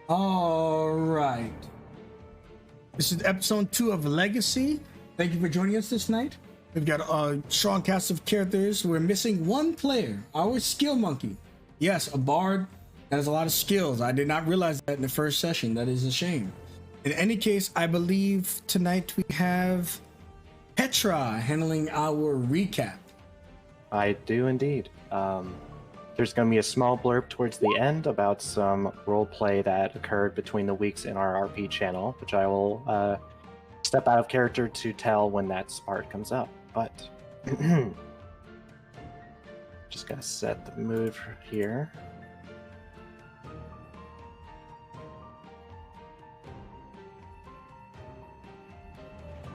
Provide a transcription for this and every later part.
All right. This is episode 2 of Legacy. Thank you for joining us this night. We've got a strong cast of characters. We're missing one player, our skill monkey. Yes, a bard that has a lot of skills. I did not realize that in the first session. That is a shame. In any case, I believe tonight we have Petra handling our recap. I do indeed. There's going to be a small blurb towards the end about some roleplay that occurred between the weeks in our RP channel, which I will step out of character to tell when that part comes up. But just gotta set the mood for here.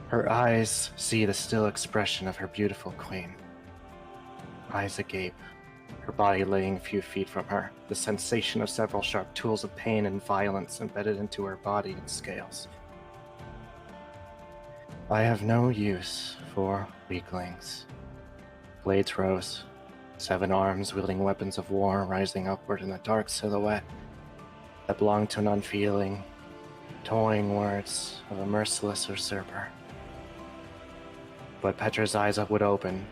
Her eyes see the still expression of her beautiful queen. Eyes agape, her body laying a few feet from her, the sensation of several sharp tools of pain and violence embedded into her body and scales. I have no use for weaklings. Blades rose, 7 arms wielding weapons of war rising upward in a dark silhouette that belonged to an unfeeling, toying words of a merciless usurper. But Petra's eyes would open,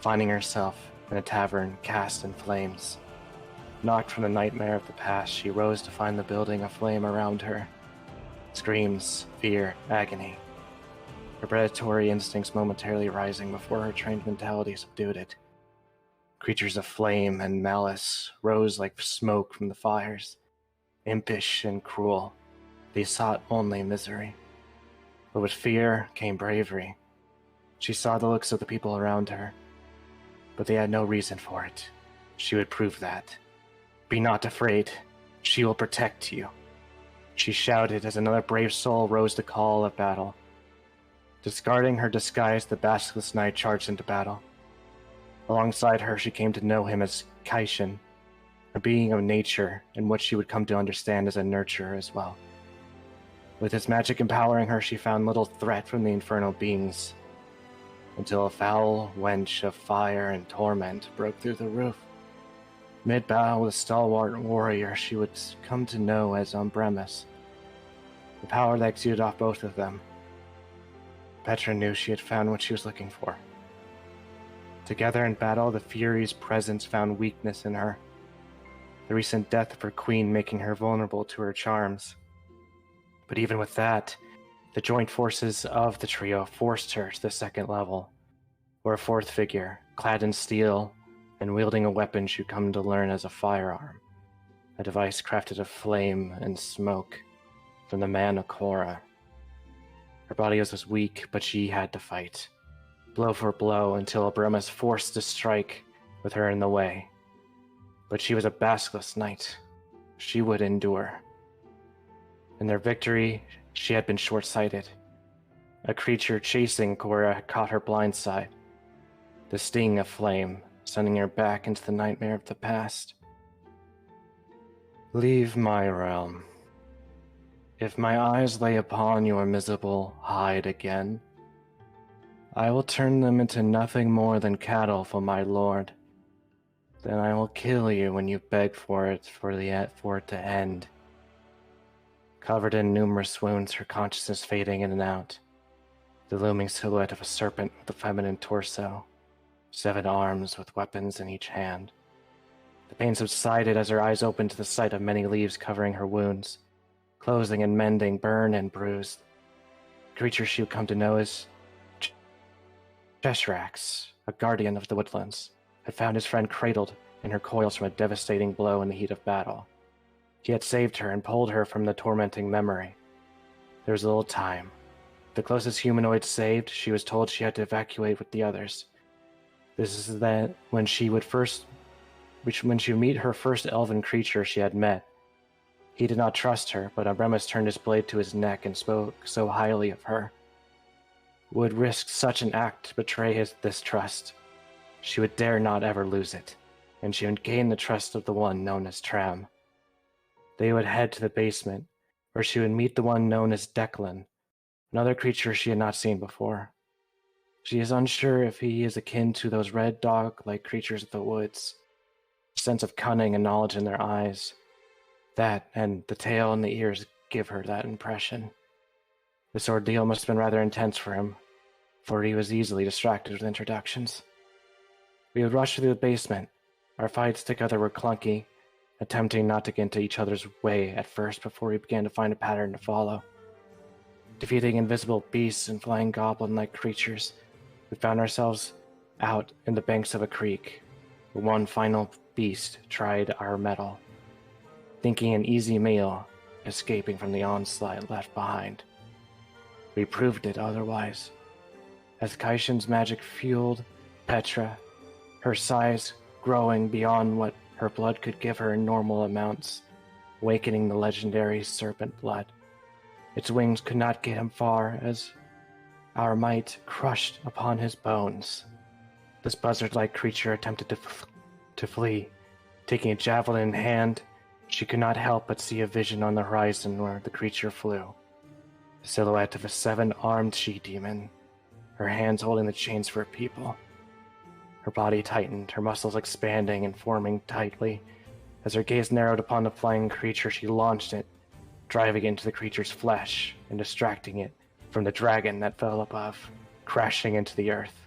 finding herself in a tavern cast in flames. Knocked from the nightmare of the past, she rose to find the building aflame around her. Screams, fear, agony. Her predatory instincts momentarily rising before her trained mentality subdued it. Creatures of flame and malice rose like smoke from the fires. Impish and cruel, they sought only misery. But with fear came bravery. She saw the looks of the people around her, but they had no reason for it. She would prove that. Be not afraid. She will protect you. She shouted as another brave soul rose to call of battle. Discarding her disguise, the basilisk knight charged into battle. Alongside her, she came to know him as Kaishin, a being of nature and what she would come to understand as a nurturer as well. With his magic empowering her, she found little threat from the infernal beings, until a foul wench of fire and torment broke through the roof. Mid-battle with a stalwart warrior she would come to know as Umbremis, the power that exuded off both of them. Petra knew she had found what she was looking for. Together in battle, the Fury's presence found weakness in her, the recent death of her queen making her vulnerable to her charms. But even with that, the joint forces of the trio forced her to the second level, where a fourth figure, clad in steel and wielding a weapon she'd come to learn as a firearm, a device crafted of flame and smoke from the man of Korra. Her body was weak, but she had to fight, blow for blow, until Abremus forced to strike with her in the way. But she was a basilisk knight. She would endure. In their victory, she had been short-sighted. A creature chasing Korra had caught her blind side, the sting of flame sending her back into the nightmare of the past. Leave my realm. If my eyes lay upon your miserable hide again, I will turn them into nothing more than cattle for my lord. Then I will kill you when you beg for it to end. Covered in numerous wounds, her consciousness fading in and out. The looming silhouette of a serpent with a feminine torso, 7 arms with weapons in each hand. The pain subsided as her eyes opened to the sight of many leaves covering her wounds, closing and mending, burned and bruised. The creature she would come to know as Cheshrax, a guardian of the woodlands, had found his friend cradled in her coils from a devastating blow in the heat of battle. He had saved her and pulled her from the tormenting memory. There was little time. The closest humanoid saved, she was told she had to evacuate with the others. This is that when she would meet her first elven creature she had met. He did not trust her, but Abremus turned his blade to his neck and spoke so highly of her. Would risk such an act to betray this trust. She would dare not ever lose it, and she would gain the trust of the one known as Tram. They would head to the basement, where she would meet the one known as Declan, another creature she had not seen before. She is unsure if he is akin to those red dog-like creatures of the woods, a sense of cunning and knowledge in their eyes. That and the tail and the ears give her that impression. This ordeal must have been rather intense for him, for he was easily distracted with introductions. We would rush through the basement. Our fights together were clunky, attempting not to get into each other's way at first before we began to find a pattern to follow. Defeating invisible beasts and flying goblin-like creatures, we found ourselves out in the banks of a creek, where one final beast tried our mettle, thinking an easy meal, escaping from the onslaught left behind. We proved it otherwise. As Kaishin's magic fueled Petra, her size growing beyond what her blood could give her in normal amounts, awakening the legendary serpent blood. Its wings could not get him far as our might crushed upon his bones. This buzzard-like creature attempted to flee. Taking a javelin in hand, she could not help but see a vision on the horizon where the creature flew. The silhouette of a 7-armed she-demon, her hands holding the chains for people. Her body tightened, her muscles expanding and forming tightly. As her gaze narrowed upon the flying creature, she launched it, driving it into the creature's flesh and distracting it from the dragon that fell above, crashing into the earth.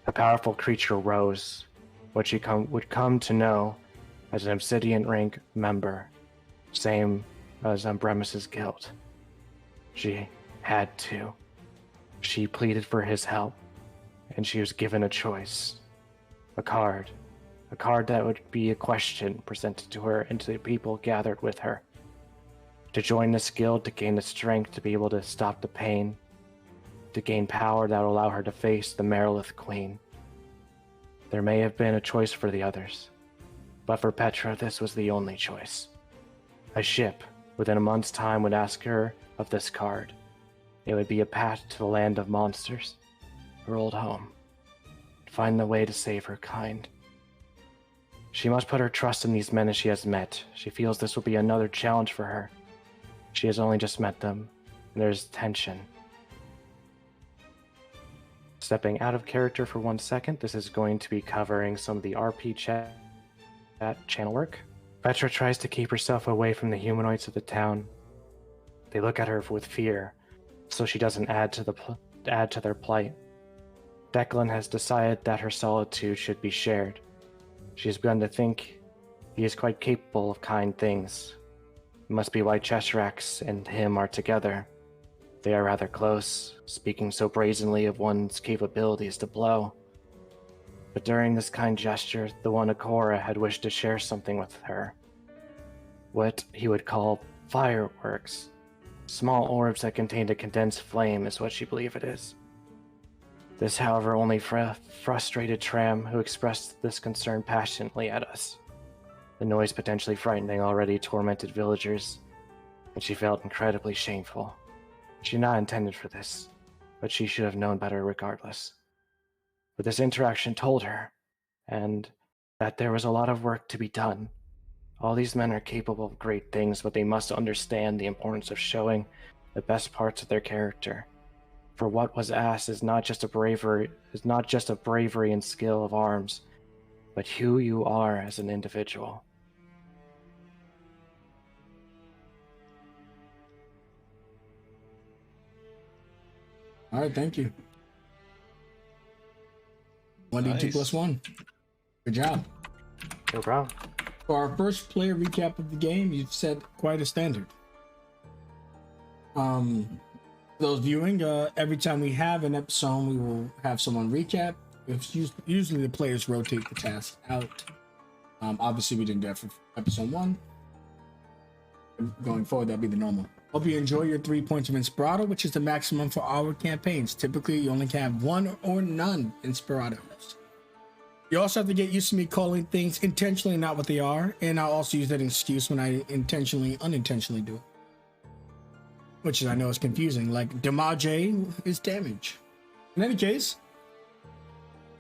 The powerful creature rose, what she would come to know as an Obsidian rank member, same as Umbremus's guild. She had to. She pleaded for his help, and she was given a choice. A card that would be a question presented to her and to the people gathered with her. To join this guild, to gain the strength to be able to stop the pain, to gain power that will allow her to face the Marilith Queen. There may have been a choice for the others, but for Petra, this was the only choice. A ship, within a month's time, would ask her of this card. It would be a path to the land of monsters, her old home. Find the way to save her kind. She must put her trust in these men as she has met. She feels this will be another challenge for her. She has only just met them, and there's tension. Stepping out of character for 1 second, this is going to be covering some of the RP chat channel work. Petra tries to keep herself away from the humanoids of the town. They look at her with fear, so she doesn't add to their plight. Declan has decided that her solitude should be shared. She has begun to think he is quite capable of kind things. It must be why Cheshrax and him are together. They are rather close, speaking so brazenly of one's capabilities to blow. But during this kind gesture, the one Akora had wished to share something with her. What he would call fireworks. Small orbs that contained a condensed flame is what she believed it is. This, however, only frustrated Tram, who expressed this concern passionately at us. The noise potentially frightening already tormented villagers, and she felt incredibly shameful. She had not intended for this, but she should have known better regardless. But this interaction told her, and that there was a lot of work to be done. All these men are capable of great things, but they must understand the importance of showing the best parts of their character. For what was asked is not just a bravery and skill of arms, but who you are as an individual. All right, thank you. 1d2 plus 1. Good job. No problem. For our first player recap of the game, you've set quite a standard. Those viewing, every time we have an episode, we will have someone recap. Usually the players rotate the task out. Obviously, we didn't do that for episode 1. Going forward, that'll be the normal. Hope you enjoy your 3 points of Inspirato, which is the maximum for our campaigns. Typically, you only can have 1 or none Inspiratos. You also have to get used to me calling things intentionally not what they are, and I'll also use that excuse when I unintentionally do it. Which I know is confusing, like damage is damage. In any case,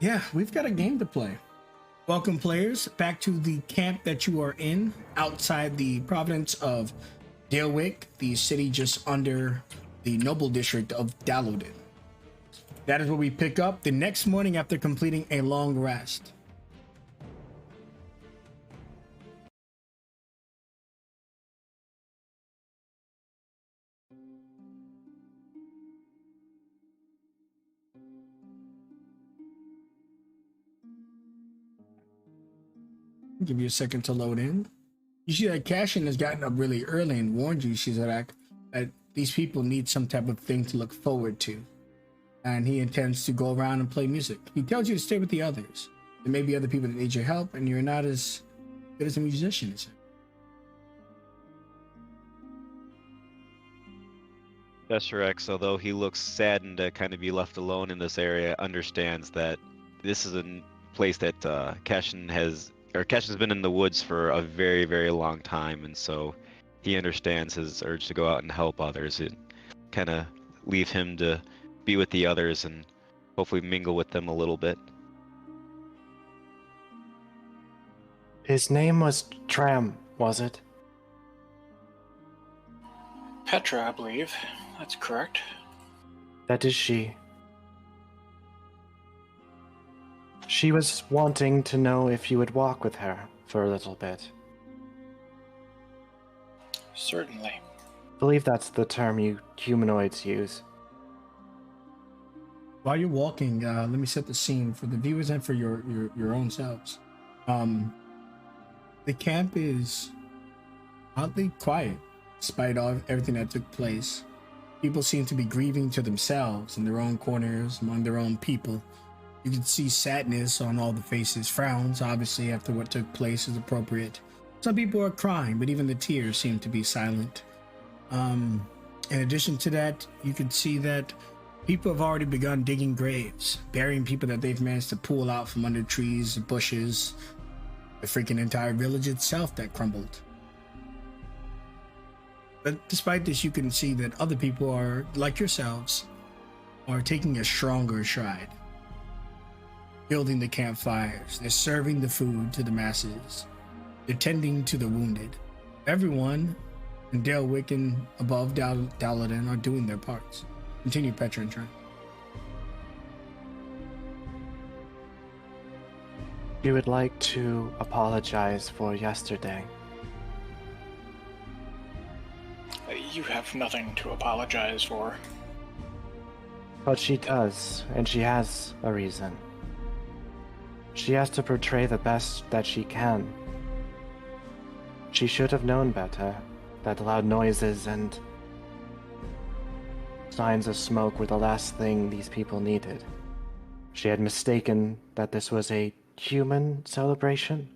yeah, we've got a game to play. Welcome players back to the camp that you are in outside the province of Dalewick, the city just under the noble district of Dallo'Don. That is where we pick up the next morning after completing a long rest. Give you a second to load in. You see that Cashin has gotten up really early and warned you, Shizarak, that these people need some type of thing to look forward to. And he intends to go around and play music. He tells you to stay with the others. There may be other people that need your help, and you're not as good as a musician as him. Chester X, although he looks saddened to kind of be left alone in this area, understands that this is a place that Cashin's been in the woods for a very, very long time, and so he understands his urge to go out and help others. It kind of leave him to be with the others and hopefully mingle with them a little bit. His name was Tram, was it? Petra, I believe. That's correct. That is she. She was wanting to know if you would walk with her for a little bit. Certainly. I believe that's the term you humanoids use. While you're walking, let me set the scene for the viewers and for your own selves. The camp is oddly quiet, despite everything that took place. People seem to be grieving to themselves in their own corners, among their own people. You can see sadness on all the faces, frowns, obviously, after what took place is appropriate. Some people are crying, but even the tears seem to be silent. In addition to that, you can see that people have already begun digging graves, burying people that they've managed to pull out from under trees, bushes, the freaking entire village itself that crumbled. But despite this, you can see that other people are, like yourselves, are taking a stronger stride. Building the campfires, they're serving the food to the masses, they're tending to the wounded. Everyone in Dalewick and above Dallo'Don are doing their parts. Continue, Petra and Trent. You would like to apologize for yesterday. You have nothing to apologize for. But she does, and she has a reason. She has to portray the best that she can. She should have known better, that loud noises and signs of smoke were the last thing these people needed. She had mistaken that this was a human celebration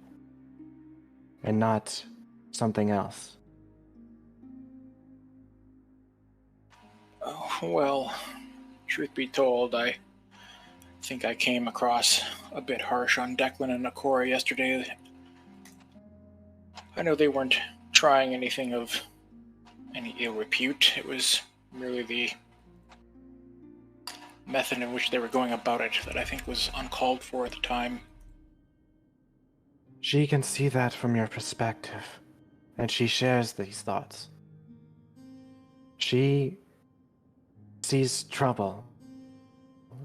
and not something else. Oh, well, truth be told, I think I came across a bit harsh on Declan and Nakora yesterday. I know they weren't trying anything of any ill repute. It was merely the method in which they were going about it that I think was uncalled for at the time. She can see that from your perspective, and she shares these thoughts. She sees trouble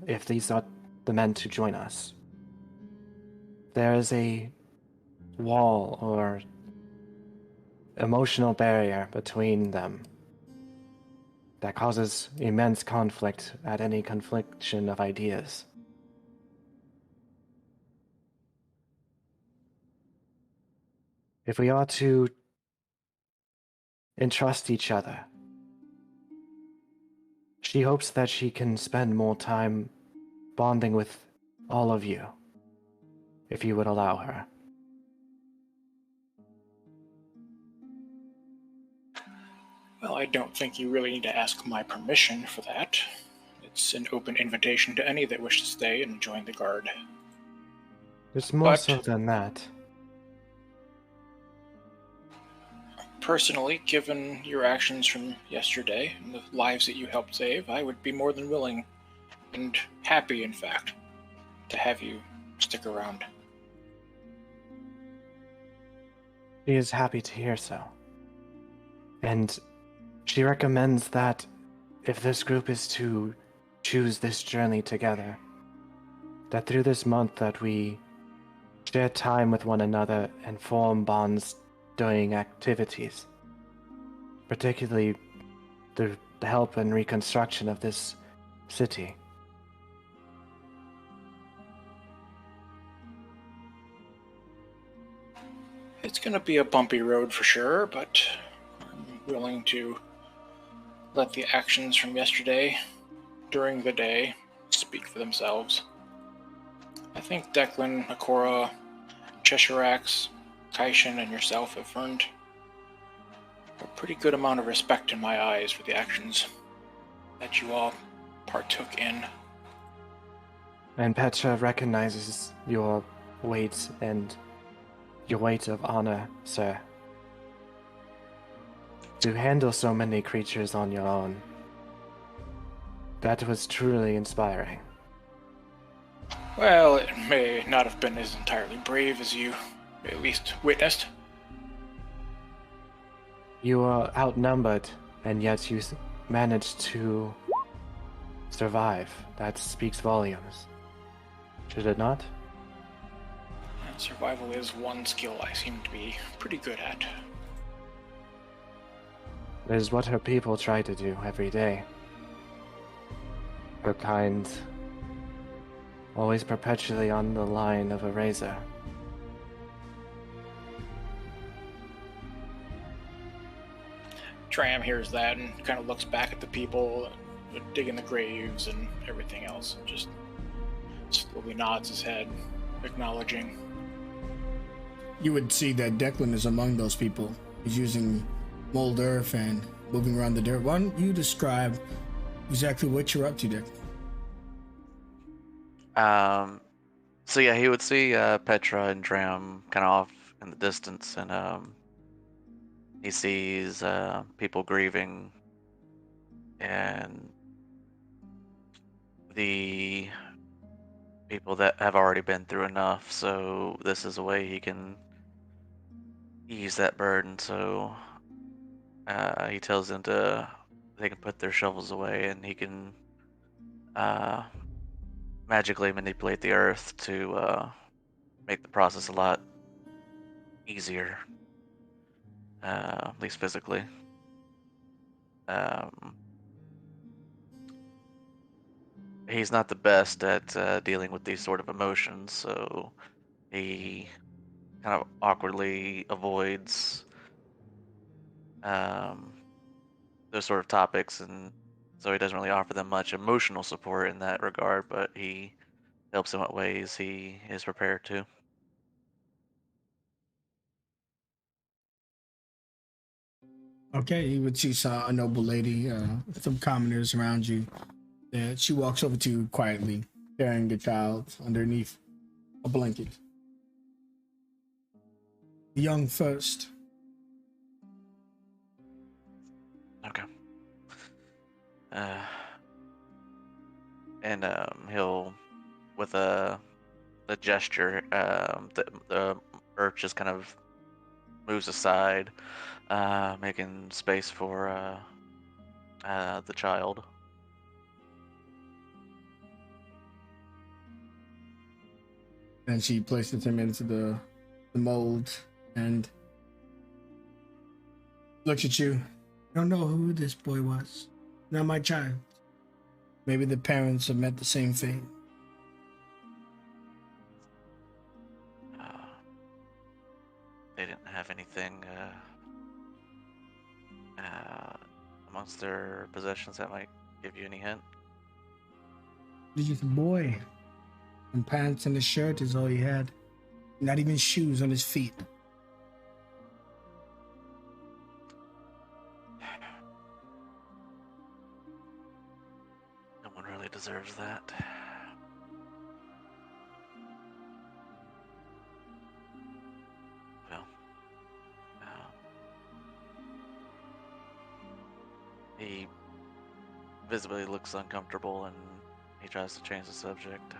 if these are the men to join us. There is a wall or emotional barrier between them that causes immense conflict at any confliction of ideas. If we are to entrust each other, she hopes that she can spend more time bonding with all of you, if you would allow her. Well, I don't think you really need to ask my permission for that. It's an open invitation to any that wish to stay and join the guard. It's more But- so than that. Personally, given your actions from yesterday and the lives that you helped save, I would be more than willing, and happy, in fact, to have you stick around. She is happy to hear so. And she recommends that if this group is to choose this journey together, that through this month that we share time with one another and form bonds during activities, particularly the help and reconstruction of this city. It's going to be a bumpy road for sure, but I'm willing to let the actions from yesterday during the day speak for themselves. I think Declan, Akora, Cheshirax, Kaishin, and yourself have earned a pretty good amount of respect in my eyes for the actions that you all partook in. And Petra recognizes your weight and your weight of honor, sir. To handle so many creatures on your own, that was truly inspiring. Well, it may not have been as entirely brave as you at least witnessed. You were outnumbered, and yet you managed to survive. That speaks volumes. Should it not? Survival is one skill I seem to be pretty good at. It is what her people try to do every day. Her kind, always perpetually on the line of a razor. Tram hears that and kind of looks back at the people digging the graves and everything else, and just slowly nods his head, acknowledging. You would see that Declan is among those people. He's using mold earth and moving around the dirt. Why don't you describe exactly what you're up to, Declan? So yeah, he would see Petra and Dram kind of off in the distance, and he sees people grieving, and the people that have already been through enough. So this is a way he can ease that burden. So he tells them they can put their shovels away, and he can magically manipulate the earth to make the process a lot easier, at least physically. He's not the best at dealing with these sort of emotions, so he kind of awkwardly avoids those sort of topics, and so he doesn't really offer them much emotional support in that regard, but he helps in what ways he is prepared to. Okay, you would see a noble lady, some commoners around you. She walks over to you quietly, carrying the child underneath a blanket. The young first. Okay. And he'll, with a gesture, the earth just kind of moves aside, making space for the child. And she places him into the mold and looks at you. I don't know who this boy was. Not my child. Maybe the parents have met the same fate. They didn't have anything amongst their possessions that might give you any hint. He's just a boy. And pants and a shirt is all he had. Not even shoes on his feet. No one really deserves that. Well, he visibly looks uncomfortable, and he tries to change the subject.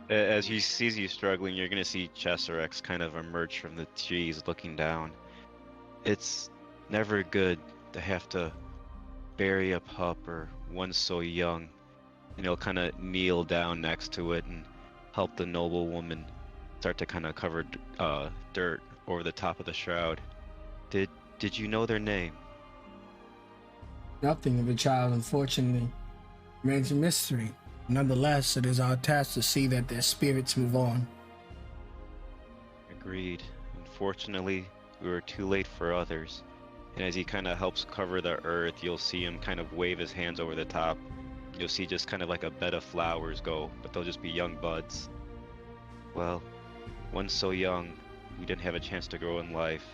As he sees you struggling, you're going to see Chesserex kind of emerge from the trees looking down. It's never good to have to bury a pup or one so young. And he'll kind of kneel down next to it and help the noble woman start to kind of cover dirt over the top of the shroud. Did you know their name? Nothing of the child, unfortunately, remains a mystery. Nonetheless, it is our task to see that their spirits move on. Agreed. Unfortunately, we were too late for others. And as he kind of helps cover the earth, you'll see him kind of wave his hands over the top. You'll see just kind of like a bed of flowers go, but they'll just be young buds. Well, one so young, we didn't have a chance to grow in life.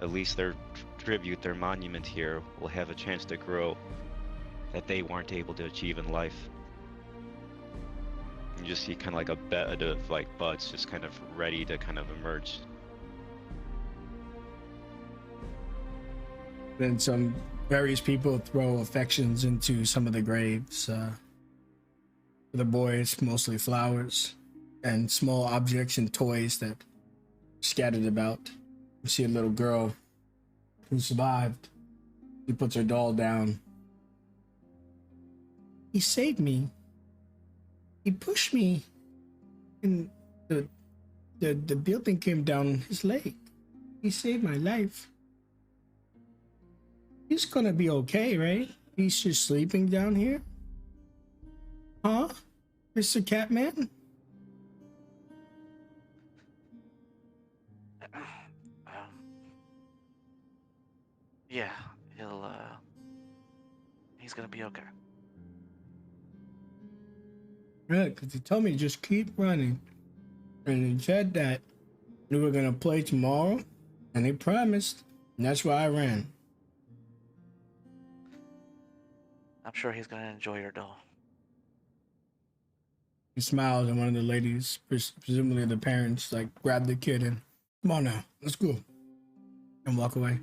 At least their tribute, their monument here, will have a chance to grow that they weren't able to achieve in life. You just see kind of like a bed of like buds just kind of ready to kind of emerge. Then some various people throw affections into some of the graves. For the boys, mostly flowers and small objects and toys that scattered about. You see a little girl who survived. She puts her doll down. He saved me. He pushed me, and the building came down his leg. He saved my life. He's gonna be okay, right? He's just sleeping down here? Huh? Mr. Catman? Yeah, he's gonna be okay. Yeah, because he told me to just keep running. And he said that we were gonna play tomorrow, and he promised, and that's why I ran. I'm sure he's gonna enjoy your doll. He smiles, and one of the ladies, presumably the parents, like grab the kid and, come on now, let's go, and walk away.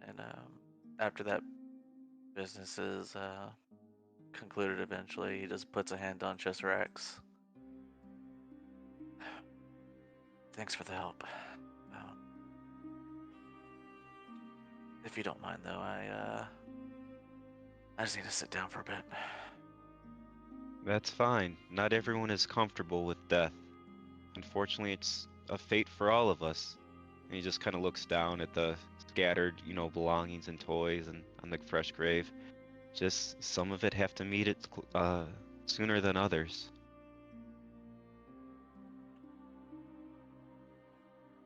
And after that business is concluded eventually, he just puts a hand on Chesirax. Thanks for the help. If you don't mind, though, I just need to sit down for a bit. That's fine. Not everyone is comfortable with death. Unfortunately, it's a fate for all of us. And he just kind of looks down at the scattered, belongings and toys and on the fresh grave. Just some of it have to meet it sooner than others.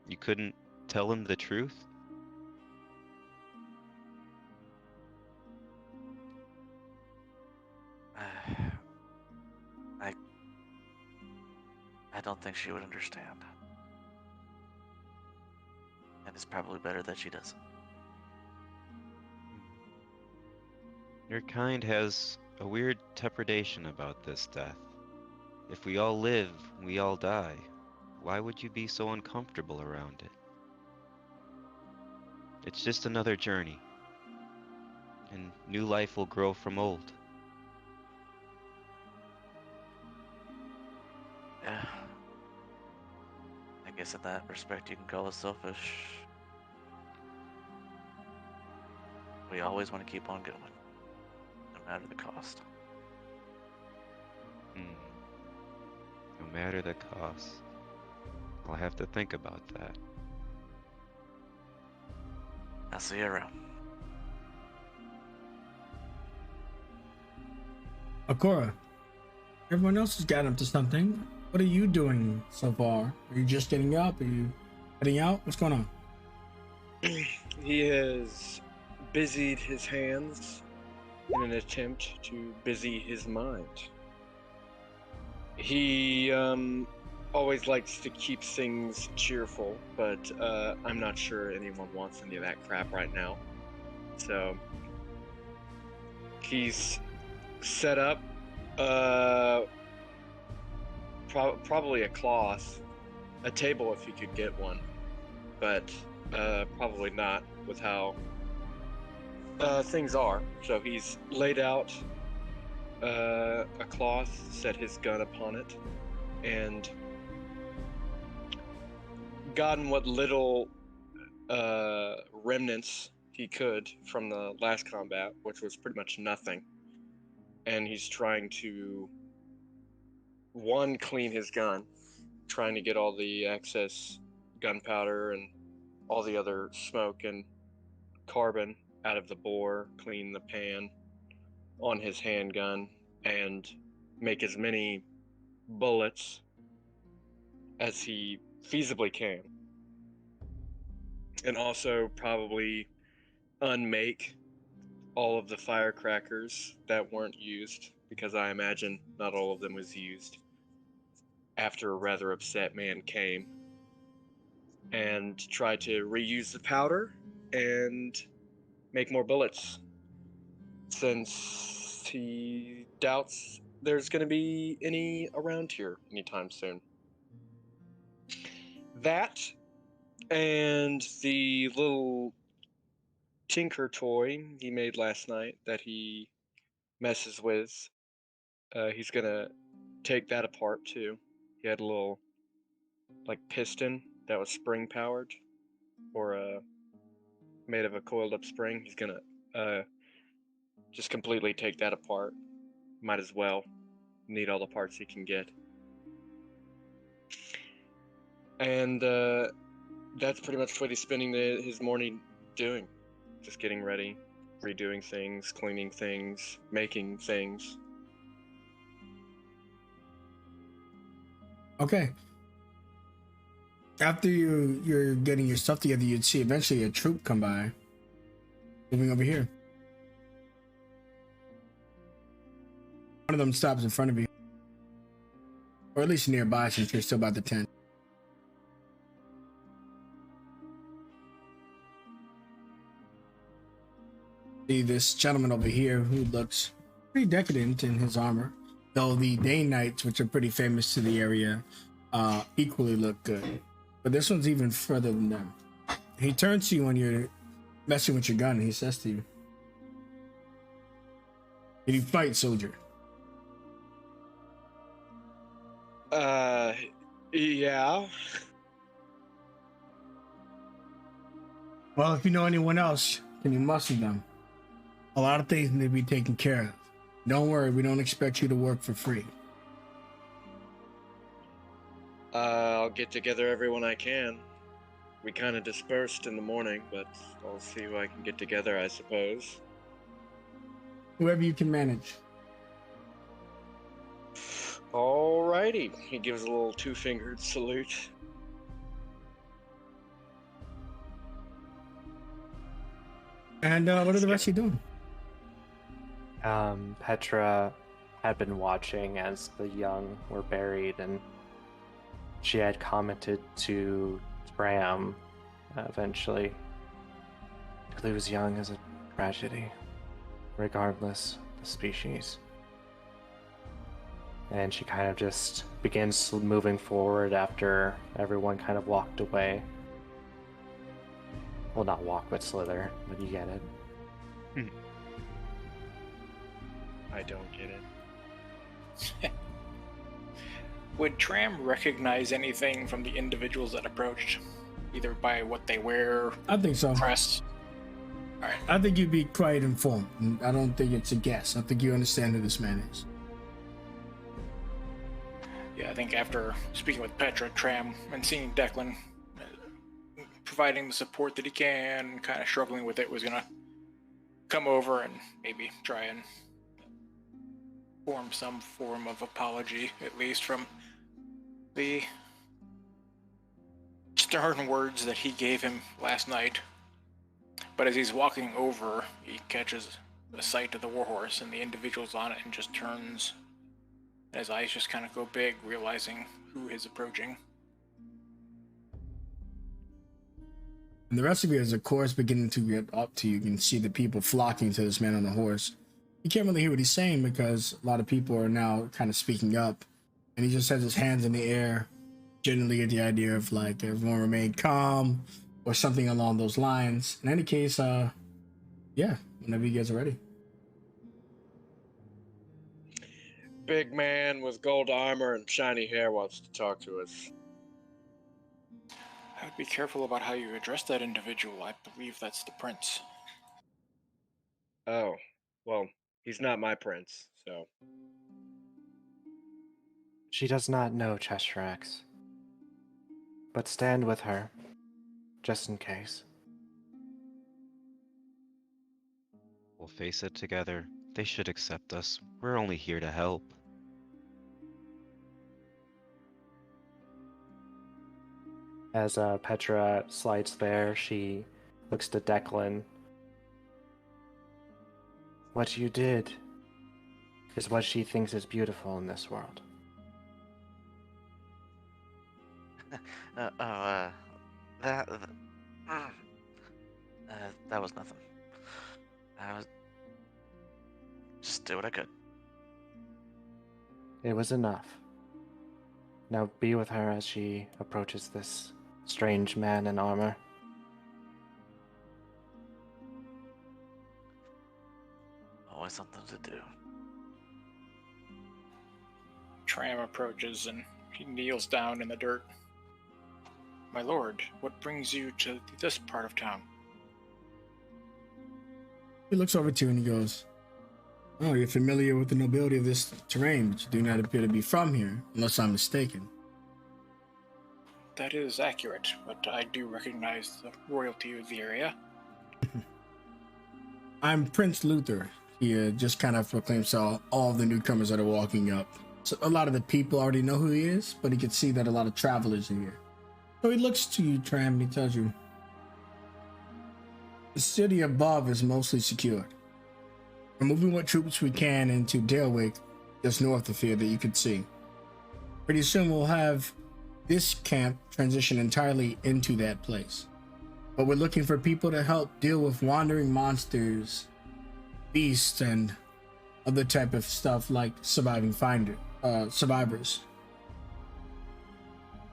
You couldn't tell him the truth? I don't think she would understand. And it's probably better that she doesn't. Your kind has a weird trepidation about this death. If we all live, we all die. Why would you be so uncomfortable around it? It's just another journey. And new life will grow from old. Yeah. I guess in that respect you can call us selfish. We always want to keep on going, no matter the cost. No matter the cost. I'll have to think about that. I'll see you around. Akora, everyone else has gotten up to something. What are you doing so far? Are you just getting up? Are you heading out? What's going on? He has busied his hands in an attempt to busy his mind. He always likes to keep things cheerful, but I'm not sure anyone wants any of that crap right now. So he's set up probably a cloth, a table if he could get one, but probably not with how things are. So he's laid out a cloth, set his gun upon it, and gotten what little remnants he could from the last combat, which was pretty much nothing. And he's trying to, one, clean his gun, trying to get all the excess gunpowder and all the other smoke and carbon out of the bore, clean the pan on his handgun, and make as many bullets as he feasibly can. And also probably unmake all of the firecrackers that weren't used, because I imagine not all of them was used after a rather upset man came, and try to reuse the powder and make more bullets, since he doubts there's going to be any around here anytime soon. That and the little tinker toy he made last night that he messes with, he's gonna take that apart too. He had a little like piston that was spring powered, or made of a coiled up spring. He's gonna just completely take that apart. Might as well. Need all the parts he can get. And that's pretty much what he's spending his morning doing. Just getting ready, redoing things, cleaning things, making things. Okay. After you're getting your stuff together, you'd see eventually a troop come by, moving over here. One of them stops in front of you, or at least nearby, since you're still by the tent. See this gentleman over here who looks pretty decadent in his armor, though the Day Knights, which are pretty famous to the area, equally look good. But this one's even further than them. He turns to you when you're messing with your gun, and he says to you, "Can you fight, soldier?" Yeah. Well, if you know anyone else, can you muster them? A lot of things need to be taken care of. Don't worry, we don't expect you to work for free. I'll get together everyone I can. We kind of dispersed in the morning, but I'll see who I can get together, I suppose. Whoever you can manage. Alrighty. He gives a little two-fingered salute. And what are the rest of you doing? Petra had been watching as the young were buried, and she had commented to Bram eventually, to lose young is a tragedy, regardless of the species. And she kind of just begins moving forward after everyone kind of walked away. Well, not walk, but slither, but you get it. I don't get it. Would Tram recognize anything from the individuals that approached, either by what they wear, I think so. crest? All right. I think you'd be quite informed. I don't think it's a guess. I think you understand who this man is. Yeah, I think after speaking with Petra, Tram, and seeing Declan providing the support that he can, kind of struggling with it, was gonna come over and maybe try and form some form of apology, at least from the stern words that he gave him last night. But as he's walking over, he catches a sight of the warhorse and the individuals on it and just turns. His eyes just kind of go big, realizing who is approaching. And the rest of you, as the chorus beginning to get up to you, you can see the people flocking to this man on the horse. You can't really hear what he's saying because a lot of people are now kind of speaking up, and he just has his hands in the air, generally get the idea of like everyone remain calm or something along those lines. In any case, yeah, whenever you guys are ready. Big man with gold armor and shiny hair wants to talk to us. I would be careful about how you address that individual. I believe that's the prince. Oh, well, he's not my prince, so. She does not know Cheshire-X, but stand with her, just in case. We'll face it together. They should accept us. We're only here to help. As Petra slides there, she looks to Declan. What you did is what she thinks is beautiful in this world. That that was nothing. I was just do what I could. It was enough. Now be with her as she approaches this strange man in armor. Always something to do. Tram approaches and he kneels down in the dirt. My lord, what brings you to this part of town? He looks over to you and he goes, "Oh, you're familiar with the nobility of this terrain, but you do not appear to be from here, unless I'm mistaken." That is accurate, but I do recognize the royalty of the area. I'm Prince Luther. He just kind of proclaims to all the newcomers that are walking up. So a lot of the people already know who he is, but he can see that a lot of travelers are here. So he looks to you, Tram, and he tells you, "The city above is mostly secured. We're moving what troops we can into Dalewick, just north of here that you can see. Pretty soon we'll have this camp transition entirely into that place. But we're looking for people to help deal with wandering monsters, beasts, and other type of stuff like survivors.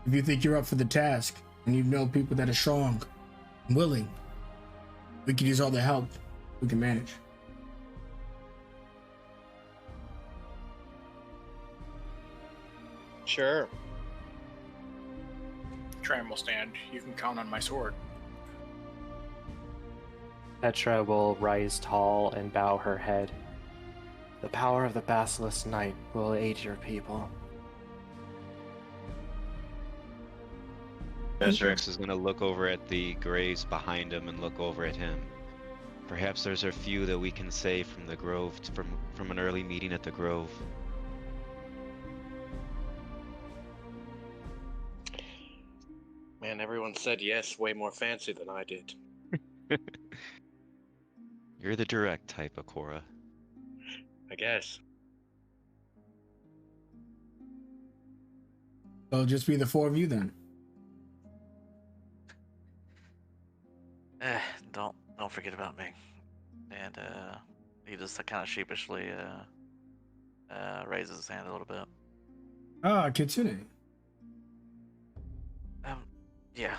If you think you're up for the task, and you know people that are strong and willing, we could use all the help we can manage." Sure. Tram will stand. You can count on my sword. Petra will rise tall and bow her head. The power of the Basilisk Knight will aid your people. Professor X is going to look over at the graves behind him and look over at him. Perhaps there's a few that we can save from the grove, from an early meeting at the grove. Man, everyone said yes way more fancy than I did. You're the direct type, Akora. I guess. So it'll just be the four of you then. Don't forget about me. And he just kind of sheepishly raises his hand a little bit. Ah, Kitsune. Yeah.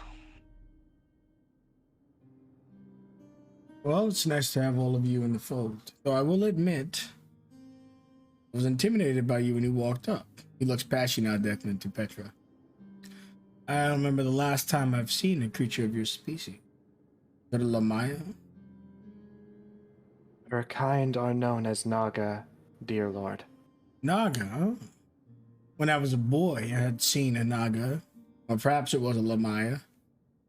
Well, it's nice to have all of you in the fold. Though I will admit, I was intimidated by you when you walked up. He looks past you now, Declan, to Petra. I don't remember the last time I've seen a creature of your species. Is that a Lamaya? Her kind are known as Naga, dear lord. Naga? Huh? When I was a boy, I had seen a Naga. Or perhaps it was a Lamaya.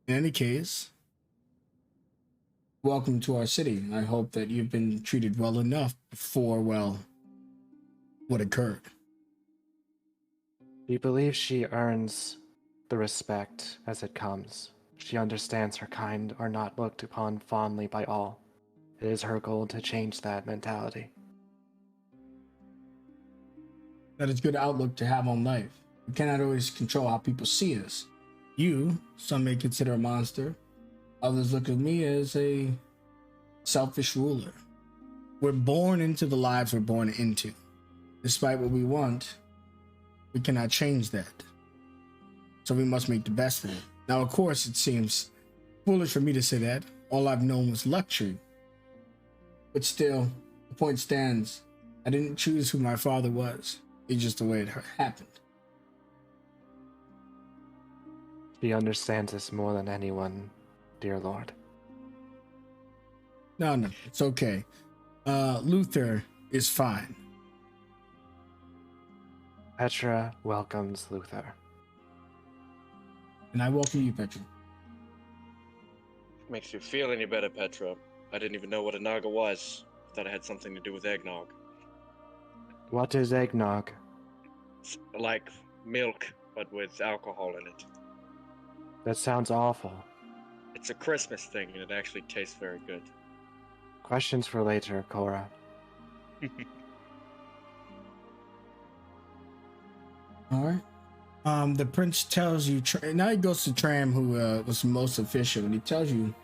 In any case, welcome to our city. I hope that you've been treated well enough before, well, what occurred. We believe she earns the respect as it comes. She understands her kind are not looked upon fondly by all. It is her goal to change that mentality. That is a good outlook to have on life. We cannot always control how people see us. You, some may consider a monster. Others look at me as a selfish ruler. We're born into the lives we're born into. Despite what we want, we cannot change that. So we must make the best of it. Now, of course, it seems foolish for me to say that. All I've known was luxury. But still, the point stands. I didn't choose who my father was. It's just the way it happened. She understands this more than anyone, dear lord. No, it's okay. Luther is fine. Petra welcomes Luther. And I welcome you, Petra. Makes you feel any better, Petra. I didn't even know what a naga was. Thought it had something to do with eggnog. What is eggnog? It's like milk, but with alcohol in it. That sounds awful. It's a Christmas thing, and it actually tastes very good. Questions for later, Cora. All right. The prince tells you. Now he goes to Tram, who was most official, and he tells you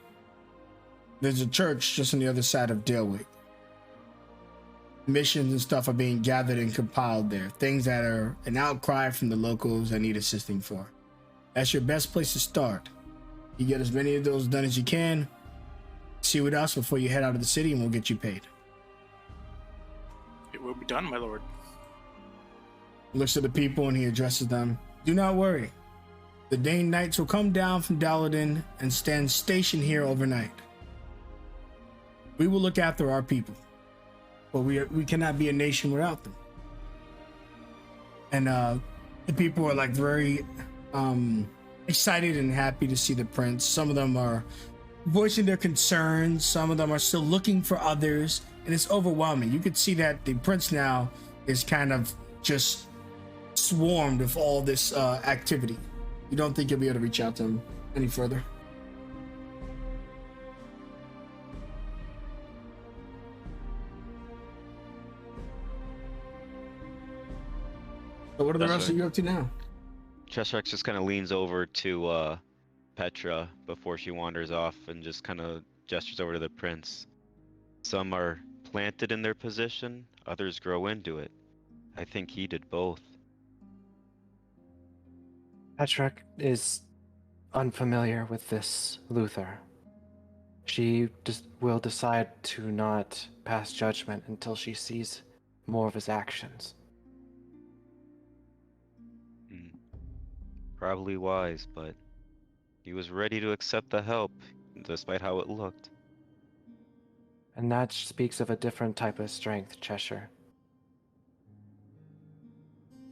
there's a church just on the other side of Dalewick. Missions and stuff are being gathered and compiled there. Things that are an outcry from the locals that need assisting for. That's your best place to start. You get as many of those done as you can. See with us before you head out of the city, and we'll get you paid. It will be done, my lord. Looks at the people and he addresses them. Do not worry. The Dane Knights will come down from Dallo'Don and stand stationed here overnight. We will look after our people, but we cannot be a nation without them. And the people are like very excited and happy to see the prince. Some of them are voicing their concerns. Some of them are still looking for others, and it's overwhelming. You could see that the prince now is kind of just swarmed with all this activity. You don't think you'll be able to reach out to him any further? So what are the rest of you up to now? Cheshire just kind of leans over to Petra before she wanders off and just kind of gestures over to the prince. Some are planted in their position, others grow into it. I think he did both. Petra is unfamiliar with this Luther. She just will decide to not pass judgment until she sees more of his actions. Probably wise, but he was ready to accept the help, despite how it looked. And that speaks of a different type of strength, Cheshire.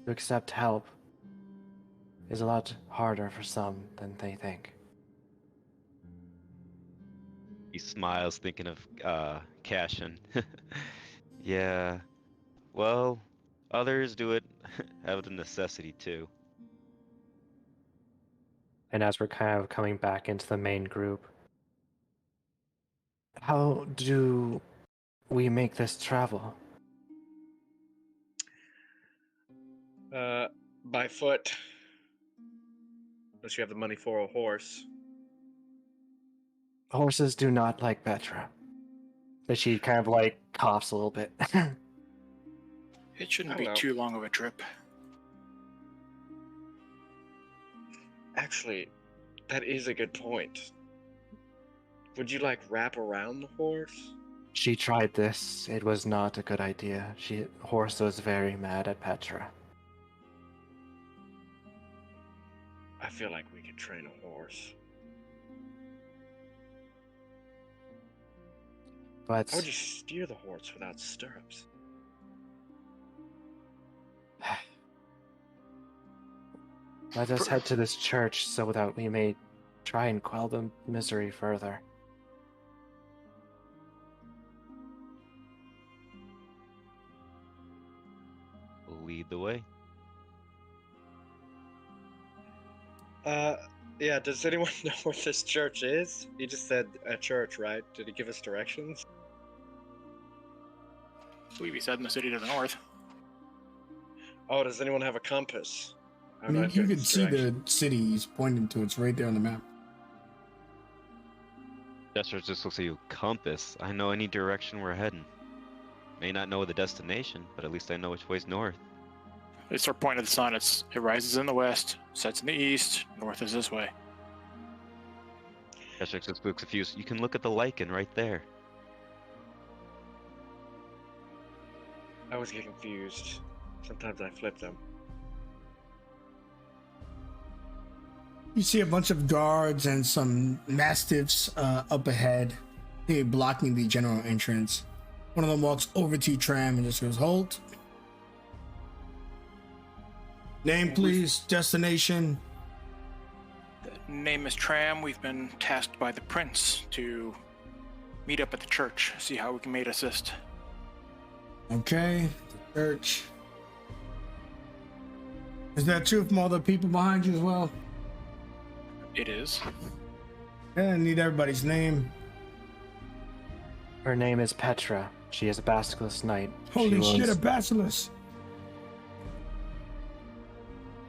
To accept help is a lot harder for some than they think. He smiles, thinking of Cashin. Yeah, well, others do it out of necessity too. And as we're kind of coming back into the main group, how do we make this travel? By foot. Unless you have the money for a horse. Horses do not like Petra. But she kind of like coughs a little bit. It shouldn't I be don't know. too long of a trip. Actually, that is a good point. Would you like wrap around the horse? She tried this. It was not a good idea. Horse was very mad at Petra. I feel like we could train a horse. But How would you steer the horse without stirrups? let us head to this church so that we may try and quell the misery further. We'll lead the way. Yeah, does anyone know where this church is? He just said a church, right? Did he give us directions? I believe he said in the city to the north. Oh, does anyone have a compass? I mean, you can see the city he's pointing to. It's right there on the map. Cheshire just looks at you. Compass. I know any direction we're heading. May not know the destination, but at least I know which way's north. It's our point of the sun. It rises in the west, sets in the east. North is this way. Cheshire just looks confused. You can look at the lichen right there. I always get confused. Sometimes I flip them. You see a bunch of guards and some mastiffs up ahead, blocking the general entrance. One of them walks over to Tram and just goes, "Halt. Name, please. Destination." The name is Tram. We've been tasked by the prince to meet up at the church, see how we can make assist. Okay, the church. Is that true from all the people behind you as well? It is. I need everybody's name. Her name is Petra. She is a Basilisk Knight. Holy She shit, a was basilisk.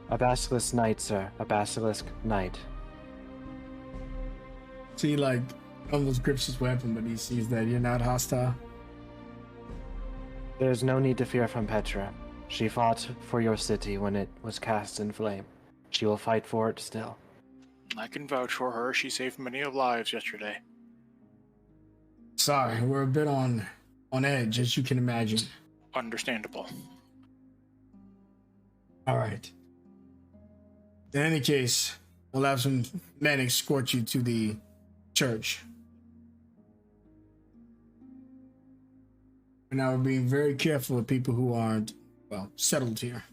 a Basilisk Knight, sir. A Basilisk Knight. See, like, almost grips his weapon, but he sees that you're not hostile. There's no need to fear from Petra. She fought for your city when it was cast in flame. She will fight for it still. I can vouch for her. She saved many lives yesterday. Sorry, we're a bit on edge, as you can imagine. Understandable. All right. In any case, we'll have some men escort you to the church. And now we're being very careful with people who aren't, well, settled here.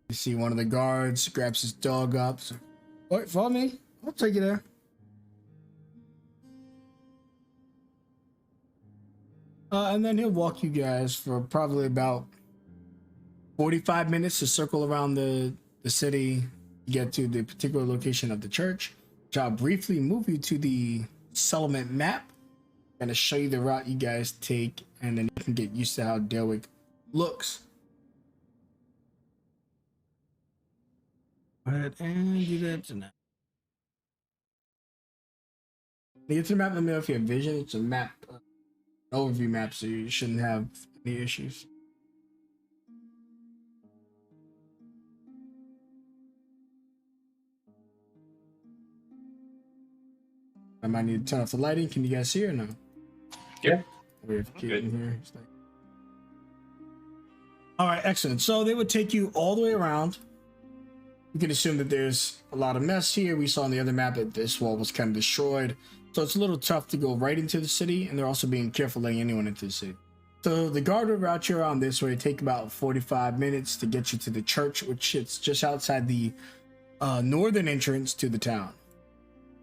You see one of the guards grabs his dog up. So, wait, follow me. I'll take you there. And then he'll walk you guys for probably about 45 minutes to circle around the city, get to the particular location of the church, which I'll briefly move you to the settlement map. I'm going to show you the route you guys take, and then you can get used to how Dalewick looks. Go ahead and do that tonight. To get to the map, let me know if you have vision. It's a map, overview map, so you shouldn't have any issues. I might need to turn off the lighting. Can you guys see or no? Yep. Weird kid Good. in here. It's like... All right, excellent. So they would take you all the way around. You can assume that there's a lot of mess here. We saw on the other map that this wall was kind of destroyed. So it's a little tough to go right into the city, and they're also being careful letting anyone into the city. So the guard will route you around this way. Take about 45 minutes to get you to the church, which sits just outside the northern entrance to the town.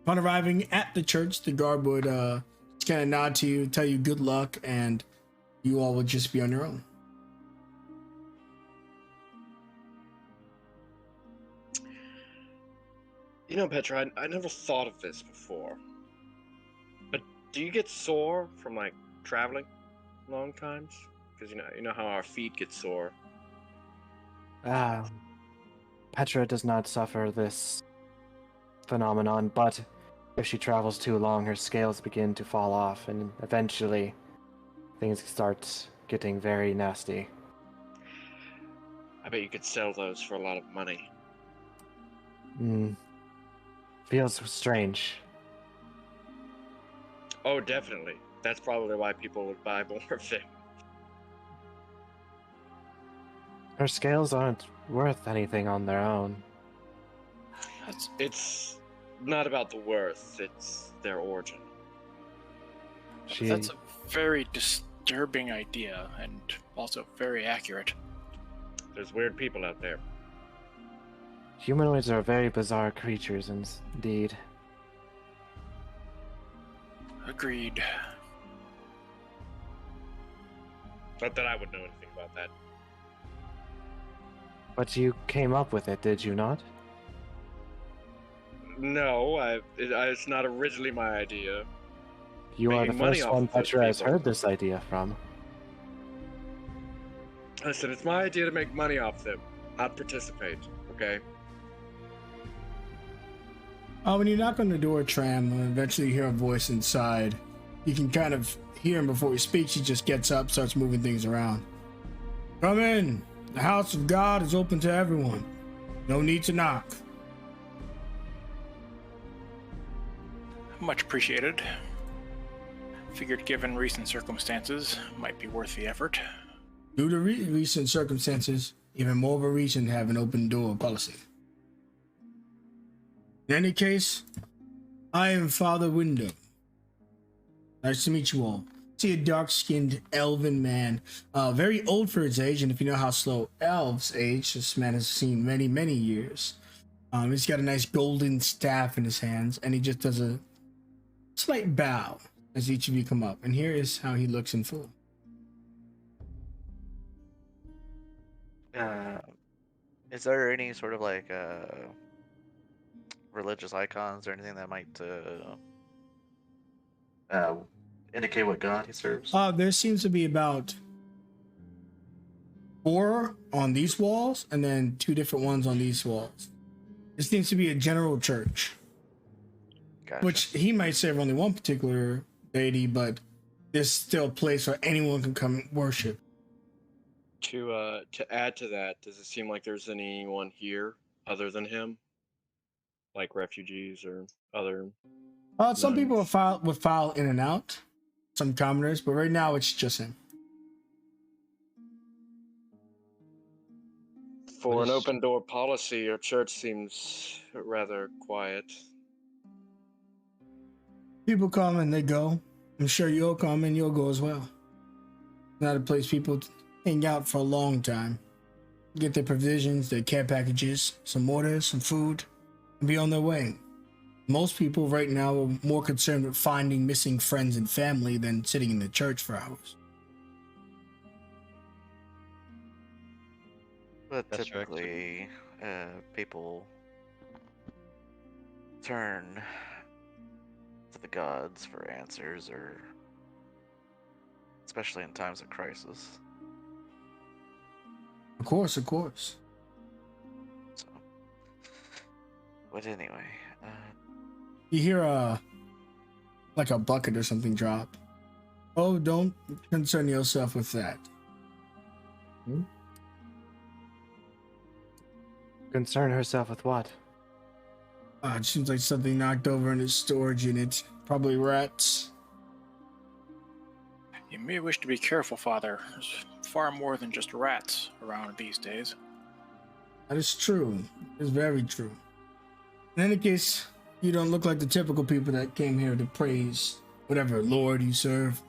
Upon arriving at the church, the guard would just kind of nod to you, tell you good luck, and you all would just be on your own. You know, Petra, I never thought of this before. But do you get sore from like traveling long times? Because you know how our feet get sore. Petra does not suffer this phenomenon, but if she travels too long, her scales begin to fall off, and eventually things start getting very nasty. I bet you could sell those for a lot of money. Feels strange. Oh, definitely. That's probably why people would buy more of them. Her scales aren't worth anything on their own. It's not about the worth, it's their origin. That's a very disturbing idea, and also very accurate. There's weird people out there. Humanoids are very bizarre creatures, indeed. Agreed. Not that I would know anything about that. But you came up with it, did you not? No, it's not originally my idea. You are the Making money first off one of those Petra has people. heard this idea from. Listen, it's my idea to make money off them, not participate, okay? When you knock on the door, Tram, eventually you hear a voice inside. You can kind of hear him before he speaks. He just gets up, starts moving things around. Come in. The house of God is open to everyone. No need to knock. Much appreciated. Figured given recent circumstances, might be worth the effort. Due to recent circumstances, even more of a reason to have an open door policy. In any case, I am Father Window. Nice to meet you all. See a dark-skinned elven man, very old for his age, and if you know how slow elves age, this man has seen many, many years. He's got a nice golden staff in his hands, and he just does a slight bow as each of you come up. And here is how he looks in full. Is there any sort of like religious icons or anything that might indicate what god he serves? There seems to be about 4 on these walls, and then 2 different ones on these walls. It seems to be a general church, Gotcha. which he might serve only one particular deity, but there's still a place where anyone can come worship. To add to that, does it seem like there's anyone here other than him, like refugees or other? Some people Nice. would file in and out, some commoners, but right now it's just him. For What an is- open door policy, your church seems rather quiet. People come and they go. I'm sure you'll come and you'll go as well. Not a place people hang out for a long time. Get their provisions, their care packages, some water, some food, and be on their way. Most people right now are more concerned with finding missing friends and family than sitting in the church for hours. But That's correct. typically, people turn to the gods for answers, or especially in times of crisis. Of course, of course. So, but anyway, You hear like a bucket or something drop. Oh, don't concern yourself with that. Concern herself with what? It seems like something knocked over in his storage unit. Probably rats. You may wish to be careful, Father. There's far more than just rats around these days. That is true. It's very true. In any case, you don't look like the typical people that came here to praise whatever lord you serve.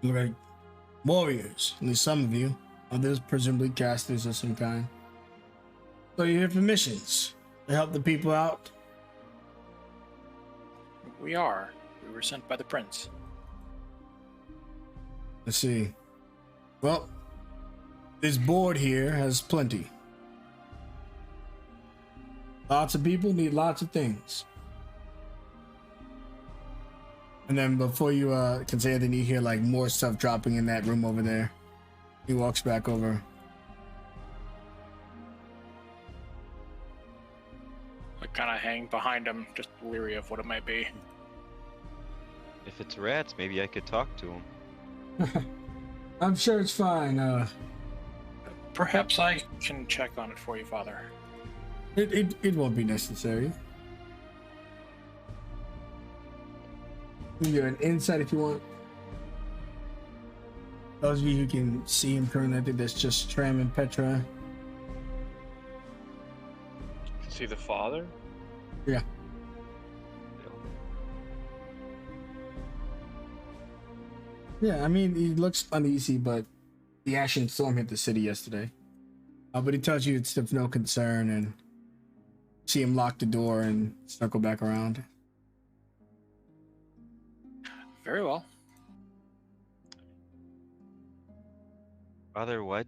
You look like warriors, at least some of you. Others presumably casters of some kind. So you're here for missions to help the people out. We are. We were sent by the prince. Let's see. Well, this board here has plenty. Lots of people need lots of things. And then before you can say anything, you hear like more stuff dropping in that room over there. He walks back over. I kind of hang behind him, just leery of what it might be. If it's rats, maybe I could talk to them. I'm sure it's fine. Perhaps I can check on it for you, Father. It won't be necessary. You can do an insight if you want. Those of you who can see him currently, I think that's just Tram and Petra. See the father? Yeah. Yeah, I mean, he looks uneasy, but the Ashen Storm hit the city yesterday. But he tells you it's of no concern, and see him lock the door and circle back around. Very well. Father, what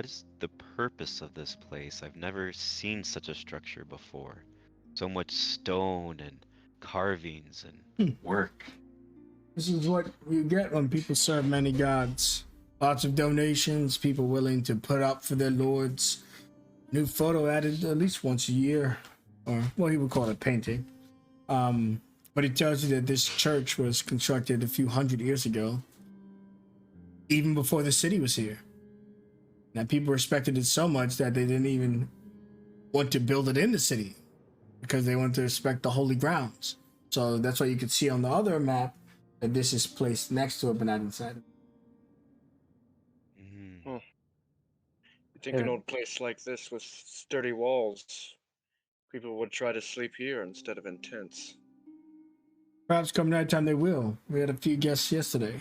is the purpose of this place? I've never seen such a structure before. So much stone and carvings and Work. This is what you get when people serve many gods. Lots of donations, people willing to put up for their lords. New photo added at least once a year, or what he would call a painting. But it tells you that this church was constructed a few hundred years ago, even before the city was here. That people respected it so much that they didn't even want to build it in the city because they wanted to respect the holy grounds. So that's why you could see on the other map that this is placed next to it but not inside it. Mhm. You think an old place like this with sturdy walls, people would try to sleep here instead of in tents? Perhaps come nighttime they will. We had a few guests yesterday.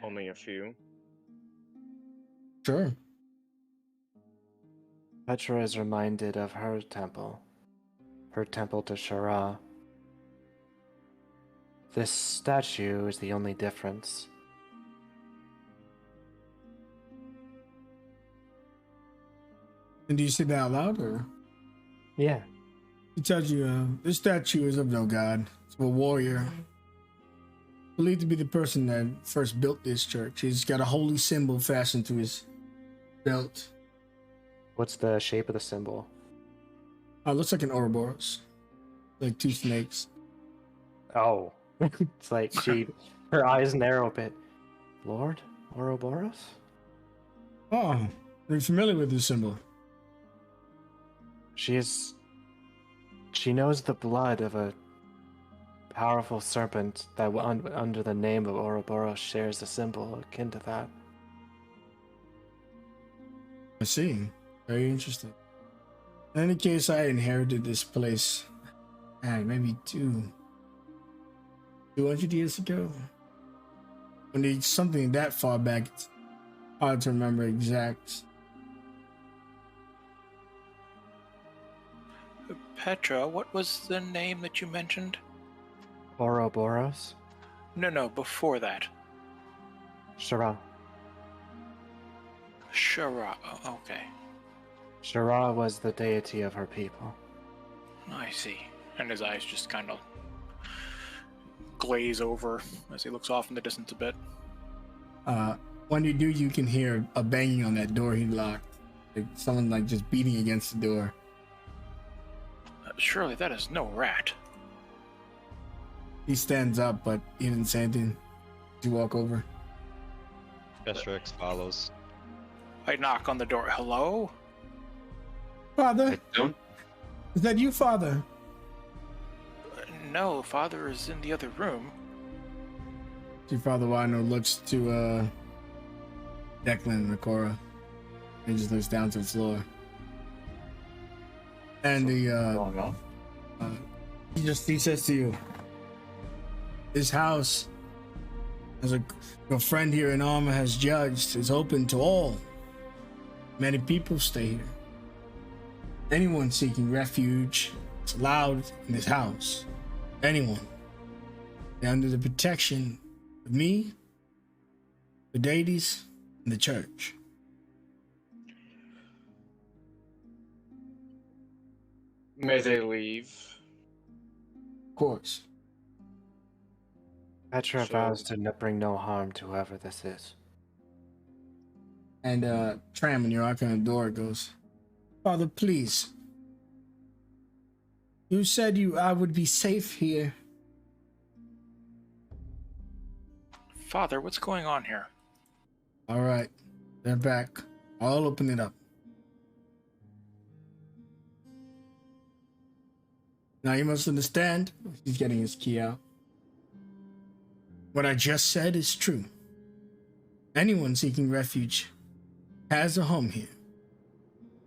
Only a few. Sure. Petra is reminded of her temple to Shara. This statue is the only difference. And do you say that out loud, or? Yeah. He tells you, this statue is of no god. It's of a warrior. Believed to be the person that first built this church. He's got a holy symbol fastened to his belt. What's the shape of the symbol? Looks like an Ouroboros. Like two snakes. Oh. It's like her eyes narrow a bit. Lord Ouroboros? Oh, are you familiar with this symbol? She knows the blood of a powerful serpent that under the name of Ouroboros shares a symbol akin to that. I see. Very interesting. In any case, I inherited this place, maybe 200 years ago. When it's something that far back, it's hard to remember exact. Petra, what was the name that you mentioned? Ouroboros? No, before that. Shara. Shara. Oh, okay. Shara was the deity of her people. I see. And his eyes just kind of glaze over as he looks off in the distance a bit. When you do, you can hear a banging on that door he locked. Like someone like just beating against the door. Surely that is no rat. He stands up, but he didn't say anything. You walk over. Professor X follows. I knock on the door. Hello? Father? I don't. Is that you, Father? No, Father is in the other room. Your Father Wino looks to Declan and Nakora. And just looks down to the floor. And Going on? he says to you, this house, as your friend here in armor has judged, is open to all. Many people stay here. Anyone seeking refuge is allowed in this house. Anyone. They're under the protection of me, the deities, and the church. May they leave? Of course. Petra So- vows to bring no harm to whoever this is. And Tram, when you're knocking on the door, goes, Father, please. You said I would be safe here. Father, what's going on here? All right, they're back. I'll open it up. Now you must understand, he's getting his key out. What I just said is true. Anyone seeking refuge has a home here.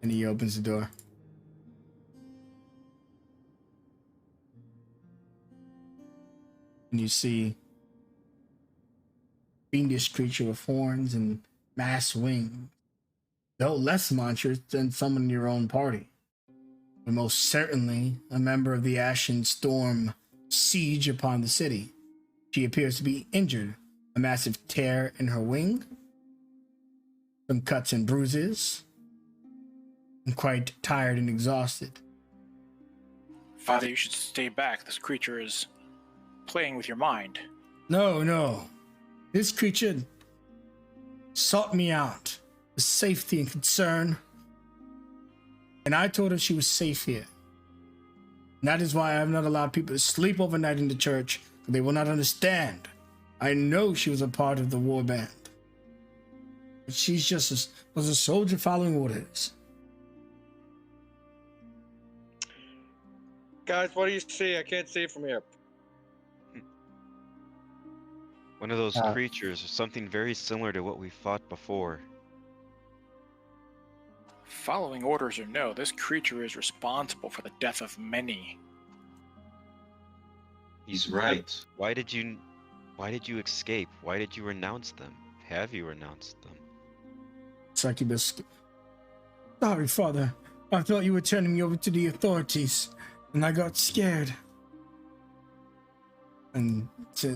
And he opens the door. And you see fiendish creature with horns and mass wings, though less monstrous than someone in your own party. But most certainly a member of the Ashen Storm siege upon the city. She appears to be injured, a massive tear in her wing, some cuts and bruises, and quite tired and exhausted. Father, you should stay back. This creature is playing with your mind. No. This creature sought me out for safety and concern, and I told her she was safe here. And that is why I have not allowed people to sleep overnight in the church, because they will not understand. I know she was a part of the war band, but she's just was a soldier following orders. Guys, what do you see? I can't see from here. One of those creatures, or something very similar to what we fought before. Following orders or no, this creature is responsible for the death of many. He's right. Why did you escape? Why did you renounce them? Have you renounced them? Succubus. Sorry, Father. I thought you were turning me over to the authorities, and I got scared. And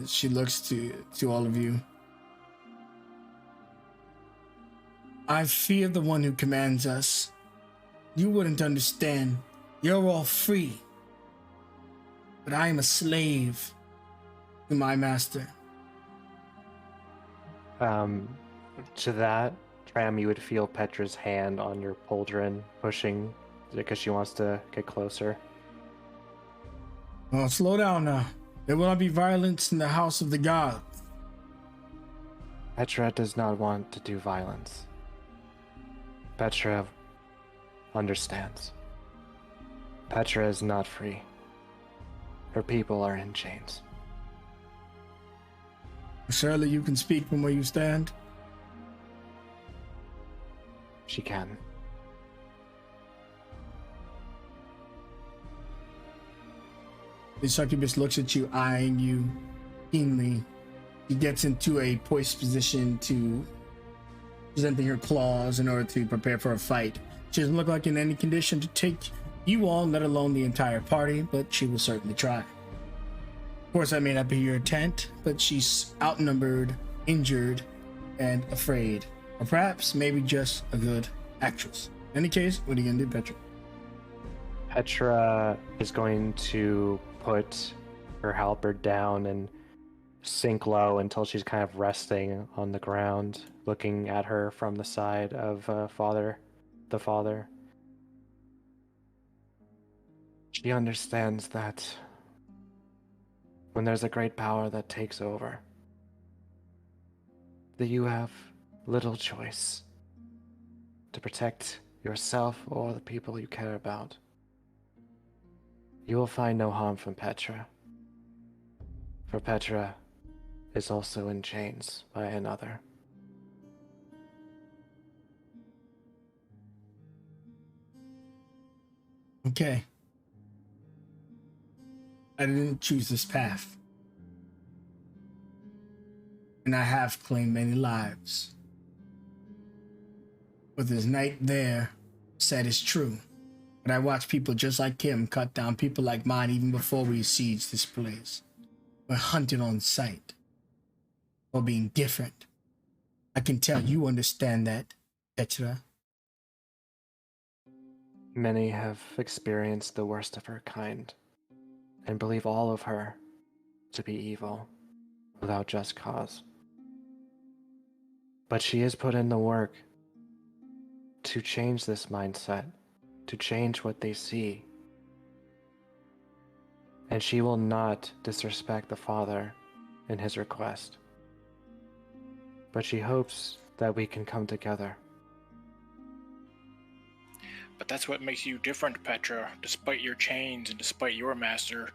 she looks to all of you. I fear the one who commands us. You wouldn't understand. You're all free. But I am a slave to my master. To that, Tram, you would feel Petra's hand on your pauldron pushing because she wants to get closer. Well, slow down now. There will not be violence in the house of the gods. Petra does not want to do violence. Petra understands. Petra is not free. Her people are in chains. Surely you can speak from where you stand. She can. The succubus looks at you, eyeing you keenly. He gets into a poised position to presenting her claws in order to prepare for a fight. She doesn't look like in any condition to take you all, let alone the entire party, but she will certainly try. Of course, that may not be your intent, but she's outnumbered, injured, and afraid. Or perhaps, maybe just a good actress. In any case, what are you gonna do, Petra? Petra is going to put her halberd down and sink low until she's kind of resting on the ground, looking at her from the side of the father. She understands that when there's a great power that takes over, that you have little choice to protect yourself or the people you care about. You will find no harm from Petra, for Petra is also in chains by another. Okay. I didn't choose this path. And I have claimed many lives. What this knight there said is true. But I watched people just like him cut down people like mine even before we sieged this place. We're hunted on sight. For being different. I can tell you understand that, Petra. Many have experienced the worst of her kind, and believe all of her to be evil, without just cause. But she has put in the work to change this mindset, to change what they see. And she will not disrespect the Father in his request. But she hopes that we can come together. But that's what makes you different, Petra. Despite your chains and despite your master,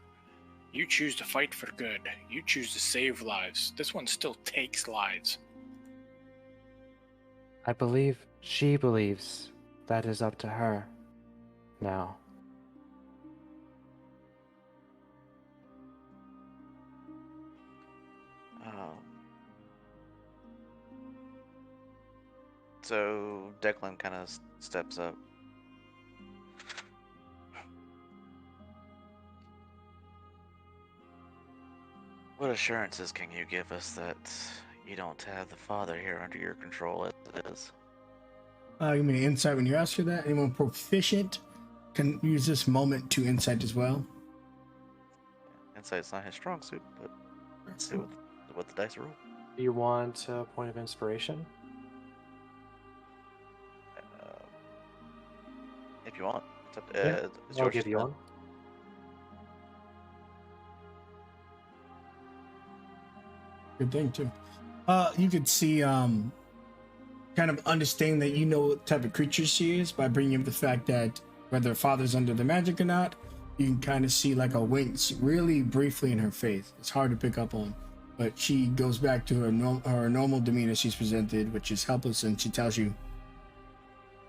you choose to fight for good. You choose to save lives. This one still takes lives. I believe she believes that is up to her now. So Declan kind of steps up. What assurances can you give us that you don't have the Father here under your control as it is? Give me an insight when you ask her that. Anyone proficient can use this moment to insight as well. Insight's not his strong suit, but let's see what the dice roll. Do you want a point of inspiration? If you want. It's up, Yeah, it's I'll yours give to you spend. one. Good thing too. You could see kind of understanding that you know what type of creature she is by bringing up the fact that whether her father's under the magic or not, you can kind of see like a wince really briefly in her face. It's hard to pick up on, but she goes back to her normal demeanor she's presented, which is helpless, and she tells you,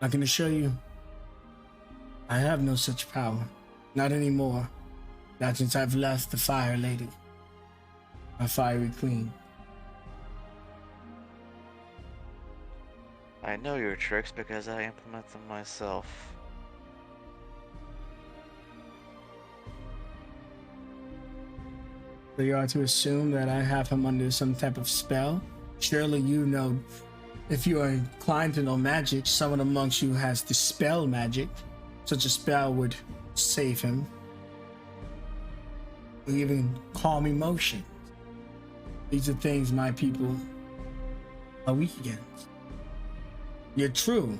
"I can assure you, I have no such power, not anymore. Not since I've left the Fire Lady, my fiery queen." I know your tricks because I implement them myself. So you are to assume that I have him under some type of spell. Surely you know, if you are inclined to know magic, someone amongst you has dispel magic. such a spell would save him, or even calm emotions. These are things my people are weak against. You're true,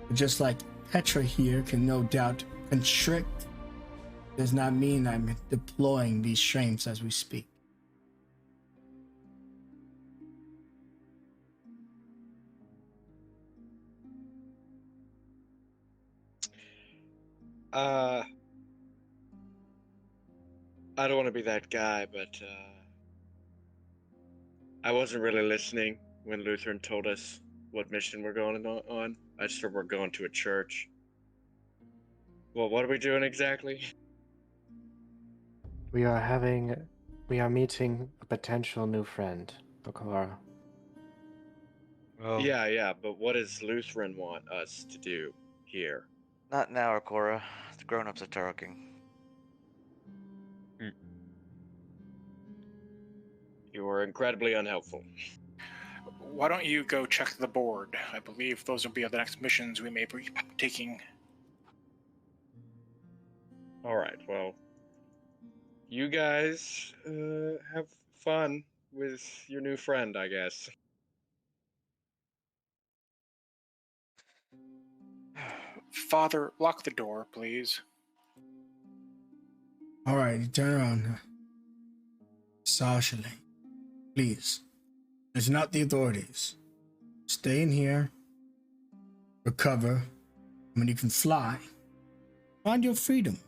but just like Petra here can no doubt constrict, does not mean I'm deploying these strengths as we speak. I don't want to be that guy, but I wasn't really listening when Lutheran told us what mission we're going on. I just heard we're going to a church. Well, what are we doing exactly? We are meeting a potential new friend, Okara. Well, Yeah, but what does Lutheran want us to do here? Not now, Akora. The grown-ups are talking. You were incredibly unhelpful. Why don't you go check the board? I believe those will be the next missions we may be taking. All right, well, you guys have fun with your new friend, I guess. Father, lock the door, please. All right, you turn around. Socially, please. It's not the authorities. Stay in here. Recover. When you can fly, find your freedom.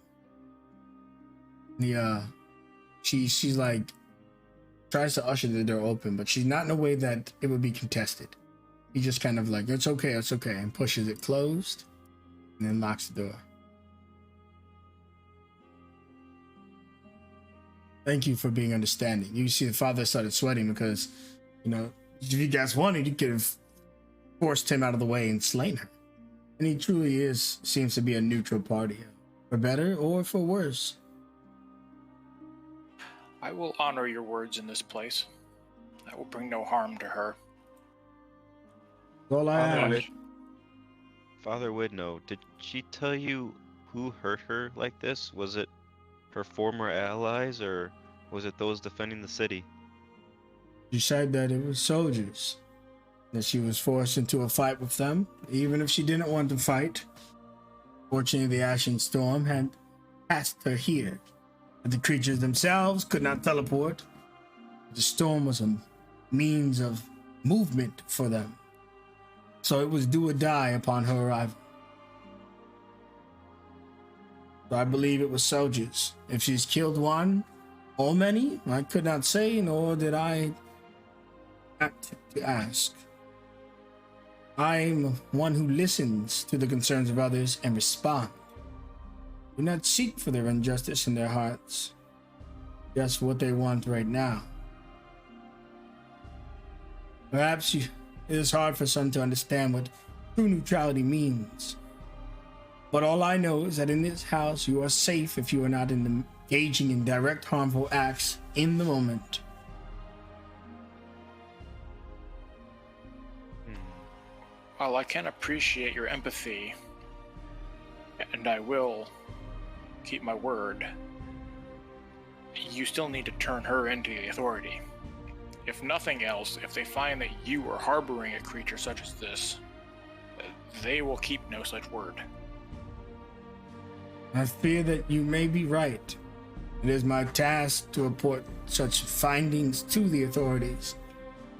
She's like tries to usher the door open, but she's not in a way that it would be contested. He just kind of like, it's okay, and pushes it closed and then locks the door. Thank you for being understanding. You see the father started sweating because, if you guys wanted, you could have forced him out of the way and slain her. And he truly seems to be a neutral party, for better or for worse. I will honor your words in this place. I will bring no harm to her. All I ask. Father Widnow, did she tell you who hurt her like this? Was it her former allies, or was it those defending the city? She said that it was soldiers, that she was forced into a fight with them, even if she didn't want to fight. Fortunately, the Ashen Storm had passed her here. But the creatures themselves could not teleport. The storm was a means of movement for them. So it was do or die upon her arrival. So I believe it was soldiers. If she's killed one or many, I could not say, nor did I act to ask. I'm one who listens to the concerns of others and respond. Do not seek for their injustice in their hearts, just what they want right now. Perhaps it is hard for some to understand what true neutrality means. But all I know is that in this house you are safe if you are not engaging in direct harmful acts in the moment. While I can appreciate your empathy, and I will keep my word, you still need to turn her into the authority. If nothing else, if they find that you are harboring a creature such as this, they will keep no such word. I fear that you may be right. It is my task to report such findings to the authorities.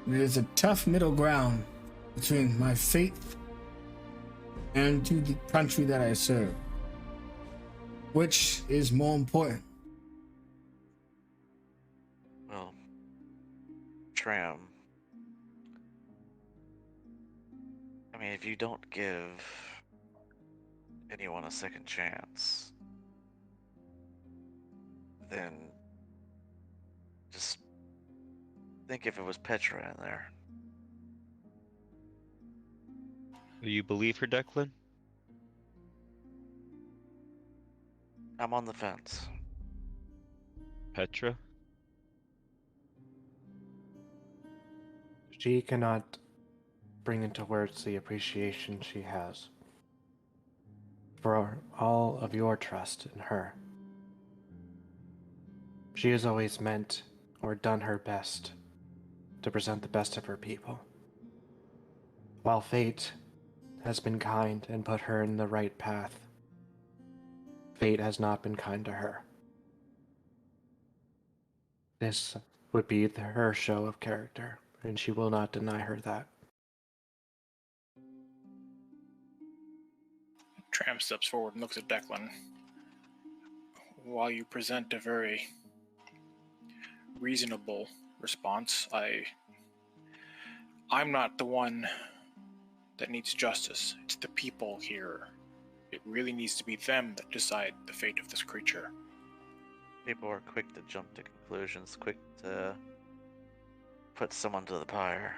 It is a tough middle ground between my faith and to the country that I serve. Which is more important? Well, Tram. I mean, if you don't give anyone a second chance, then just think if it was Petra in there. Do you believe her, Declan? I'm on the fence. Petra? She cannot bring into words the appreciation she has. for all of your trust in her. She has always meant or done her best to present the best of her people. While fate has been kind and put her in the right path, fate has not been kind to her. This would be her show of character, and she will not deny her that. Tram steps forward and looks at Declan. While you present a very reasonable response, I'm not the one that needs justice. It's the people here. It really needs to be them that decide the fate of this creature. People are quick to jump to conclusions, quick to put someone to the pyre.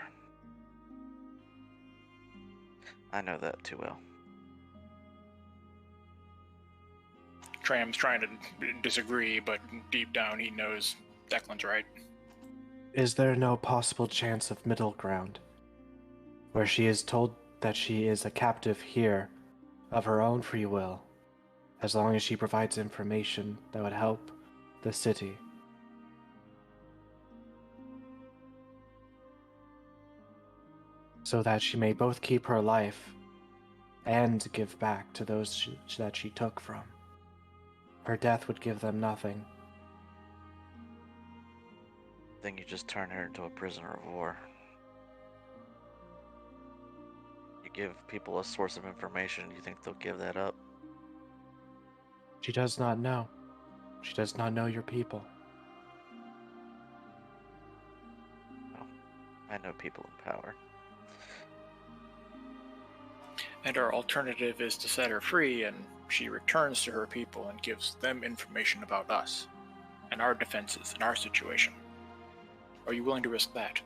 I know that too well. Tram's trying to disagree, but deep down he knows Declan's right. Is there no possible chance of middle ground, where she is told that she is a captive here of her own free will, as long as she provides information that would help the city? So that she may both keep her life and give back to those that she took from. Her death would give them nothing. Then you just turn her into a prisoner of war. You give people a source of information, you think they'll give that up? She does not know. She does not know your people. Well, I know people in power. And our alternative is to set her free, and she returns to her people and gives them information about us, and our defenses, and our situation. Are you willing to risk that?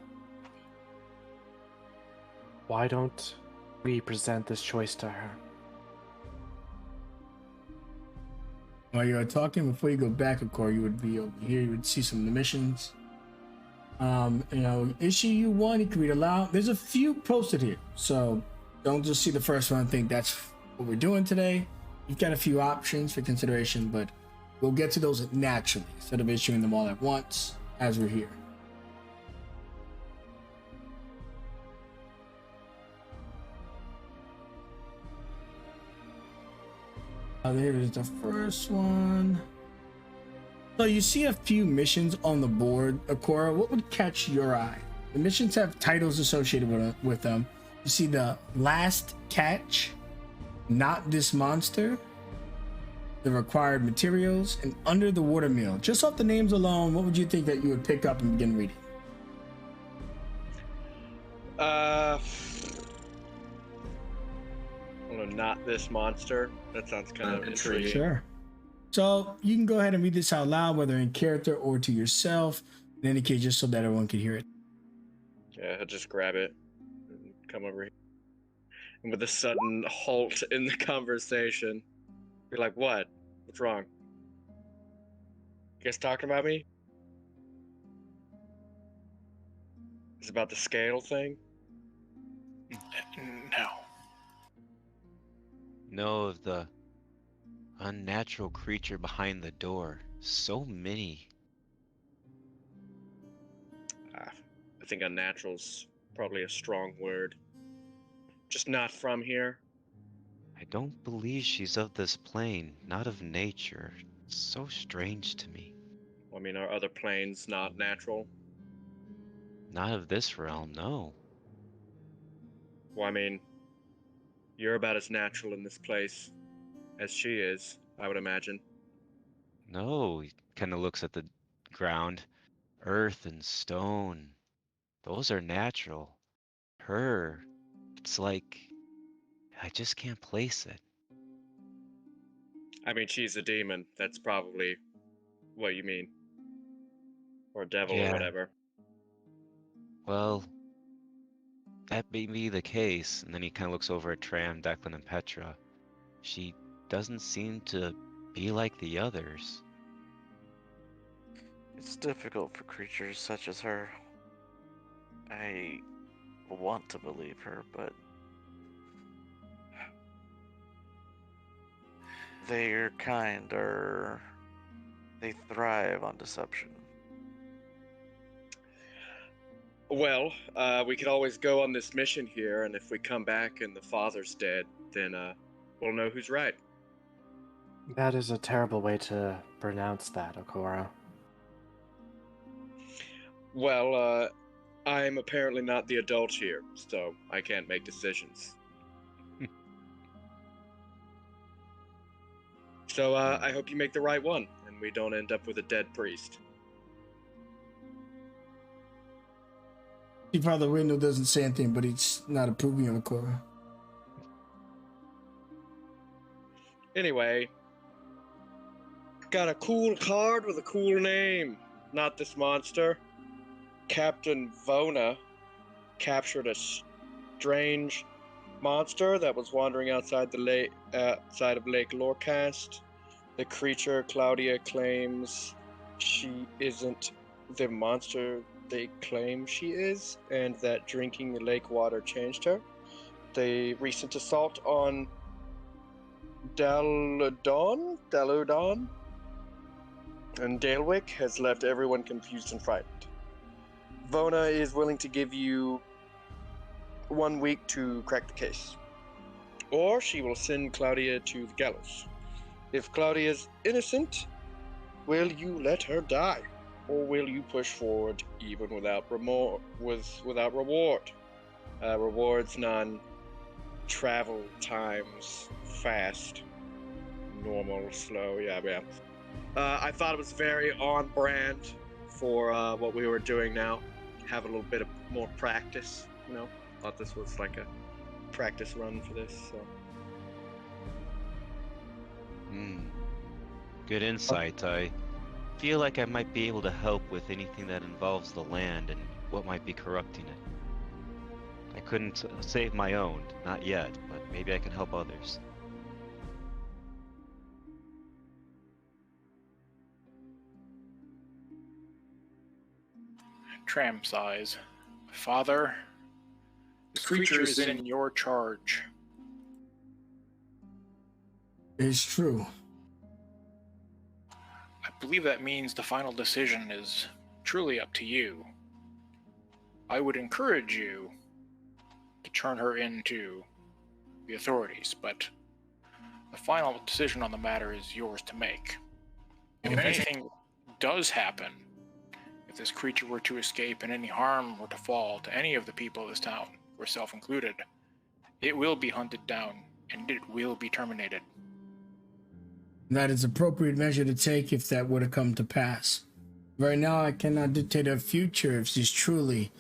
Why don't we present this choice to her? While you are talking, before you go back, of course, you would be over here. You would see some of the missions. Issue 1, you can read aloud. There's a few posted here, so don't just see the first one and think that's what we're doing today. You've got a few options for consideration, but we'll get to those naturally instead of issuing them all at once as we're here. There is the first one. So you see a few missions on the board, Akora. What would catch your eye? The missions have titles associated with them. You see the Last Catch, Not This Monster, the Required Materials, and Under the Water Mill. Just off the names alone, what would you think that you would pick up and begin reading? Not this monster. That sounds kind of intriguing. Sure. So you can go ahead and read this out loud, whether in character or to yourself. In any case, just so that everyone can hear it. Yeah, I'll just grab it and come over here. And with a sudden halt in the conversation, you're like, what? What's wrong? You guys talking about me? Is it about the scale thing? No. Know of the unnatural creature behind the door. So many. I think unnatural's probably a strong word. Just not from here. I don't believe she's of this plane, not of nature. It's so strange to me. I mean, are other planes not natural? Not of this realm, no. Well, I mean, you're about as natural in this place as she is, I would imagine. No, he kind of looks at the ground. Earth and stone. Those are natural. Her, it's like, I just can't place it. I mean, she's a demon. That's probably what you mean. Or a devil or Yeah. whatever. Well, that may be the case. And then he kind of looks over at Tram, Declan, and Petra. She doesn't seem to be like the others. It's difficult for creatures such as her. I want to believe her, but Their kind they thrive on deception. Well, we could always go on this mission here, and if we come back and the father's dead, then we'll know who's right. That is a terrible way to pronounce that, Okora. Well, I'm apparently not the adult here, so I can't make decisions. So I hope you make the right one, and we don't end up with a dead priest. See, Father Window doesn't say anything, but he's not approving of Okora. Anyway, got a cool card with a cool name. Not this monster. Captain Vona captured a strange monster that was wandering outside the lake, outside of Lake Lorecast. The creature, Claudia, claims she isn't the monster they claim she is, and that drinking the lake water changed her. The recent assault on Dallo'Don, and Dalewick has left everyone confused and frightened. Vona is willing to give you 1 week to crack the case, or she will send Claudia to the gallows. If Claudia's innocent, will you let her die, or will you push forward even without reward? Rewards none. Travel times fast, normal, slow. Yeah. I thought it was very on brand for what we were doing now. Have a little bit of more practice, you know. Thought this was like a practice run for this. So. Good insight. I feel like I might be able to help with anything that involves the land and what might be corrupting it. I couldn't save my own, not yet, but maybe I can help others. Tram sighs. Father, this creature is in your charge. It's true. I believe that means the final decision is truly up to you. I would encourage you to turn her into the authorities, but the final decision on the matter is yours to make. If anything does happen, if this creature were to escape and any harm were to fall to any of the people of this town, yourself included, it will be hunted down and it will be terminated. That is appropriate measure to take if that were to come to pass. Right now, I cannot dictate her future if she's truly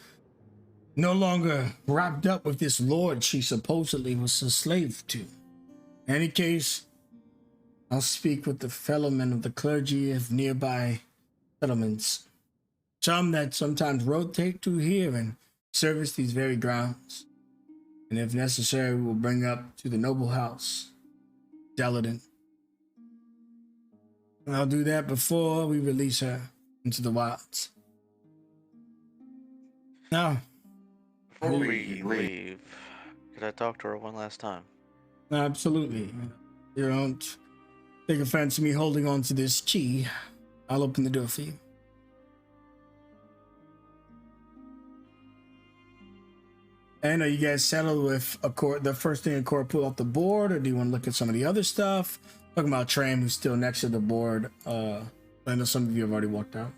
no longer wrapped up with this lord she supposedly was a slave to. In any case, I'll speak with the fellowmen of the clergy of nearby settlements. Some that sometimes rotate through here and service these very grounds. And if necessary, we'll bring up to the noble house, Dallo'Don. I'll do that before we release her into the wilds. Now, Before we leave, could I talk to her one last time? absolutely. You don't take offense to me holding on to this key. I'll open the door for you. And are you guys settled with the first thing Akora pulled off the board, or do you want to look at some of the other stuff? Talking about Tram, who's still next to the board. I know some of you have already walked out.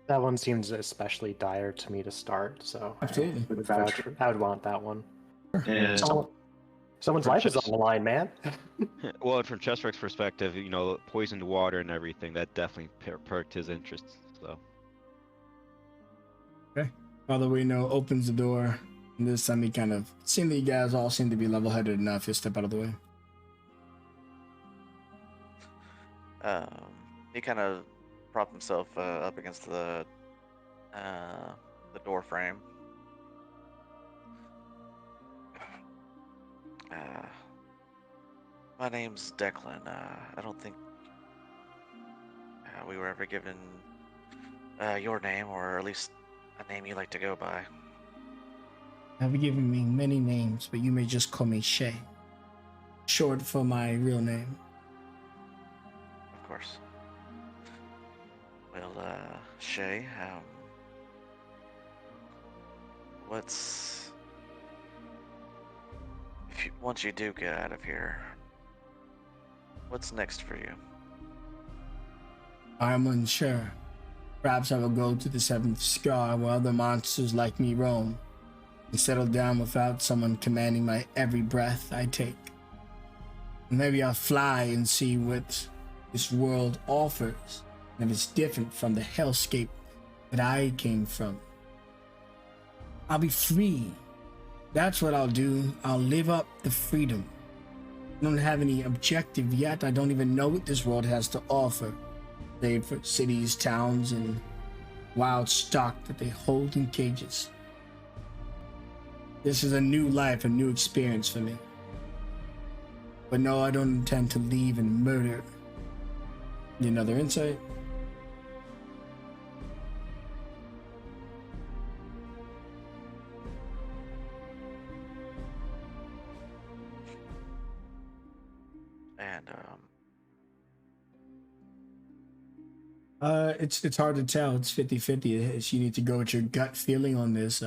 That one seems especially dire to me to start, so Absolutely. I would want that one. And Someone's life is on the line, man. well, and from Chestrek's perspective, you know, poisoned water and everything, that definitely perked his interest. So. Okay. Father Wino opens the door, and this time he kind of, seeing that you guys all seem to be level-headed enough, he'll step out of the way. He kind of propped himself up against the door frame. My name's Declan. I don't think we were ever given your name, or at least a name you like to go by. Have given me many names, but you may just call me Shay. Short for my real name. Well, Shay, what's once you do get out of here, what's next for you? I'm unsure. Perhaps I will go to the seventh sky where other monsters like me roam and settle down without someone commanding my every breath I take. Maybe I'll fly and see what this world offers, and if it's different from the hellscape that I came from. I'll be free. That's what I'll do. I'll live up the freedom. I don't have any objective yet. I don't even know what this world has to offer, save for cities, towns, and wild stock that they hold in cages. This is a new life, a new experience for me. But no, I don't intend to leave and murder. Need another insight? And It's hard to tell. It's 50-50. You need to go with your gut feeling on this,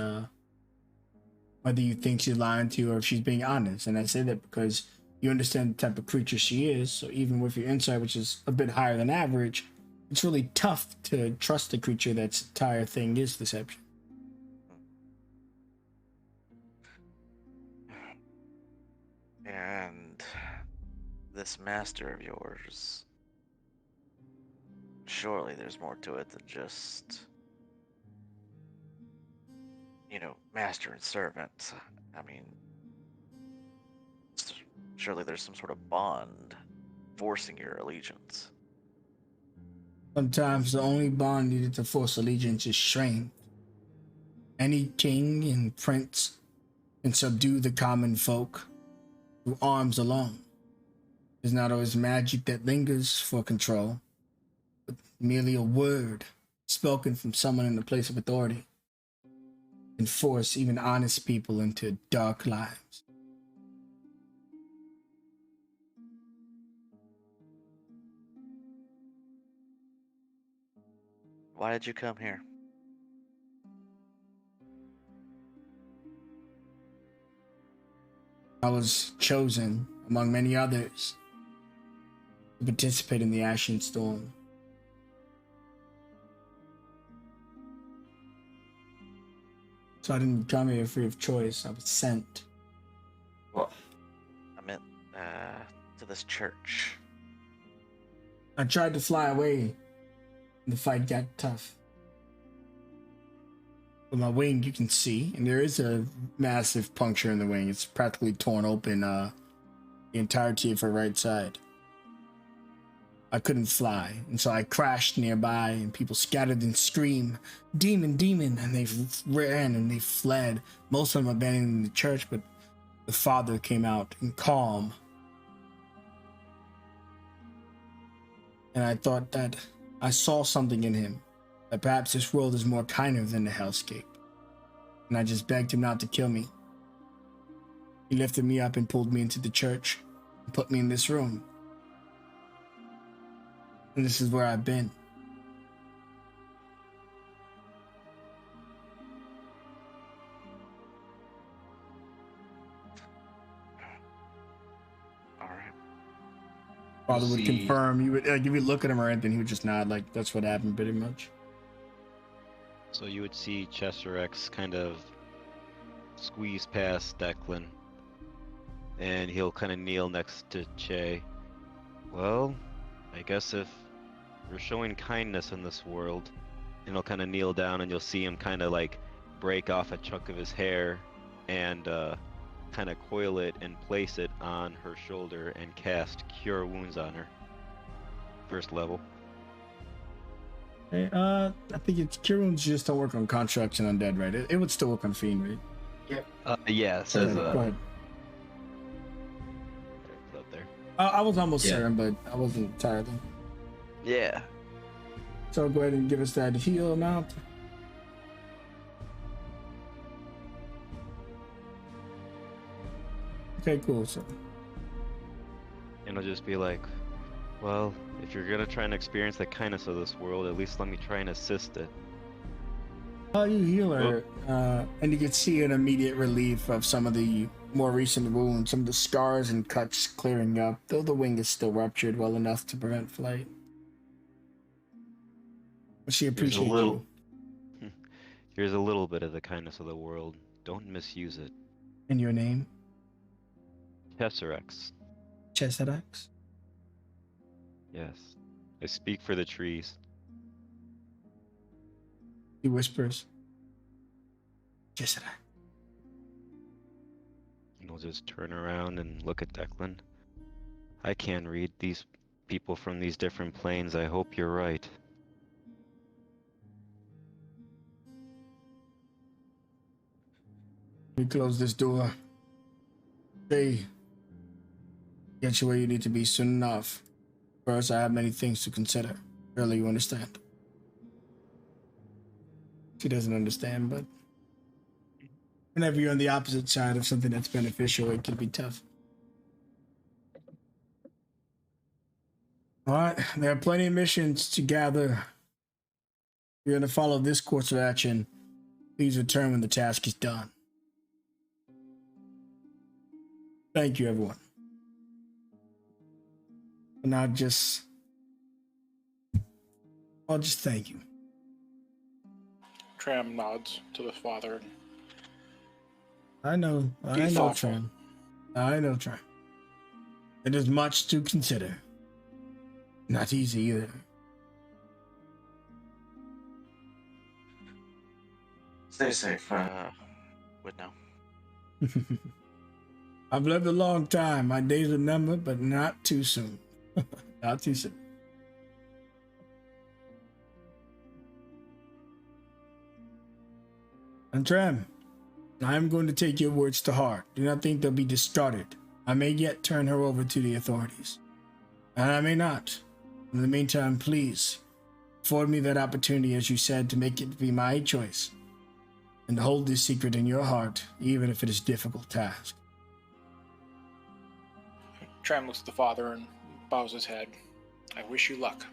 whether you think she's lying to you or if she's being honest. And I say that because you understand the type of creature she is. So even with your insight, which is a bit higher than average, it's really tough to trust a creature that's entire thing is deception. and this master of yours, surely there's more to it than just, master and servant. I mean, surely there's some sort of bond forcing your allegiance. Sometimes the only bond needed to force allegiance is strength. Any king and prince can subdue the common folk through arms alone. There's not always magic that lingers for control, but merely a word spoken from someone in a place of authority can force even honest people into dark lives. Why did you come here? I was chosen, among many others, to participate in the Ashen Storm. So I didn't come here free of choice. I was sent. Well, I meant to this church. I tried to fly away. The fight got tough. With my wing, you can see, and there is a massive puncture in the wing. It's practically torn open the entirety of her right side. I couldn't fly, and so I crashed nearby, and people scattered and screamed, "Demon, demon!" And they ran and they fled. Most of them abandoning the church, but the father came out in calm. And I thought that I saw something in him, that perhaps this world is more kinder than the hellscape. And I just begged him not to kill me. He lifted me up and pulled me into the church and put me in this room. And this is where I've been. All right. Father would See. confirm. He would if you look at him or anything, he would just nod like that's what happened pretty much. So you would see Chester X kind of squeeze past Declan, and he'll kind of kneel next to Che. Well, I guess if we're showing kindness in this world, and he'll kind of kneel down, and you'll see him kind of like break off a chunk of his hair and kind of coil it and place it on her shoulder and cast Cure Wounds on her. First level. Okay, I think it's Cure Wounds just don't work on constructs and undead, right? It would still work on Fiend, right? Yeah, it says Go ahead. it's up there. I was almost Yeah. certain, but I wasn't entirely. Yeah. So go ahead and give us that heal amount. Okay, cool. So And it'll just be like, Well, if you're gonna try and experience the kindness of this world, at least let me try and assist it. You heal her, and you can see an immediate relief of some of the more recent wounds, some of the scars and cuts clearing up, though the wing is still ruptured well enough to prevent flight. But she appreciates you. Here's a little bit of the kindness of the world. Don't misuse it. And your name? Tesserex. Chesarax? Yes. I speak for the trees. He whispers. Chesarax. And I'll just turn around and look at Declan. I can't read these people from these different planes. I hope you're right. We close this door. They get you where you need to be soon enough. First, I have many things to consider. Surely you understand. She doesn't understand, but whenever you're on the opposite side of something that's beneficial, it can be tough. All right, there are plenty of missions to gather. You're going to follow this course of action. Please return when the task is done. Thank you, everyone. And I'll just thank you. Tram nods to the father. I know, thoughtful. Tram. I know, Tram. It is much to consider. Not easy either. Stay safe. Would know. I've lived a long time. My days are numbered, but not too soon. Not too soon. And Tram, I am going to take your words to heart. Do not think they'll be discarded. I may yet turn her over to the authorities. And I may not. In the meantime, please, afford me that opportunity, as you said, to make it be my choice. And to hold this secret in your heart, even if it is a difficult task. Tram looks at the father and bows his head. I wish you luck.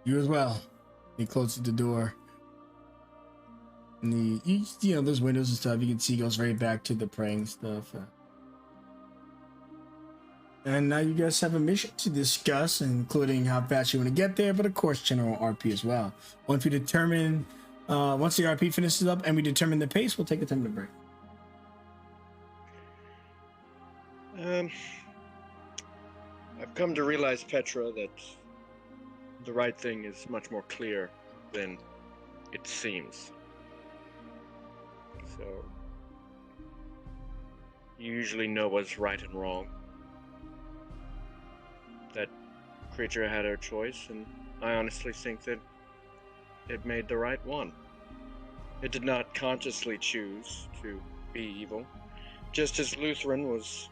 You as well. He closes the door. And you know, those windows and stuff, you can see goes right back to the praying stuff. And now you guys have a mission to discuss, including how fast you want to get there, but of course general RP as well. Once the RP finishes up and we determine the pace, we'll take a 10-minute break. I've come to realize, Petra, that the right thing is much more clear than it seems. So, you usually know what's right and wrong. That creature had her choice, and I honestly think that it made the right one. It did not consciously choose to be evil. Just as Lutheran was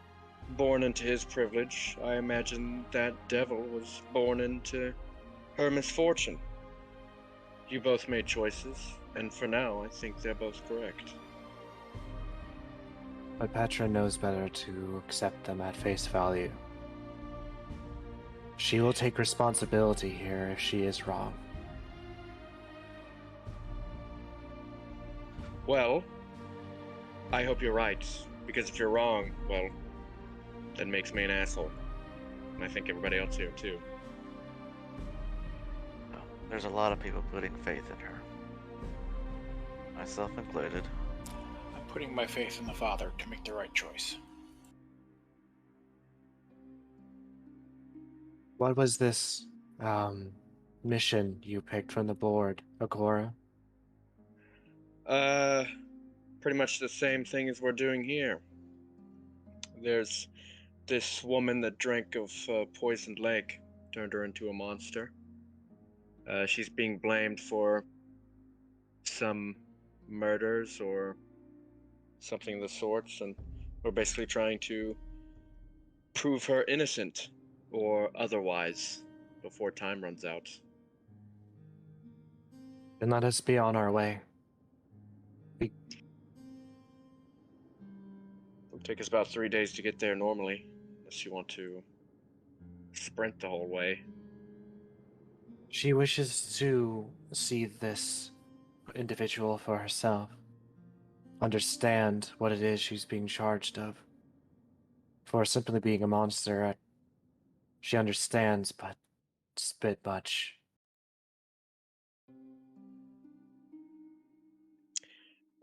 born into his privilege, I imagine that devil was born into her misfortune. You both made choices, and for now, I think they're both correct. But Petra knows better to accept them at face value. She will take responsibility here if she is wrong. Well, I hope you're right, because if you're wrong, well, that makes me an asshole. And I think everybody else here, too. Well, there's a lot of people putting faith in her. Myself included. I'm putting my faith in the father to make the right choice. What was this mission you picked from the board, Agora? Pretty much the same thing as we're doing here. There's this woman that drank of poisoned lake, turned her into a monster. She's being blamed for some murders or something of the sorts, and we're basically trying to prove her innocent or otherwise before time runs out. Then let us be on our way. It'll take us about 3 days to get there normally, unless you want to sprint the whole way. She wishes to see this individual for herself, understand what it is she's being charged of. For simply being a monster, she understands, but it's a bit much.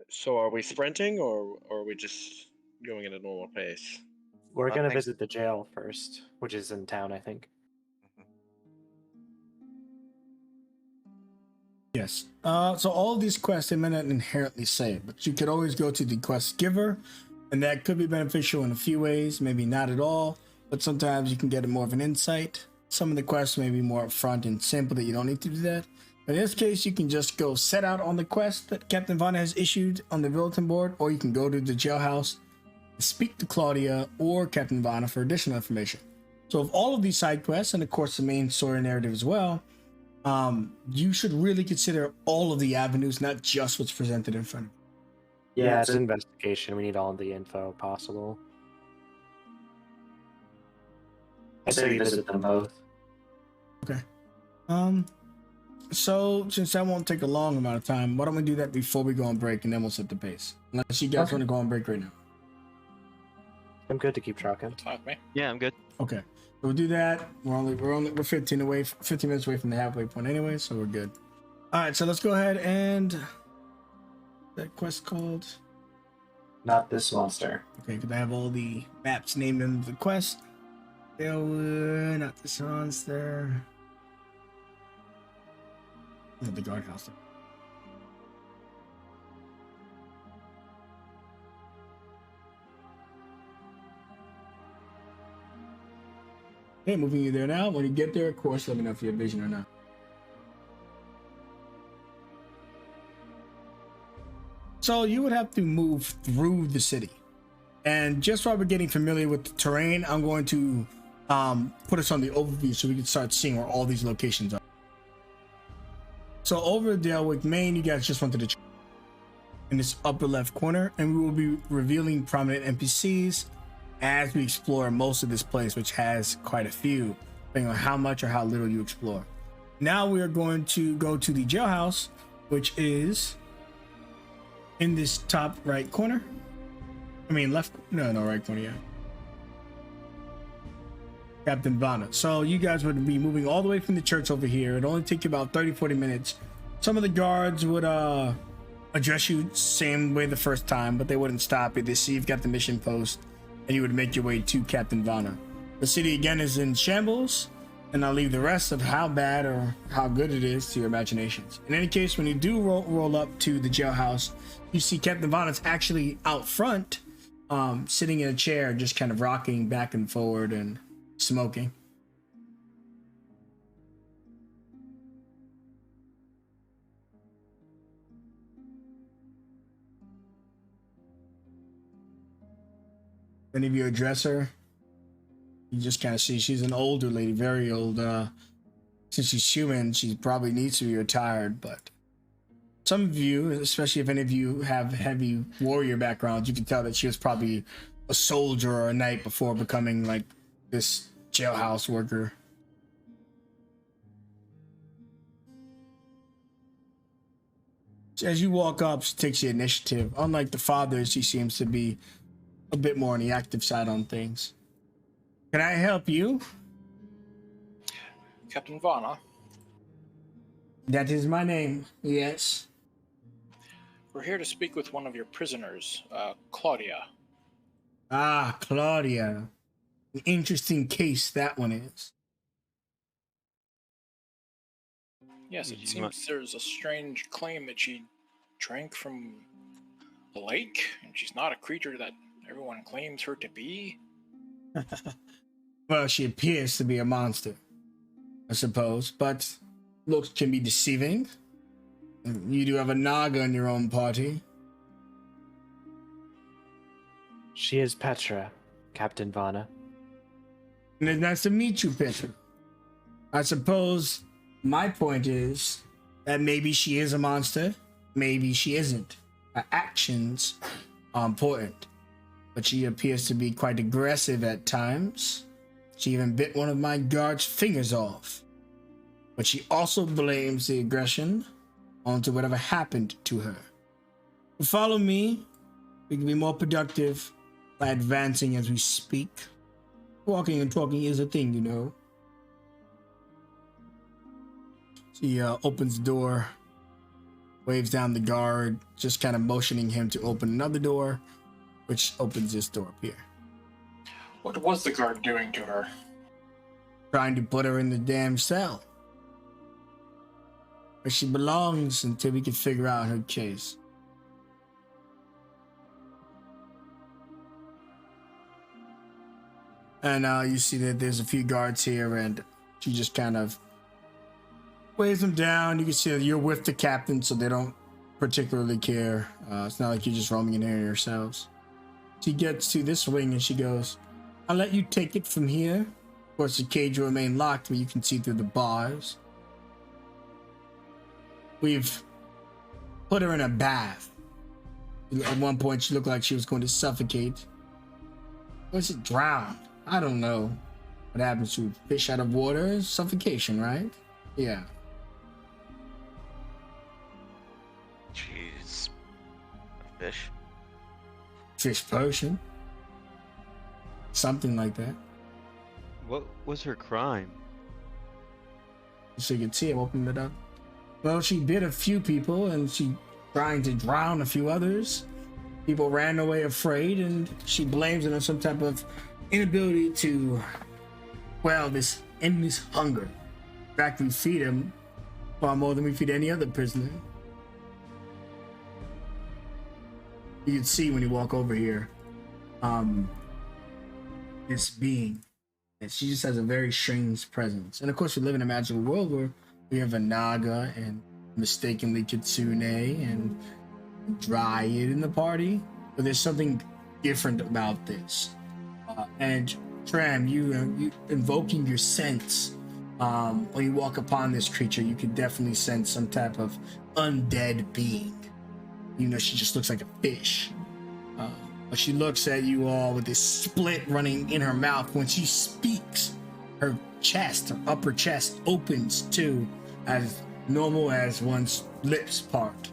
So are we sprinting, or are we just going at a normal pace? We're I gonna think- visit the jail first, which is in town, I think. Yes. So all of these quests, they may not inherently say, but you could always go to the quest giver, and that could be beneficial in a few ways, maybe not at all, but sometimes you can get more of an insight. Some of the quests may be more upfront and simple that you don't need to do that. But in this case, you can just go set out on the quest that Captain Vana has issued on the bulletin board, or you can go to the jailhouse, speak to Claudia or Captain Vana for additional information. So of all of these side quests, and of course the main story narrative as well, you should really consider all of the avenues, not just what's presented in front of you. Yeah, it's an investigation. We need all the info possible. I say we visit them both. Okay. So since that won't take a long amount of time, why don't we do that before we go on break, and then we'll set the pace. Unless you guys Okay. want to go on break right now. I'm good to keep trucking. Fine with me. Yeah, I'm good. Okay. So we'll do that. We're 15 minutes away from the halfway point anyway, so we're good. All right, so let's go ahead and that quest called. Not this monster. Okay, because I have all the maps named in the quest. Dalewick, not this monster. Not the guardhouse. Okay, moving you there now. When you get there, of course, let me know if you have vision or not. So you would have to move through the city. And just while we're getting familiar with the terrain, I'm going to put us on the overview so we can start seeing where all these locations are. So over at Dalewick, Maine, you guys just went to the in this upper left corner, and we will be revealing prominent NPCs as we explore most of this place, which has quite a few, depending on how much or how little you explore. Now we are going to go to the jailhouse, which is in this top right corner. I mean left, no, right corner, yeah. Captain Vana. So you guys would be moving all the way from the church over here. It'd only take you about 30-40 minutes. Some of the guards would address you same way the first time, but they wouldn't stop you. They see you've got the mission post, and you would make your way to Captain Vana. The city again is in shambles, and I'll leave the rest of how bad or how good it is to your imaginations. In any case, when you do roll up to the jailhouse, you see Captain Vana's actually out front, sitting in a chair, just kind of rocking back and forward and smoking. Any of you address her, you just kind of see she's an older lady, very old. Since she's human, she probably needs to be retired, but some of you, especially if any of you have heavy warrior backgrounds, you can tell that she was probably a soldier or a knight before becoming like this jailhouse worker. As you walk up, she takes the initiative. Unlike the fathers, she seems to be a bit more on the active side on things. Can I help you? Captain Vana, That is my name, yes. we're here to speak with one of your prisoners, Claudia. Ah, Claudia. An interesting case that one is. Yes, it You seems there's a strange claim that she drank from a lake, and she's not a creature that everyone claims her to be. Well, she appears to be a monster, I suppose, but looks can be deceiving. You do have a Naga in your own party. She is Petra, Captain Vana. And it's nice to meet you, Petra. I suppose my point is that maybe she is a monster, maybe she isn't. Her actions are important, but she appears to be quite aggressive at times. She even bit one of my guard's fingers off. But she also blames the aggression onto whatever happened to her. Follow me. We can be more productive by advancing as we speak. Walking and talking is a thing, you know. She opens the door, waves down the guard, just kind of motioning him to open another door, which opens this door up here. What was the guard doing to her? Trying to put her in the damn cell. Where she belongs until we can figure out her case. And you see that there's a few guards here, and she just kind of waves them down. You can see that you're with the captain, so they don't particularly care. It's not like you're just roaming in here yourselves. She gets to this wing and she goes, I'll let you take it from here. Of course, the cage will remain locked, but you can see through the bars. We've put her in a bath. At one point, she looked like she was going to suffocate. Or is it drown? I don't know. What happens to fish out of water? Suffocation, right? Yeah. She's a fish. Fish potion. Something like that. What was her crime? So you can see him open it up. Well, she bit a few people and she trying to drown a few others. People ran away afraid, and she blames it on some type of inability to quell this endless hunger. In fact, we feed him far more than we feed any other prisoner. You can see when you walk over here, this being, and she just has a very strange presence. And of course, we live in a magical world where we have a Naga and mistakenly Kitsune and Dryad in the party, but there's something different about this. And Tram, you invoking your sense, when you walk upon this creature, you can definitely sense some type of undead being. You know, she just looks like a fish. But she looks at you all with this split running in her mouth. When she speaks, her chest, her upper chest opens too, as normal as one's lips part.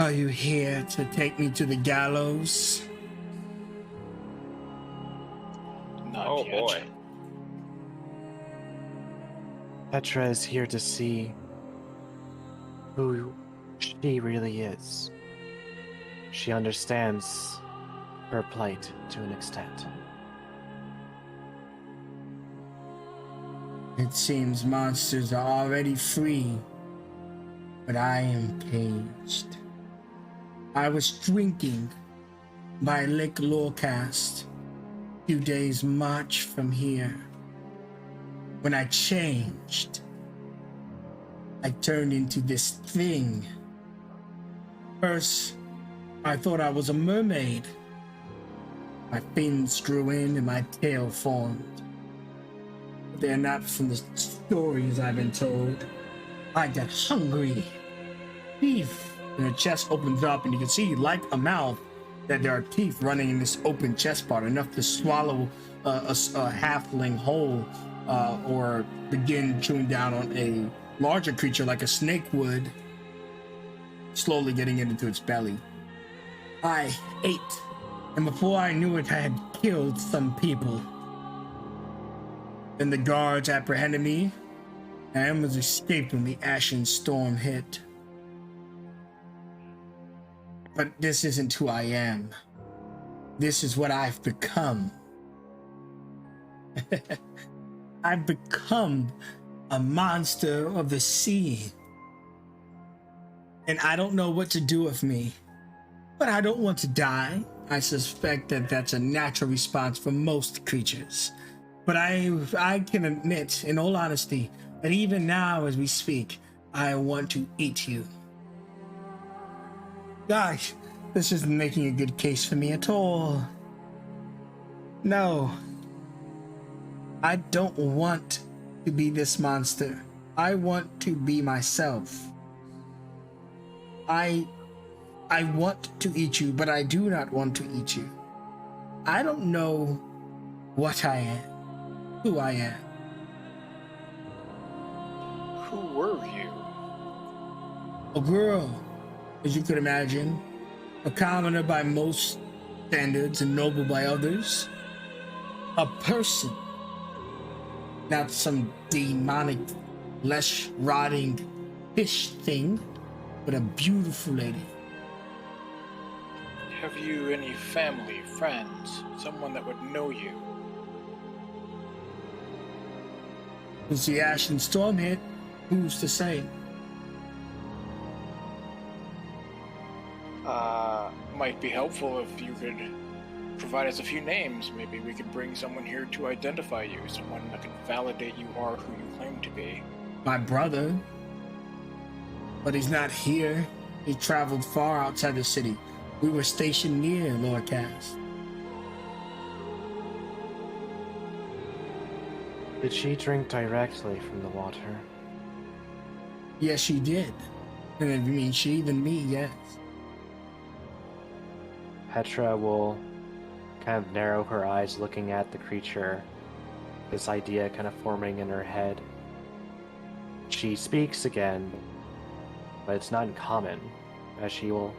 Are you here to take me to the gallows? Not yet. Boy. Petra is here to see who she really is. She understands her plight to an extent. It seems monsters are already free, but I am caged. I was drinking by Lake Lorecast, a few days' march from here. When I changed, I turned into this thing. First, I thought I was a mermaid. My fins grew in and my tail formed. But they're not from the stories I've been told. I got hungry. Teeth. And her chest opens up and you can see, like a mouth, that there are teeth running in this open chest part, enough to swallow a halfling whole, or begin chewing down on a larger creature like a snake would, slowly getting into its belly. I ate, and before I knew it, I had killed some people. Then the guards apprehended me, and I was escaping the Ashen Storm hit. But this isn't who I am. This is what I've become. I've become a monster of the sea. And I don't know what to do with me. But I don't want to die. I suspect that that's a natural response for most creatures. But I can admit, in all honesty, that even now as we speak, I want to eat you. Gosh, this isn't making a good case for me at all. No. I don't want to be this monster. I want to be myself. I want to eat you, but I do not want to eat you. I don't know what I am, who I am. Who were you? A girl, as you could imagine, a commoner by most standards and noble by others. A person, not some demonic, flesh-rotting fish thing, but a beautiful lady. Have you any family, friends, someone that would know you? Since the Ashen Storm hit, who's to say? Might be helpful if you could provide us a few names. Maybe we could bring someone here to identify you, someone that can validate you are who you claim to be. My brother. But he's not here. He traveled far outside the city. We were stationed near Lord Cass. Did she drink directly from the water? Yes, she did. And if you mean she, then me, yes. Petra will kind of narrow her eyes looking at the creature, this idea kind of forming in her head. She speaks again, but it's not in common, as she will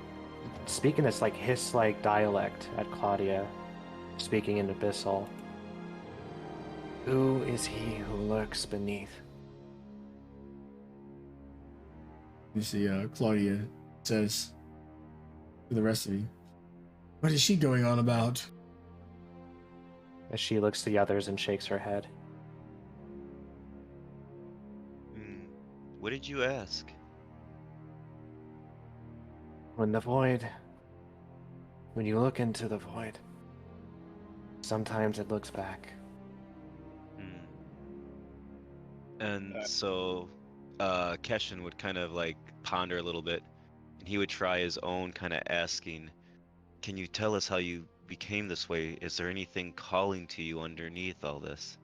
speak in this like hiss-like dialect at Claudia, speaking in Abyssal. Who is he who lurks beneath? You see, Claudia says to the rest of you, what is she going on about? As she looks to the others and shakes her head. What did you ask? When you look into the void, sometimes it looks back. And so Keshin would kind of like ponder a little bit, and he would try his own kind of asking, can you tell us how you became this way? Is there anything calling to you underneath all this?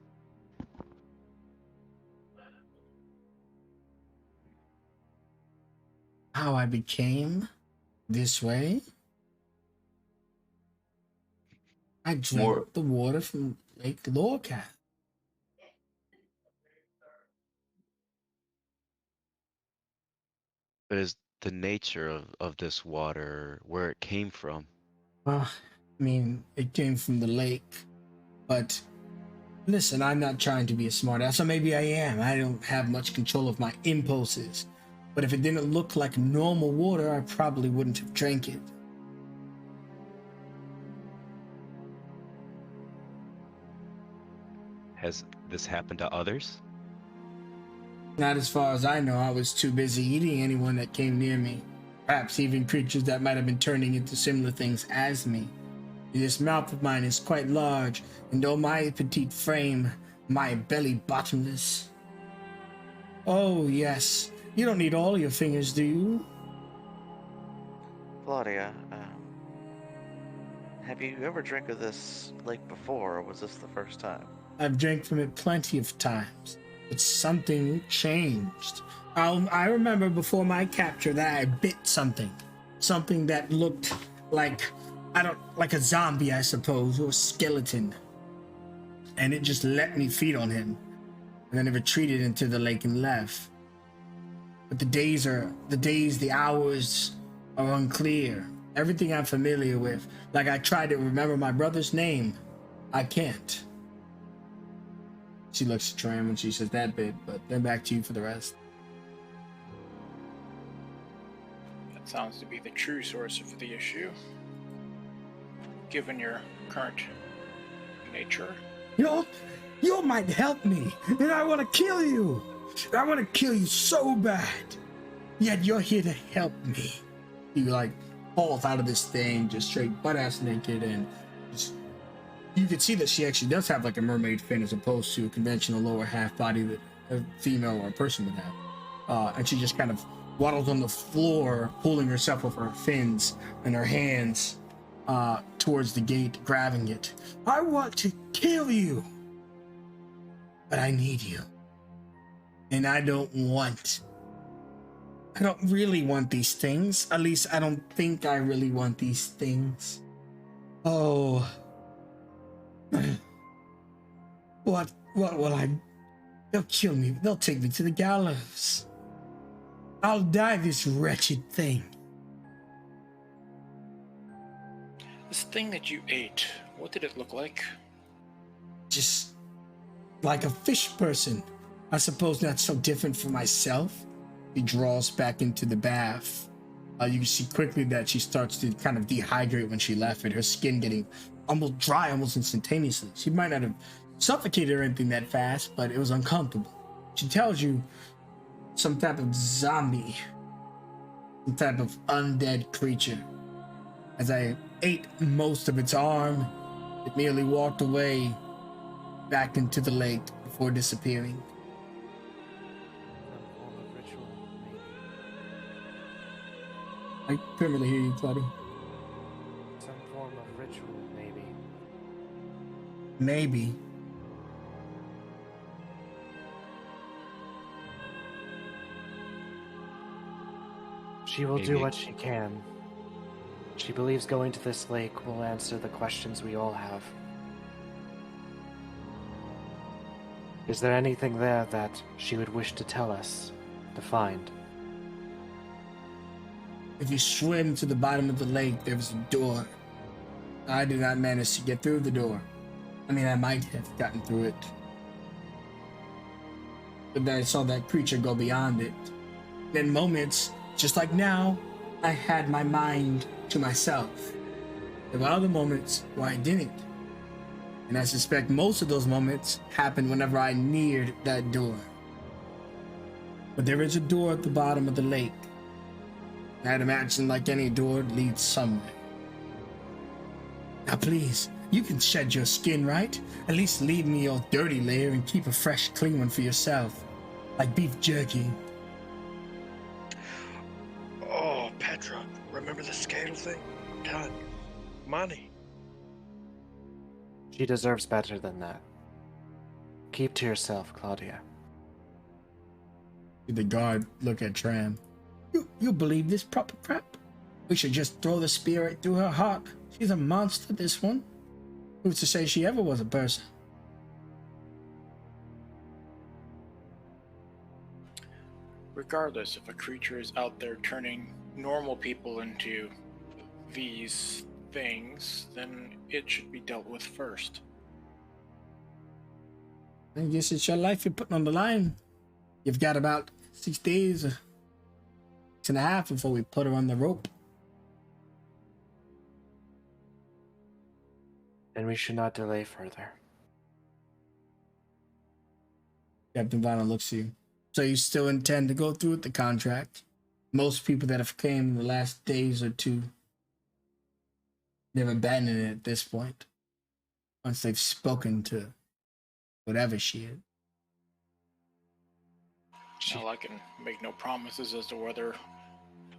How I became this way? I drank the water from Lake Lorcat. But is the nature of this water, where it came from? Well, I mean, it came from the lake. But listen, I'm not trying to be a smartass, or maybe I am. I don't have much control of my impulses. But if it didn't look like normal water, I probably wouldn't have drank it. Has this happened to others? Not as far as I know. I was too busy eating anyone that came near me. Perhaps even creatures that might have been turning into similar things as me. This mouth of mine is quite large, and though my petite frame, my belly bottomless. Oh yes, you don't need all your fingers, do you? Claudia, have you ever drank of this lake before, or was this the first time? I've drank from it plenty of times, but something changed. I remember before my capture that I bit something that looked like, like a zombie, I suppose, or a skeleton. And it just let me feed on him. And then it retreated into the lake and left. But the hours are unclear. Everything I'm familiar with, like I tried to remember my brother's name, I can't. She looks at Tram when she says that bit, but then back to you for the rest. That sounds to be the true source of the issue, given your current nature. You might help me, and I want to kill you. I want to kill you so bad. Yet you're here to help me. You falls out of this thing, just straight butt-ass naked, and just, you can see that she actually does have like a mermaid fin as opposed to a conventional lower half body that a female or a person would have. And she just kind of waddles on the floor, pulling herself with her fins and her hands towards the gate, grabbing it. I want to kill you, but I need you. And I don't really want these things. At least I don't think I really want these things. Oh. What will I... They'll kill me. They'll take me to the gallows. I'll die this wretched thing. This thing that you ate, what did it look like? Just like a fish person. I suppose not so different from myself. He draws back into the bath. You can see quickly that she starts to kind of dehydrate when she left it. Her skin getting almost dry almost instantaneously. She might not have suffocated or anything that fast, but it was uncomfortable. She tells you some type of zombie, some type of undead creature. As I ate most of its arm, it merely walked away back into the lake before disappearing. Some form of ritual, maybe. I couldn't really hear you, Claudia. Some form of ritual, maybe. Maybe. She will do Maybe. what she can. She believes going to this lake will answer the questions we all have. Is there anything there that she would wish to tell us, to find? If you swim to the bottom of the lake, there's a door. I did not manage to get through the door. I mean, I might have gotten through it. But then I saw that creature go beyond it. In moments, just like now, I had my mind to myself. There were other moments where I didn't. And I suspect most of those moments happened whenever I neared that door. But there is a door at the bottom of the lake. I'd imagine, like any door, it leads somewhere. Now please, you can shed your skin, right? At least leave me your dirty layer and keep a fresh, clean one for yourself. Like beef jerky. Oh, Petra, remember the scale thing? God, money. She deserves better than that. Keep to yourself, Claudia. The guard look at Tram. You believe this proper crap? We should just throw the spear right through her heart. She's a monster, this one. Who's to say she ever was a person? Regardless, if a creature is out there turning normal people into these things, then it should be dealt with first. I guess it's your life you're putting on the line. You've got about 6 days, 6.5 before we put her on the rope. And we should not delay further. Captain Vanna looks at you. So you still intend to go through with the contract? Most people that have came in the last days or two, they've abandoned it at this point. Once they've spoken to whatever she is. Well, I can make no promises as to whether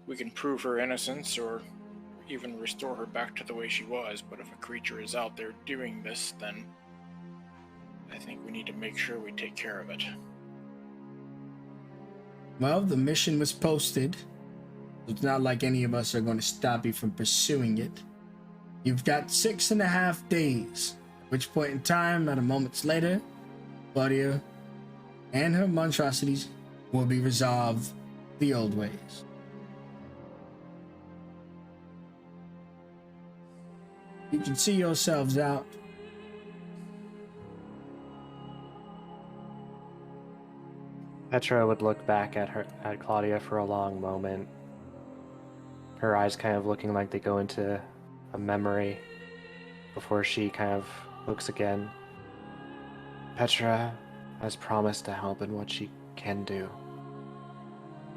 we can prove her innocence or even restore her back to the way she was, but if a creature is out there doing this, then I think we need to make sure we take care of it. Well, the mission was posted. It's not like any of us are going to stop you from pursuing it. You've got 6.5 days, at which point in time, at a moment's later, Claudia and her monstrosities will be resolved the old ways. You can see yourselves out. Petra would look back at Claudia for a long moment. Her eyes kind of looking like they go into a memory before she kind of looks again. Petra has promised to help in what she can do.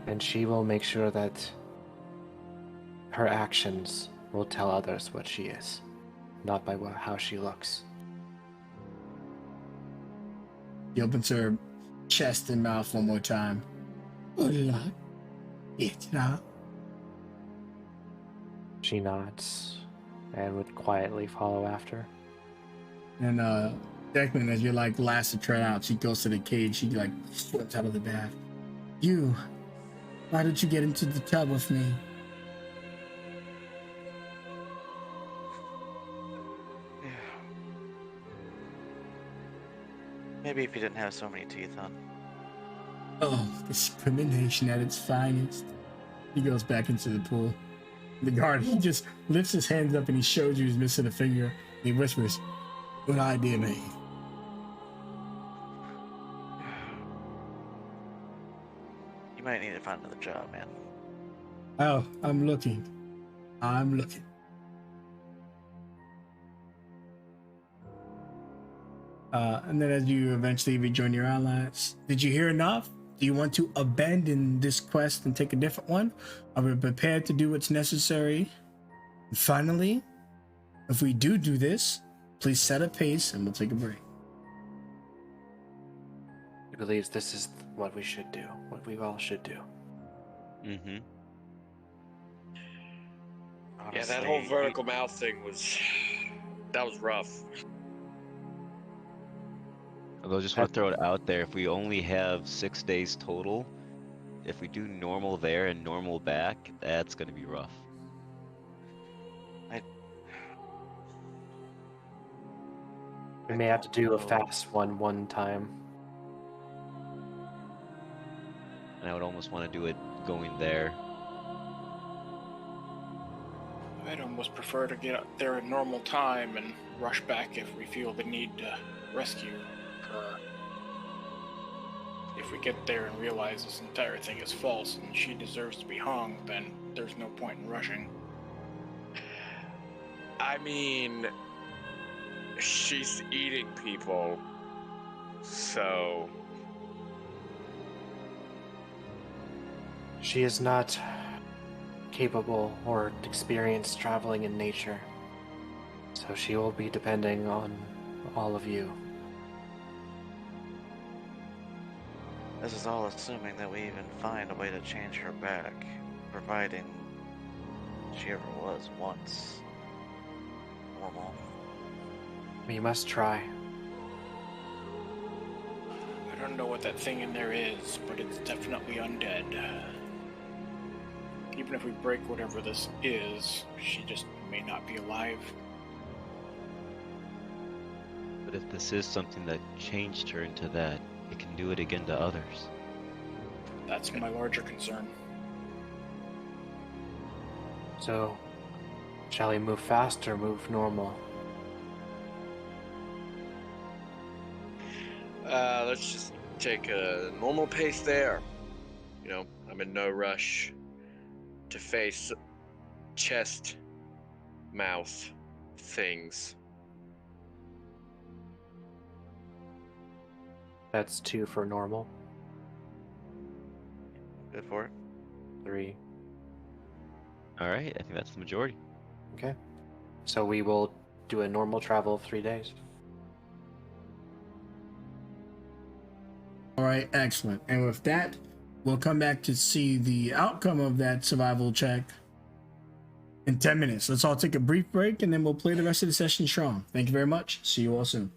And she will make sure that her actions will tell others what she is, not by how she looks. He opens her chest and mouth one more time. Good luck. It's not. She nods and would quietly follow after. And Declan, as you're like last to tread out, she goes to the cage. She like slips out of the bath. You, why did you get into the tub with me? Maybe if you didn't have so many teeth, huh? Oh, discrimination at its finest. He goes back into the pool. The guard, he just lifts his hands up and he shows you he's missing a finger. He whispers, "Good idea, man." You might need to find another job, man. Oh, I'm looking. I'm looking. And then as you eventually rejoin your allies, did you hear enough? Do you want to abandon this quest and take a different one? Are we prepared to do what's necessary? And finally, if we do this, please set a pace and we'll take a break. He believes this is what we should do, what we all should do. Mm-hmm. Yeah, that whole vertical mouth thing was rough. Although, just want to throw it out there, if we only have 6 days total, if we do normal there and normal back, that's going to be rough. We may have to do a fast one time. And I would almost want to do it going there. I'd almost prefer to get up there at normal time and rush back if we feel the need to rescue her. If we get there and realize this entire thing is false and she deserves to be hung, then there's no point in rushing. I mean, she's eating people, so... She is not capable or experienced traveling in nature, so she will be depending on all of you. This is all assuming that we even find a way to change her back, providing she ever was once normal. We must try. I don't know what that thing in there is, but it's definitely undead. Even if we break whatever this is, she just may not be alive. But if this is something that changed her into that, it can do it again to others. That's my larger concern. So, shall we move fast or move normal? Let's just take a normal pace there. You know, I'm in no rush to face chest, mouth things. That's 2 for normal. Good for it. 3. Alright, I think that's the majority. Okay. So we will do a normal travel of 3 days. All right, excellent. And with that, we'll come back to see the outcome of that survival check in 10 minutes. Let's all take a brief break and then we'll play the rest of the session strong. Thank you very much. See you all soon.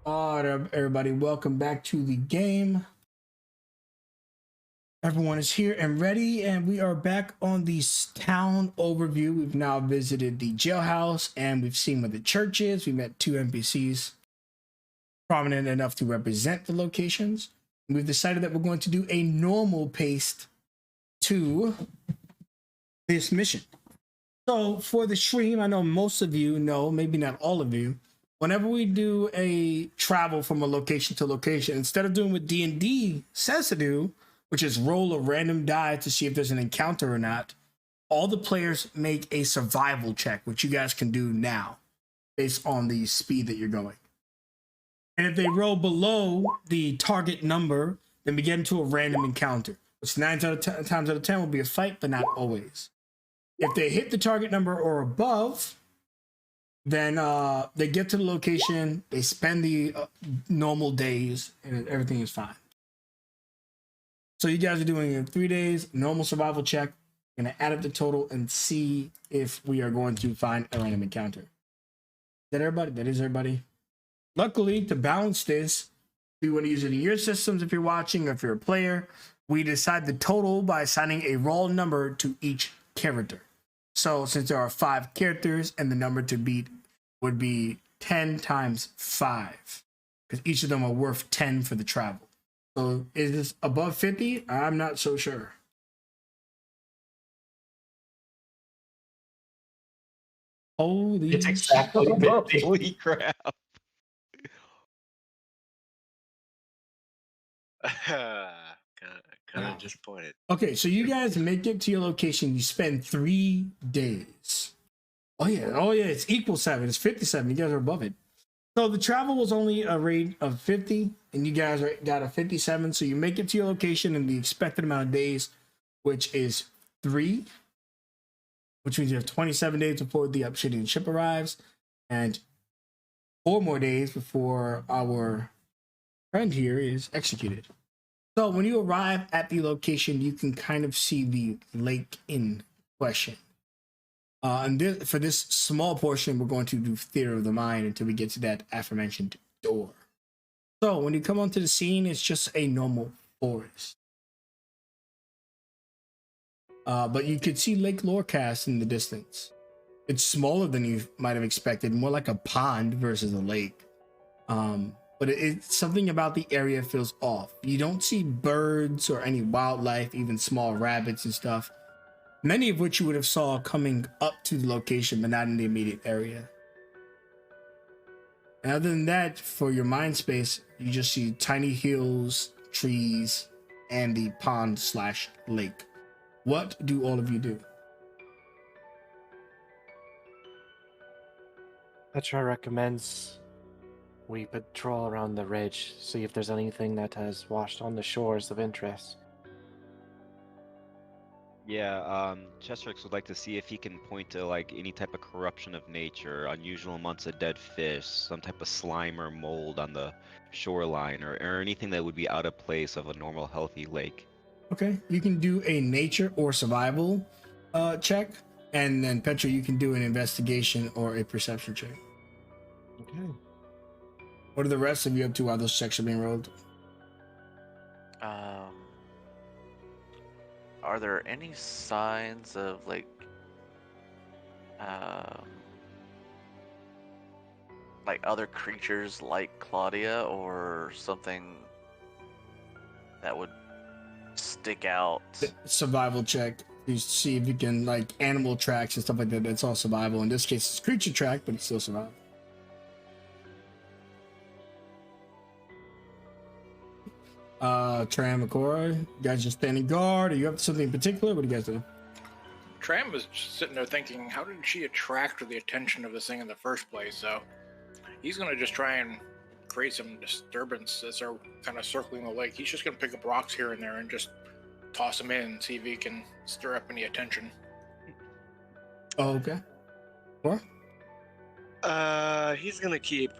All right, everybody, welcome back to the game. Everyone is here and ready, and we are back on the town overview. We've now visited the jailhouse, and we've seen where the church is. We met 2 NPCs prominent enough to represent the locations. We've decided that we're going to do a normal pace to this mission. So for the stream, I know most of you know, maybe not all of you, whenever we do a travel from a location to location, instead of doing what D&D says to do, which is roll a random die to see if there's an encounter or not, all the players make a survival check, which you guys can do now based on the speed that you're going. And if they roll below the target number, then we get into a random encounter, which 9 times out of 10 will be a fight, but not always. If they hit the target number or above, then they get to the location, they spend the normal days, and everything is fine. So you guys are doing it in 3 days, normal survival check. We're going to add up the total and see if we are going to find a random encounter. Is that everybody? That is everybody. Luckily, to balance this, if you want to use it in your systems, if you're watching, or if you're a player, we decide the total by assigning a raw number to each character. So since there are 5 characters and the number to beat would be 10 times 5, because each of them are worth 10 for the travel. So is this above 50? I'm not so sure. Holy It's exactly 50. Holy crap. kind of disappointed. Okay, so you guys make it to your location. You spend 3 days. Oh yeah, it's equal 7. It's 57. You guys are above it. So the travel was only a rate of 50, and you guys got a 57. So you make it to your location in the expected amount of days, which is 3, which means you have 27 days before the Obsidian ship arrives, and 4 more days before our friend here is executed. So when you arrive at the location, you can kind of see the lake in question. And for this small portion, we're going to do Theater of the Mind until we get to that aforementioned door. So when you come onto the scene, it's just a normal forest. But you could see Lake Lorecast in the distance. It's smaller than you might have expected, more like a pond versus a lake. But it's something about the area feels off. You don't see birds or any wildlife, even small rabbits and stuff. Many of which you would have saw coming up to the location, but not in the immediate area. And other than that, for your mind space, you just see tiny hills, trees, and the pond/lake. What do all of you do? Petra recommends we patrol around the ridge, see if there's anything that has washed on the shores of interest. Yeah, Chesterix would like to see if he can point to like any type of corruption of nature, unusual amounts of dead fish, some type of slime or mold on the shoreline, or anything that would be out of place of a normal, healthy lake. Okay, you can do a nature or survival check, and then Petra, you can do an investigation or a perception check. Okay. What are the rest of you up to while those checks are being rolled? Are there any signs of like other creatures like Claudia or something that would stick out? Survival check. You see if you can, like, animal tracks and stuff like that. That's all survival. In this case, it's creature track, but it's still survival. Tram and Cora, you guys just standing guard? Are you up to something in particular? What do you guys do? Tram was just sitting there thinking, how did she attract the attention of this thing in the first place? So he's going to just try and create some disturbance as they're kind of circling the lake. He's just going to pick up rocks here and there and just toss them in and see if he can stir up any attention. Oh, okay. Cora? He's gonna keep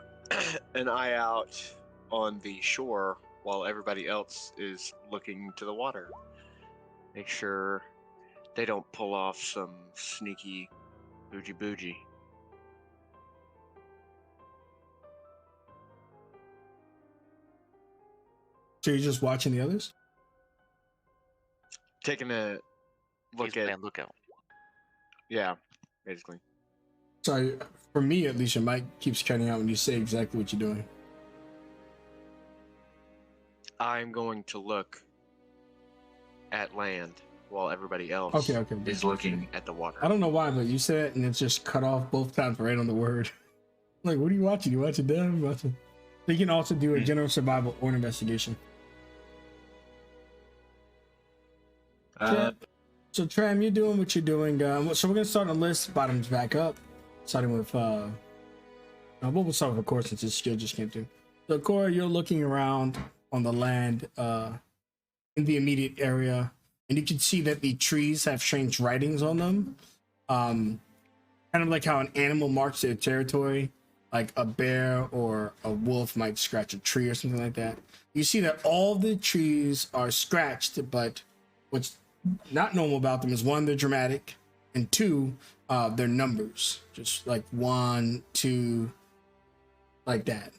an eye out on the shore while everybody else is looking to the water. Make sure they don't pull off some sneaky bougie. So you're just watching the others? Taking a look He's at. playing lookout. Yeah, basically. Sorry, for me at least, your mic keeps cutting out when you say exactly what you're doing. I'm going to look at land while everybody else Okay. is looking at the water. I don't know why, but you said it and it's just cut off both times right on the word. Like, what are you watching? You watching them? Watching? So you can also do a general survival or an investigation. So Tram, you're doing what you're doing. So we're gonna start on the list, bottoms back up, starting with we'll start with Cora since his skill just came through. So Cora, you're looking around on the land in the immediate area, and you can see that the trees have strange writings on them. Kind of like how an animal marks their territory, like a bear or a wolf might scratch a tree or something like that. You see that all the trees are scratched, but what's not normal about them is one, they're dramatic, and two, they're numbers, just like 1, 2, like that.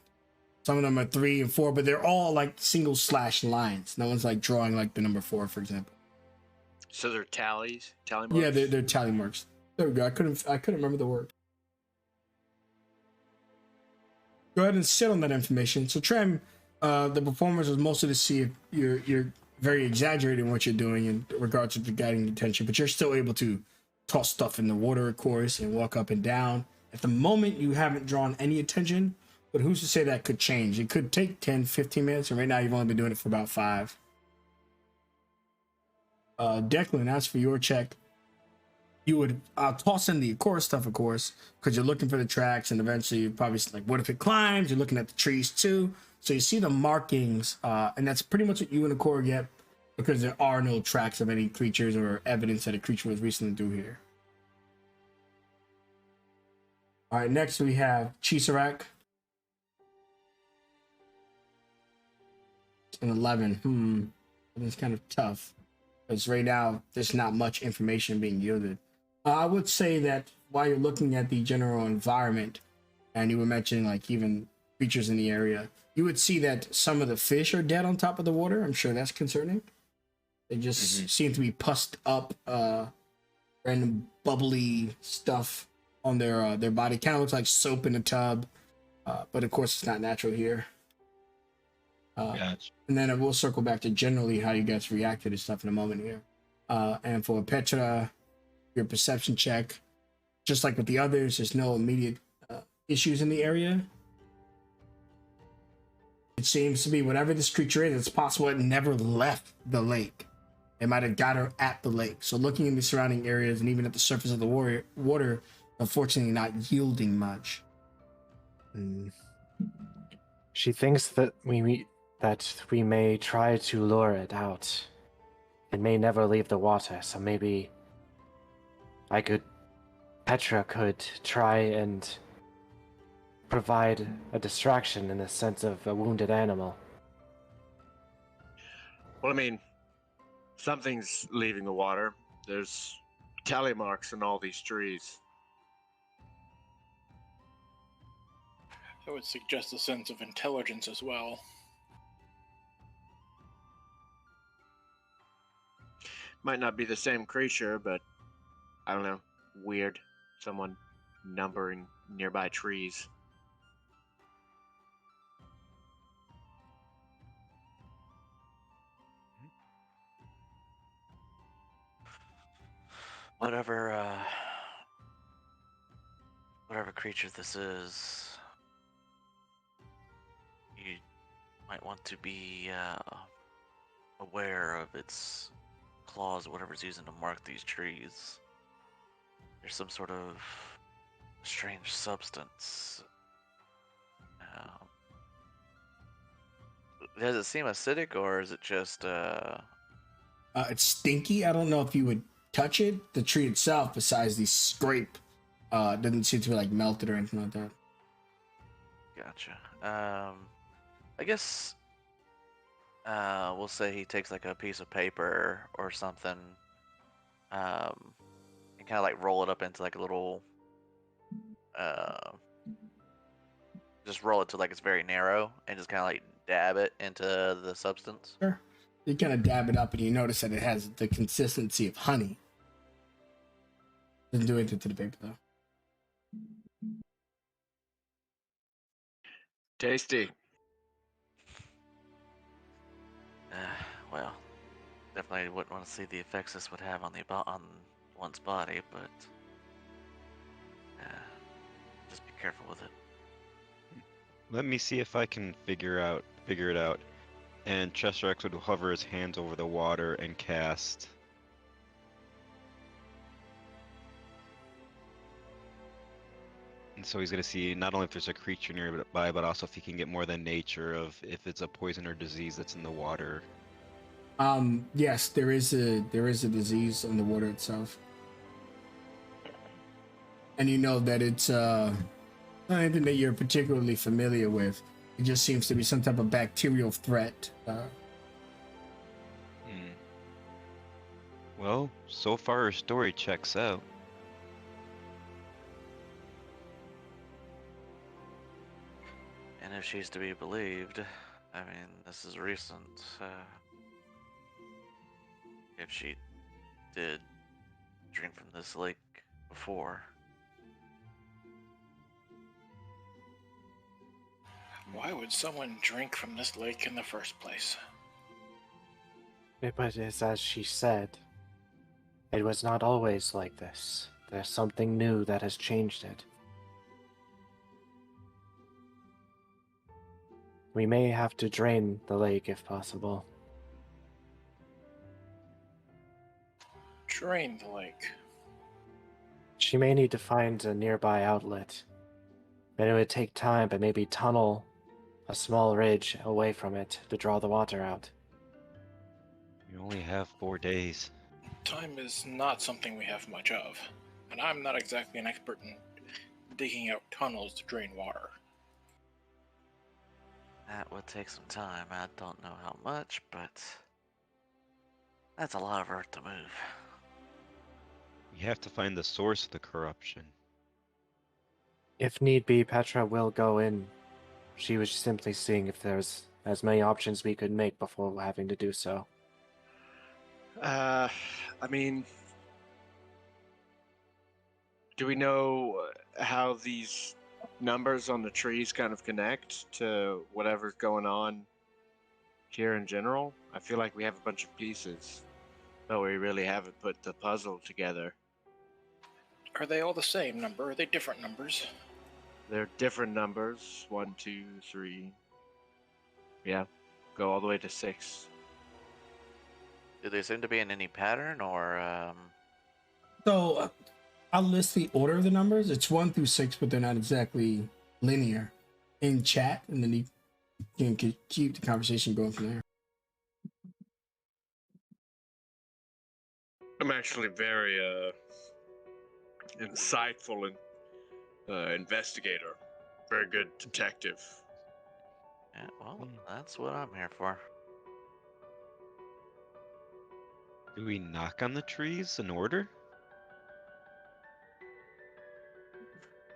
Some of them are 3 and 4, but they're all like single slash lines. No one's like drawing like the number 4, for example. So they're tally marks? Yeah, they're tally marks. There we go. I couldn't remember the word. Go ahead and sit on that information. So Trem, the performers was mostly to see if you're very exaggerating what you're doing in regards to the guiding attention, but you're still able to toss stuff in the water, of course, and walk up and down. At the moment, you haven't drawn any attention, but who's to say that could change? It could take 10, 15 minutes, and right now you've only been doing it for about 5. Declan, as for your check, you would toss in the core stuff, of course, because you're looking for the tracks, and eventually you're probably like, what if it climbs? You're looking at the trees too. So you see the markings, and that's pretty much what you and the core get, because there are no tracks of any creatures or evidence that a creature was recently through here. All right, next we have Chisarak. An 11. It's kind of tough, because right now there's not much information being yielded. I would say that while you're looking at the general environment, and you were mentioning like even creatures in the area, you would see that some of the fish are dead on top of the water. I'm sure that's concerning. They just seem to be pussed up, random bubbly stuff on their body. Kind of looks like soap in a tub, but of course it's not natural here. Gotcha. And then we'll circle back to generally how you guys reacted to stuff in a moment here. And for Petra, your perception check, just like with the others, there's no immediate issues in the area. It seems to be whatever this creature is, it's possible it never left the lake. It might have got her at the lake. So looking in the surrounding areas and even at the surface of the water, unfortunately not yielding much. She thinks that we may try to lure it out. It may never leave the water, so maybe Petra could try and provide a distraction in the sense of a wounded animal. Well, I mean, something's leaving the water. There's tally marks in all these trees. I would suggest a sense of intelligence as well. Might not be the same creature, but I don't know. Weird. Someone numbering nearby trees. Whatever creature this is, you might want to be aware of its claws, whatever it's using to mark these trees. There's some sort of strange substance. Does it seem acidic, or is it just It's stinky. I don't know if you would touch it. The tree itself, besides the scrape, doesn't seem to be like melted or anything like that. Gotcha. I guess we'll say he takes like a piece of paper or something, and kind of like roll it up into like a little, just roll it to like it's very narrow, and just kind of like dab it into the substance? Sure. You kind of dab it up, and you notice that it has the consistency of honey. Doesn't do anything to the paper, though. Tasty. Well, definitely wouldn't want to see the effects this would have on on one's body, but just be careful with it. Let me see if I can figure it out. And Chester X would hover his hands over the water and cast. And so he's gonna see not only if there's a creature nearby, but also if he can get more than nature of if it's a poison or disease that's in the water. Yes, there is a disease on the water itself, and you know that it's not anything that you're particularly familiar with. It just seems to be some type of bacterial threat. Well, so far her story checks out. And if she's to be believed, I mean, this is recent. If she did drink from this lake before. Why would someone drink from this lake in the first place? But it's as she said, it was not always like this. There's something new that has changed it. We may have to drain the lake if possible. Drain the lake. She may need to find a nearby outlet. And it would take time, but maybe tunnel a small ridge away from it to draw the water out. We only have 4 days. Time is not something we have much of, and I'm not exactly an expert in digging out tunnels to drain water. That would take some time. I don't know how much, but that's a lot of earth to move. We have to find the source of the corruption. If need be, Petra will go in. She was simply seeing if there's as many options we could make before having to do so. I mean, do we know how these numbers on the trees kind of connect to whatever's going on here in general? I feel like we have a bunch of pieces, but we really haven't put the puzzle together. Are they all the same number? Are they different numbers? They're different numbers. 1, 2, 3. Yeah, go all the way to 6. Do they seem to be in any pattern, or So I'll list the order of the numbers. It's 1 through 6, but they're not exactly linear in chat, and then you can keep the conversation going from there. I'm actually very insightful and investigator. Very good detective. yeah, well, that's what I'm here for. Do we knock on the trees in order?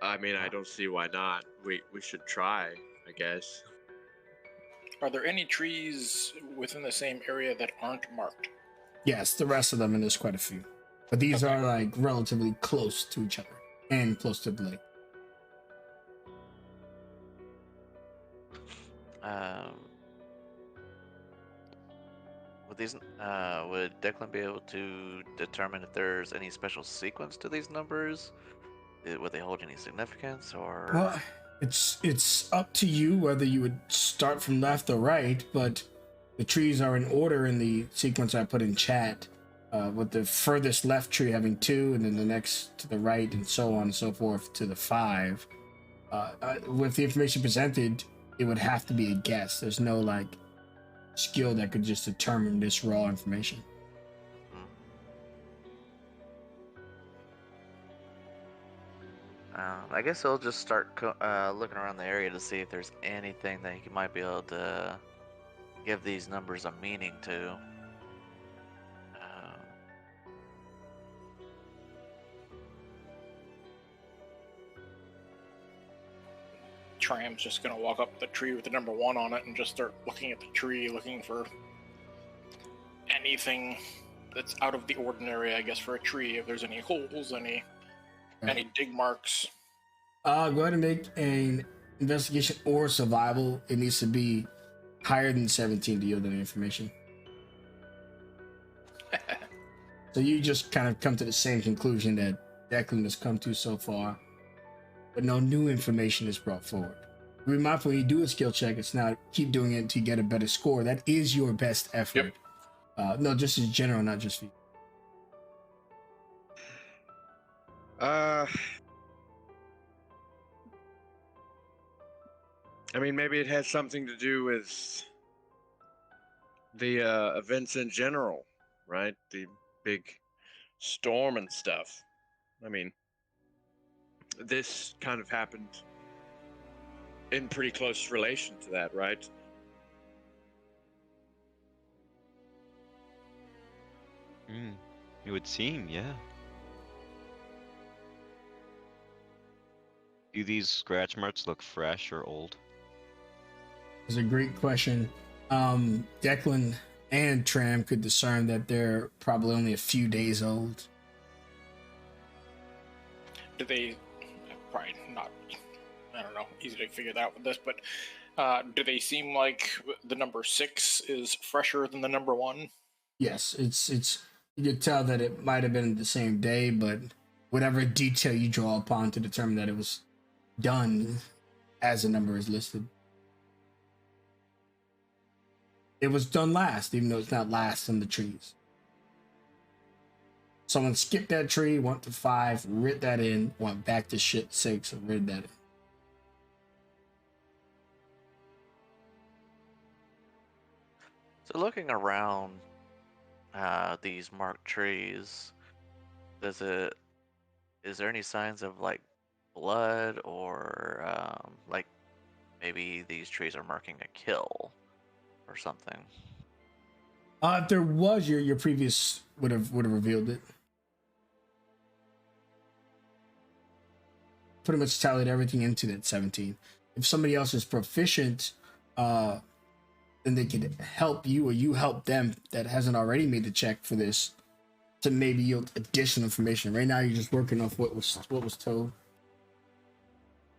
I mean, I don't see why not. We should try, I guess. Are there any trees within the same area that aren't marked? Yes, the rest of them, and there's quite a few. But these are like relatively close to each other and close to the lake. Would these would Declan be able to determine if there's any special sequence to these numbers? Would they hold any significance, or? Well, it's up to you whether you would start from left or right, but the trees are in order in the sequence I put in chat, with the furthest left tree having 2, and then the next to the right, and so on and so forth to the 5. With the information presented, it would have to be a guess. There's no like skill that could just determine this raw information. I guess I'll just start looking around the area to see if there's anything that he might be able to give these numbers a meaning to. Tram's just gonna walk up the tree with the number 1 on it and just start looking at the tree, looking for anything that's out of the ordinary, I guess, for a tree. If there's any holes, any dig marks. Go ahead and make an investigation or survival. It needs to be higher than 17 to yield any information. So you just kind of come to the same conclusion that Declan has come to so far, but no new information is brought forward. Be mindful when you do a skill check, it's not keep doing it to get a better score. That is your best effort. Yep. No, just in general, not just for you. I mean, maybe it has something to do with the events in general, right? The big storm and stuff. I mean, this kind of happened in pretty close relation to that, right? It would seem, yeah. Do these scratch marks look fresh or old? It's a great question. Declan and Tram could discern that they're probably only a few days old. Do they, probably not, I don't know, easy to figure that out with this, but do they seem like the number 6 is fresher than the number 1? Yes, it's you could tell that it might have been the same day, but whatever detail you draw upon to determine that it was done as the number is listed. It was done last, even though it's not last in the trees. Someone skipped that tree, went to 5, writ that in, went back to 6, and writ that in. So looking around these marked trees, is there any signs of like blood or like maybe these trees are marking a kill or something? If there was, your previous would have revealed it. Pretty much tallied everything into that 17. If somebody else is proficient, then they could help you or you help them that hasn't already made the check for this to maybe yield additional information. Right now, you're just working off what was told.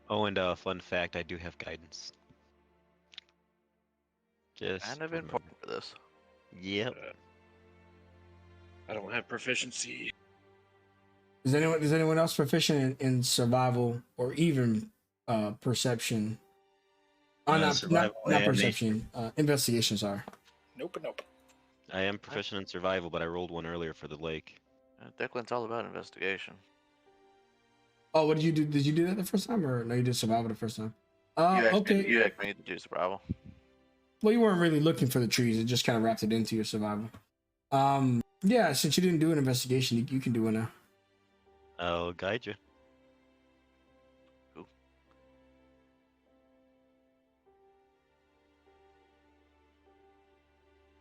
Oh, and fun fact, I do have guidance. Just Kind of remember. important for this. Yep. I don't have proficiency. Is anyone else proficient in survival or even perception? Not survival perception. Investigation, sorry. Nope. I am proficient in survival, but I rolled one earlier for the lake. Declan's all about investigation. Oh, what did you do? Did you do that the first time, or no? You did survival the first time. Okay. You asked me to do survival. Well, you weren't really looking for the trees. It just kind of wrapped it into your survival. Yeah. Since you didn't do an investigation, you can do it now. I'll guide you. Cool.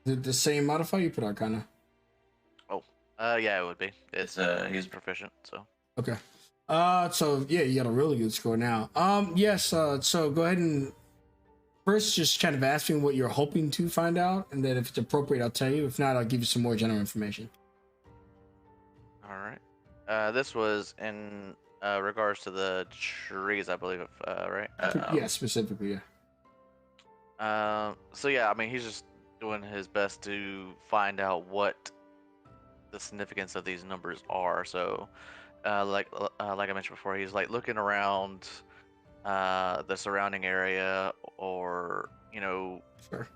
Is it the same modifier you put Arcana? Yeah, it would be. It's he's proficient, so. Okay. So yeah, you got a really good score now. Yes. So go ahead and first just kind of ask me what you're hoping to find out, and then if it's appropriate, I'll tell you. If not, I'll give you some more general information. All right. This was in regards to the trees, I believe, right? Yeah, specifically, yeah. So yeah, I mean, he's just doing his best to find out what the significance of these numbers are. So, like I mentioned before, he's like looking around the surrounding area, or Sure.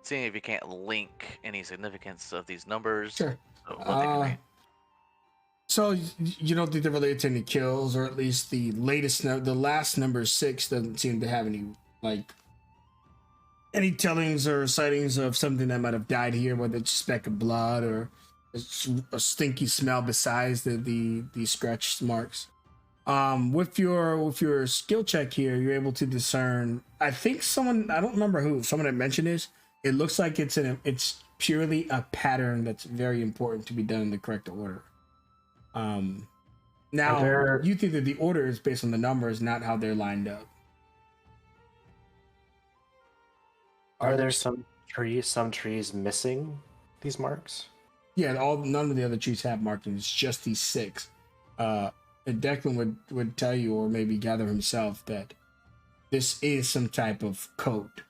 seeing if you can't link any significance of these numbers. Sure. So what they can mean. So you don't think they're related to any kills, or at least the last number 6 doesn't seem to have any tellings or sightings of something that might have died here, whether it's a speck of blood or a stinky smell besides the scratch marks. With your skill check here, you're able to discern. I think someone had mentioned this. It looks like it's purely a pattern that's very important to be done in the correct order. Now, there- you think that the order is based on the numbers, not how they're lined up. Are there some trees missing these marks? Yeah, none of the other trees have markings. It's just these 6. And Declan would tell you, or maybe gather himself, that this is some type of code.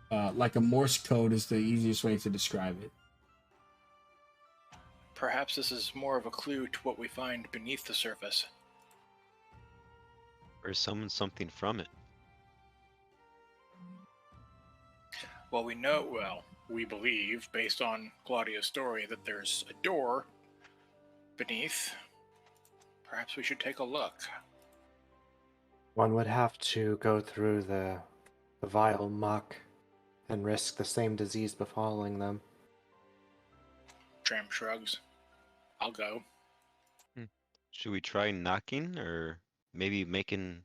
Like a Morse code is the easiest way to describe it. Perhaps this is more of a clue to what we find beneath the surface. Or summon something from it. Well, we believe, based on Claudia's story, that there's a door beneath. Perhaps we should take a look. One would have to go through the vile muck and risk the same disease befalling them. Tram shrugs. I'll go. Should we try knocking, or maybe making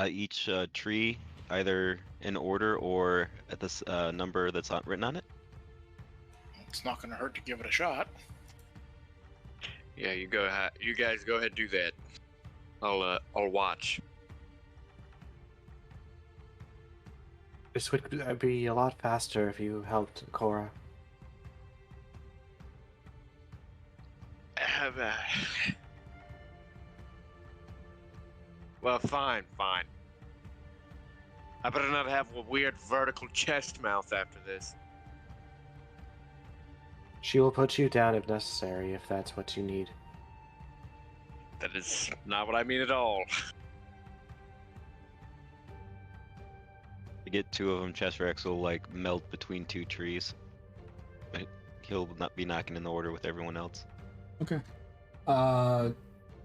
each tree either in order or at this number that's written on it? It's not going to hurt to give it a shot. Yeah, you guys go ahead and do that. I'll watch. This would be a lot faster if you helped Cora. Well, fine. I better not have a weird vertical chest mouth after this. She will put you down if necessary, if that's what you need. That is not what I mean at all. To get 2 of them, Chesrex will like melt between 2 trees. But he'll not be knocking in the order with everyone else. Okay.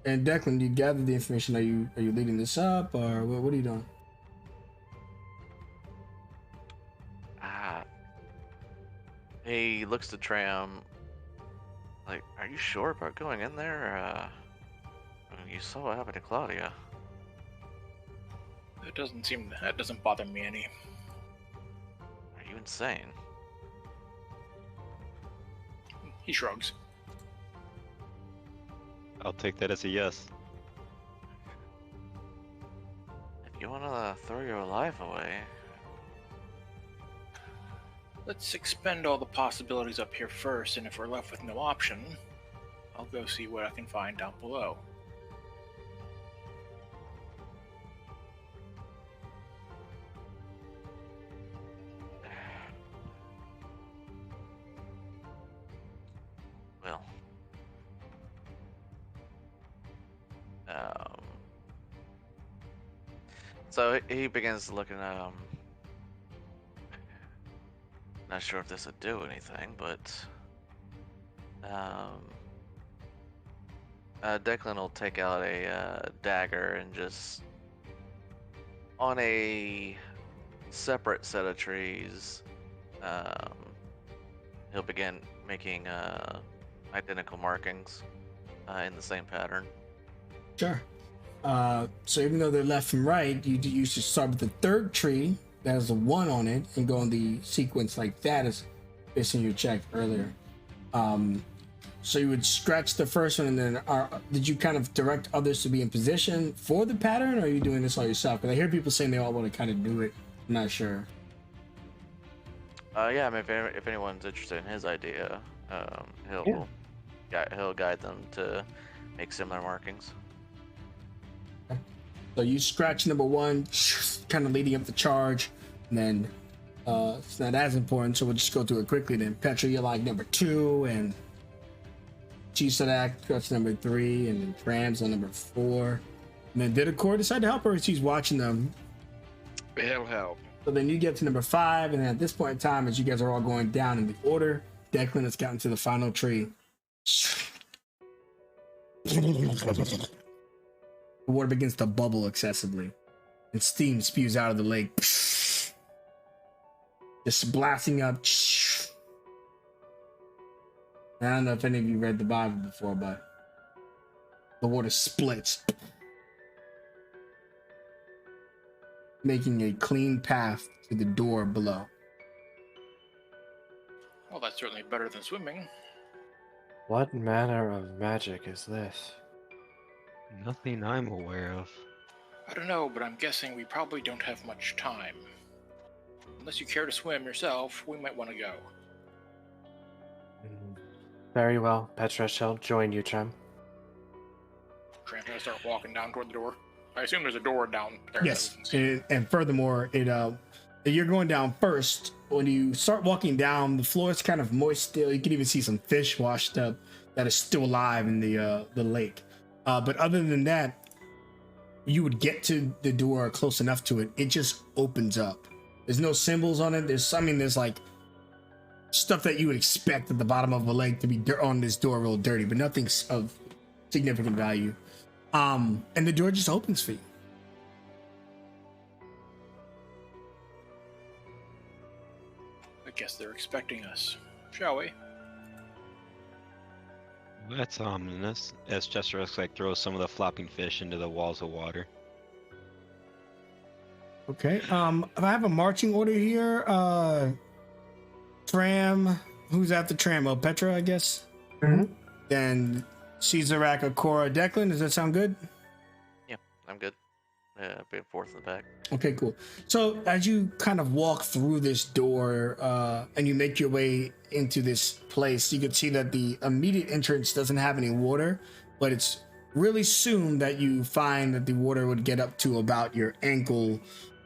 And Declan, do you gather the information? Are you leading this up, or what are you doing? He looks to Tram. Like, are you sure about going in there? I mean, you saw what happened to Claudia. That doesn't bother me any. Are you insane? He shrugs. I'll take that as a yes. If you want to throw your life away, Let's expend all the possibilities up here first, and if we're left with no option, I'll go see what I can find down below. well. So he begins looking at not sure if this would do anything, but Declan will take out a dagger and just on a separate set of trees, he'll begin making identical markings in the same pattern. Sure. So even though they're left from right, you should start with the 3rd tree that has a 1 on it and go in the sequence like that, as based on your check earlier. So you would scratch the first one, and then did you kind of direct others to be in position for the pattern, or are you doing this all yourself? Because I hear people saying they all want to kind of do it. I'm not sure. Yeah, I mean, if anyone's interested in his idea, he'll guide them to make similar markings. So you scratch number 1, kind of leading up the charge, and then it's not as important, so we'll just go through it quickly. Then Petra, you're like number 2, and Chisadak, that's number 3, and then Trams on number 4. And then Didacor decide to help her as she's watching them. He'll help. So then you get to number 5, and then at this point in time, as you guys are all going down in the order, Declan has gotten to the final tree. The water begins to bubble excessively, and steam spews out of the lake, just blasting up. I don't know if any of you read the Bible before, but the water splits, making a clean path to the door below. Well, that's certainly better than swimming. What manner of magic is this? Nothing I'm aware of. I don't know, but I'm guessing we probably don't have much time. Unless you care to swim yourself, we might want to go. Very well. Petra shall join you, Trem. Tram's gonna start walking down toward the door. I assume there's a door down there. Yes, and furthermore, you're going down first. When you start walking down, the floor is kind of moist still. You can even see some fish washed up that is still alive in the lake. But other than that, you would get to the door close enough to it. It just opens up. There's no symbols on it. There's like stuff that you would expect at the bottom of a lake to be on this door real dirty, but nothing of significant value. And the door just opens for you. I guess they're expecting us. Shall we? That's ominous. As Chester like throws some of the flopping fish into the walls of water. Okay. I have a marching order here. Tram. Who's after Tram? Oh, Petra, I guess. Mm-hmm. Then Caesarak, Akora, Declan. Does that sound good? Yeah, I'm good. Being fourth in the back. Okay, cool. So as you kind of walk through this door and you make your way into this place, you can see that the immediate entrance doesn't have any water, but it's really soon that you find that the water would get up to about your ankle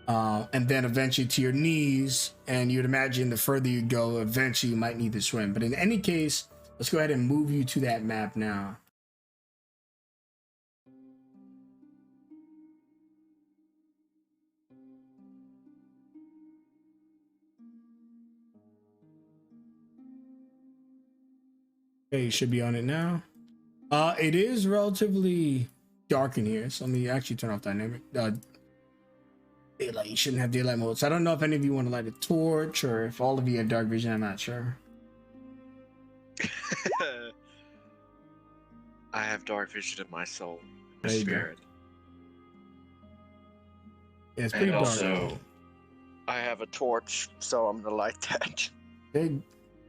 and then eventually to your knees. And you'd imagine the further you go, eventually you might need to swim. But in any case, let's go ahead and move you to that map now. Okay, you should be on it now. It is relatively dark in here, so let me actually turn off dynamic daylight. You shouldn't have daylight mode. So I don't know if any of you want to light a torch or if all of you have dark vision. I'm not sure. I have dark vision in my soul, my There you go. spirit. Yeah, it's pretty And dark. also, I have a torch, so I'm gonna light that. Okay.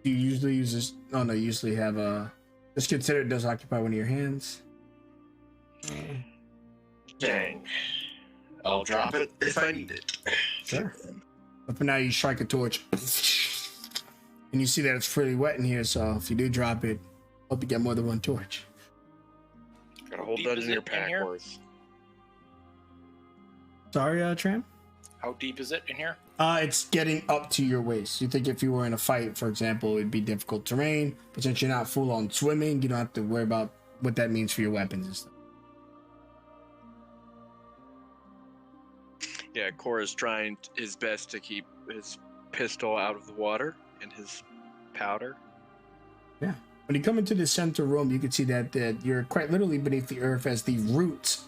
Do you usually use this? Oh no, you usually have a. Just consider it does occupy one of your hands. Dang. I'll drop it if I need it. Sure. But for now, you strike a torch, and you see that it's pretty wet in here. So if you do drop it, hope you get more than one torch. Gotta hold Deep that is in your it in pack here? worth. Sorry, Tram. How deep is it in here? It's getting up to your waist. You think if you were in a fight, for example, it'd be difficult terrain, but since you're not full on swimming, you don't have to worry about what that means for your weapons and stuff. Yeah, Cora's trying his best to keep his pistol out of the water and his powder. Yeah. When you come into the center room, you can see that you're quite literally beneath the earth as the roots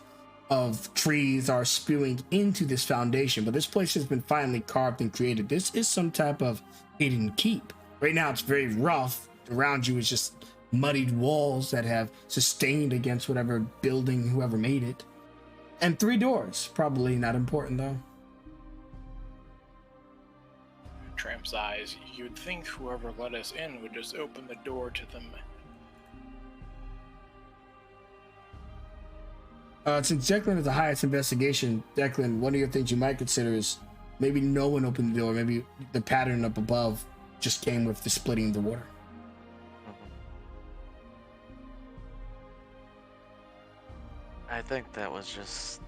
of trees are spewing into this foundation. But this place has been finely carved and created. This is some type of hidden keep. Right now, it's very rough. Around you is just muddied walls that have sustained against whatever building, whoever made it. And 3 doors. Probably not important, though. Tram sighs. You'd think whoever let us in would just open the door to them. Since Declan is the highest investigation, Declan, one of your things you might consider is maybe no one opened the door. Maybe the pattern up above just came with the splitting of the water. I think that was just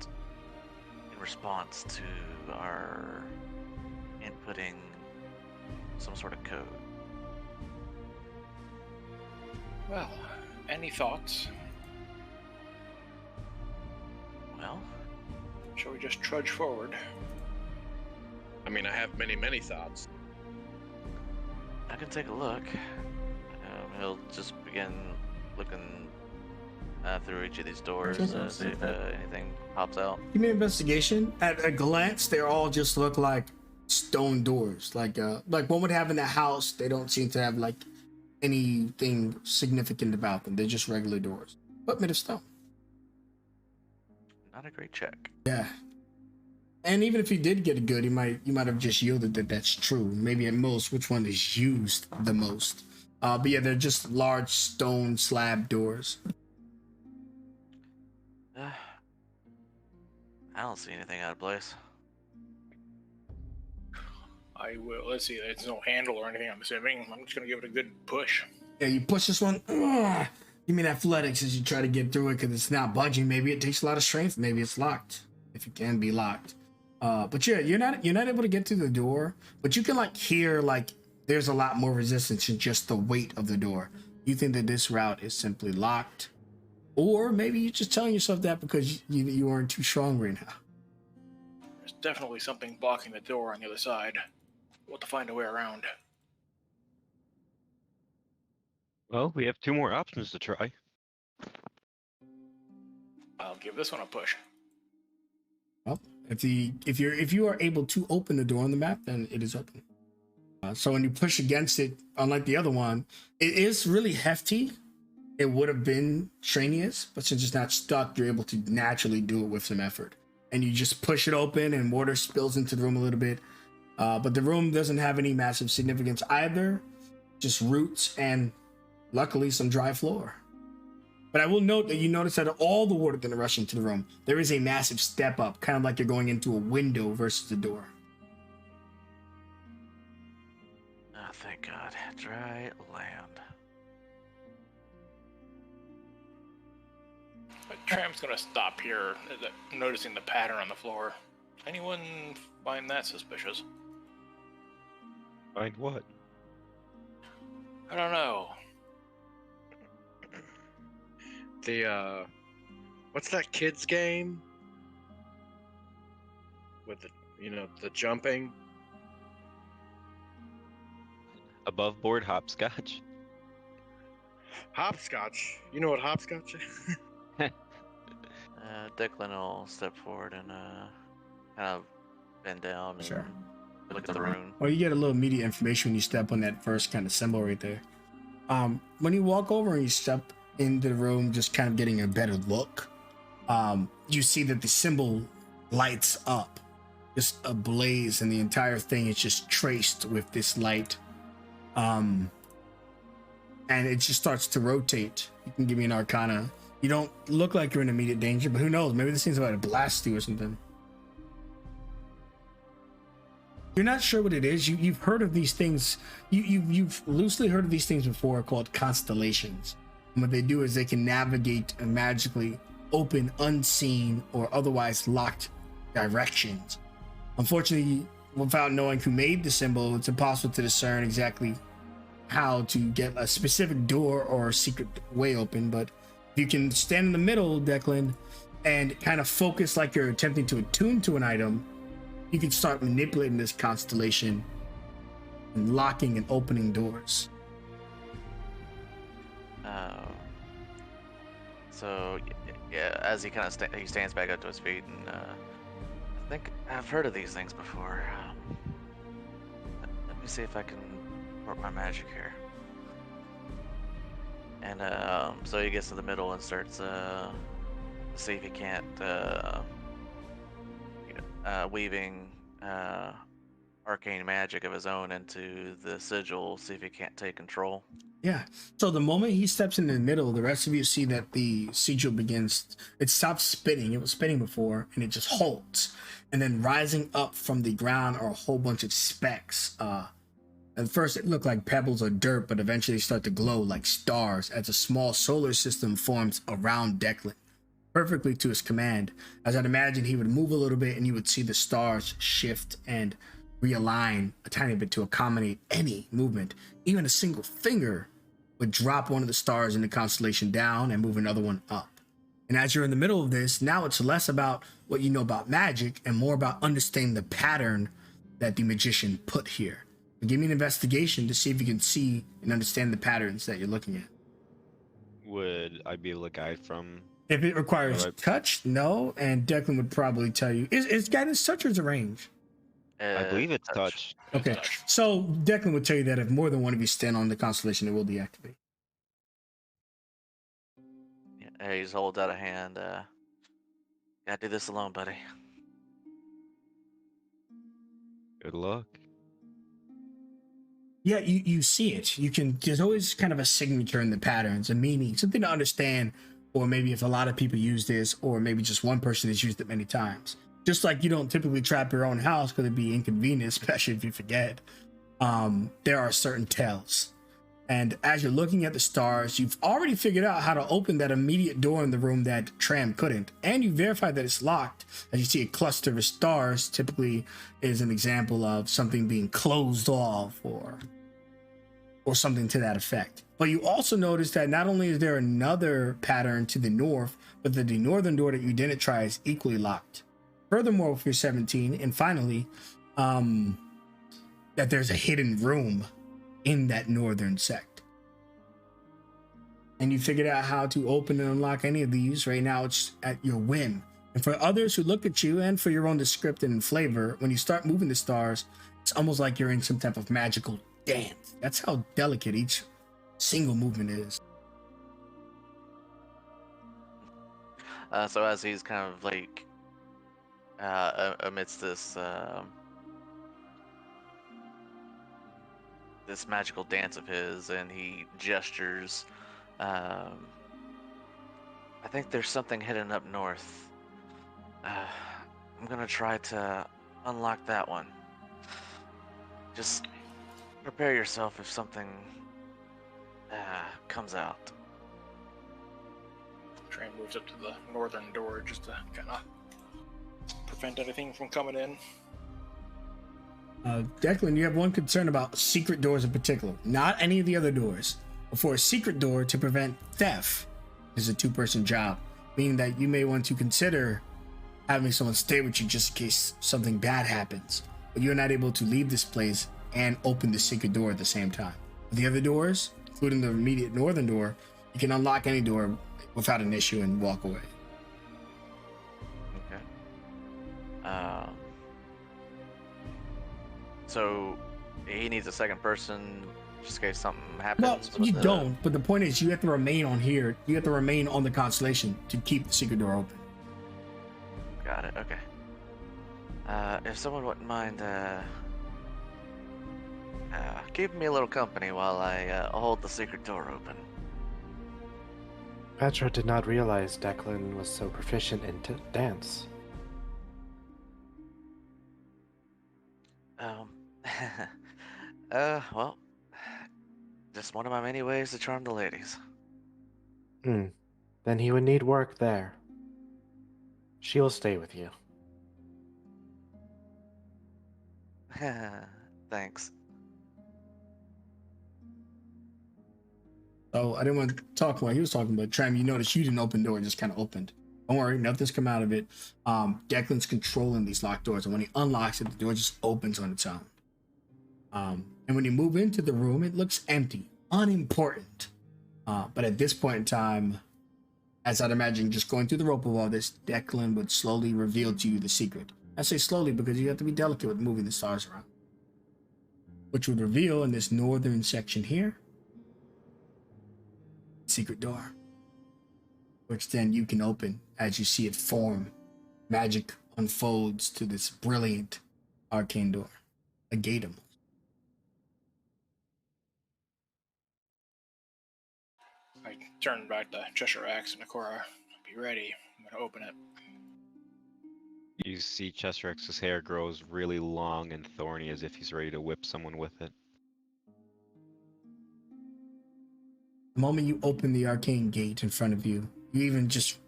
in response to our inputting some sort of code. Well, any thoughts? Well, Shall we just trudge forward? I mean, I have many, many thoughts. I can take a look. He'll just begin looking through each of these doors, see if anything pops out. Give me an investigation. At a glance, they all just look like stone doors. Like one would have in a house. They don't seem to have like anything significant about them. They're just regular doors, but made of stone. Not a great check. Yeah. And even if you did get a good, you might have just yielded that that's true. Maybe at most, which one is used the most. But yeah, they're just large stone slab doors. I don't see anything out of place. I will. Let's see. There's no handle or anything, I'm assuming. I'm just going to give it a good push. Yeah, you push this one. Ugh. Give me athletics as you try to get through it because it's not budging. Maybe it takes a lot of strength. Maybe it's locked, if it can be locked. But yeah, you're not able to get through the door, but you can like hear like there's a lot more resistance than just the weight of the door. You think that this route is simply locked, or maybe you're just telling yourself that because you aren't too strong right now. There's definitely something blocking the door on the other side. We'll have to find a way around. Well, we have 2 more options to try. I'll give this one a push. Well, if you are able to open the door on the map, then it is open. So when you push against it, unlike the other one, it is really hefty. It would have been strenuous, but since it's not stuck, you're able to naturally do it with some effort. And you just push it open, and water spills into the room a little bit. But the room doesn't have any massive significance either. Just roots and luckily some dry floor. But I will note that you notice that all the water didn't rush into the room. There is a massive step up, kind of like you're going into a window versus the door. Oh, thank God. Dry land. Tram's going to stop here, noticing the pattern on the floor. Anyone find that suspicious? Find what? I don't know. The what's that kids game with the jumping? Above board hopscotch. Hopscotch. You know what hopscotch is? Declan will step forward and kind of bend down and Sure. look at the room. Well, you get a little immediate information when you step on that first kind of symbol right there. When you walk over and you step into the room, just kind of getting a better look, you see that the symbol lights up, just ablaze, and the entire thing is just traced with this light. And it just starts to rotate. You can give me an Arcana. You don't look like you're in immediate danger, but who knows? Maybe this thing's about to blast you or something. You're not sure what it is. You've heard of these things. You've loosely heard of these things before, called constellations. And what they do is they can navigate and magically open unseen or otherwise locked directions. Unfortunately, without knowing who made the symbol, it's impossible to discern exactly how to get a specific door or a secret way open. But if you can stand in the middle, Declan, and kind of focus like you're attempting to attune to an item, you can start manipulating this constellation and locking and opening doors. So yeah, as he kind of he stands back up to his feet, and I think I've heard of these things before. Let me see if I can work my magic here. And so he gets to the middle and starts to see if he can't weaving arcane magic of his own into the sigil, see if he can't take control. Yeah. So the moment he steps in the middle, the rest of you see that the sigil begins, it stops spinning. It was spinning before, and it just halts. And then rising up from the ground are a whole bunch of specks. At first it looked like pebbles or dirt, but eventually start to glow like stars as a small solar system forms around Declan, perfectly to his command. As I'd imagine, he would move a little bit and you would see the stars shift and realign a tiny bit to accommodate any movement. Even a single finger would drop one of the stars in the constellation down and move another one up. And as you're in the middle of this, now it's less about what you know about magic and more about understanding the pattern that the magician put here. But give me an investigation to see if you can see and understand the patterns that you're looking at. Would I be able to guide from? If it requires touch, no. And Declan would probably tell you. Is guidance touch or is it range? I believe it's touch. Okay. So Declan would tell you that if more than one of you stand on the constellation, it will deactivate. Yeah, he just holds out a hand. Gotta do this alone, buddy. Good luck. Yeah, you see it. You can. There's always kind of a signature in the patterns, a meaning, something to understand. Or maybe if a lot of people use this, or maybe just one person has used it many times. just like you don't typically trap your own house because it'd be inconvenient, especially if you forget. There are certain tells. And as you're looking at the stars, you've already figured out how to open that immediate door in the room that Tram couldn't. And you verified that it's locked. As you see a cluster of stars, typically is an example of something being closed off or something to that effect. But you also notice that not only is there another pattern to the north, but that the northern door that you didn't try is equally locked. Furthermore, with your 17, and finally, that there's a hidden room in that northern sect. And you figured out how to open and unlock any of these. Right now it's at your whim. And for others who look at you and for your own description and flavor, when you start moving the stars, it's almost like you're in some type of magical dance. That's how delicate each single movement is. So as he's kind of like amidst this this magical dance of his, and he gestures, I think there's something hidden up north. I'm gonna try to unlock that one. Just prepare yourself if something comes out. Train moves up to the northern door just to kind of prevent anything from coming in. Declan, you have one concern about secret doors in particular, not any of the other doors. But for a secret door to prevent theft is a two-person job, meaning that you may want to consider having someone stay with you just in case something bad happens. But you're not able to leave this place and open the secret door at the same time. The other doors, including the immediate northern door, you can unlock any door without an issue and walk away. Okay. So he needs a second person just in case something happens. Well, you don't, but the point is you have to remain on here. You have to remain on the constellation to keep the secret door open. Got it, okay. If someone wouldn't mind keeping me a little company while I hold the secret door open. Petra did not realize Declan was so proficient in dance. Well, just one of my many ways to charm the ladies. Then he would need work there. She'll stay with you. Thanks. So I didn't want to talk while he was talking, but Tram, you noticed you didn't open the door, it just kind of opened. Don't worry, nothing's come out of it. Declan's controlling these locked doors, and when he unlocks it, the door just opens on its own. And when you move into the room, it looks empty, unimportant. But at this point in time, as I'd imagine, just going through the rope of all this, Declan would slowly reveal to you the secret. I say slowly because you have to be delicate with moving the stars around. Which would reveal in this northern section here, secret door, which then you can open as you see it form. Magic unfolds to this brilliant arcane door, a gate almost. I turn back to Cheshire Axe and Akora. Be ready. I'm gonna open it. You see Chester X's hair grows really long and thorny as if he's ready to whip someone with it. The moment you open the arcane gate in front of you, you even just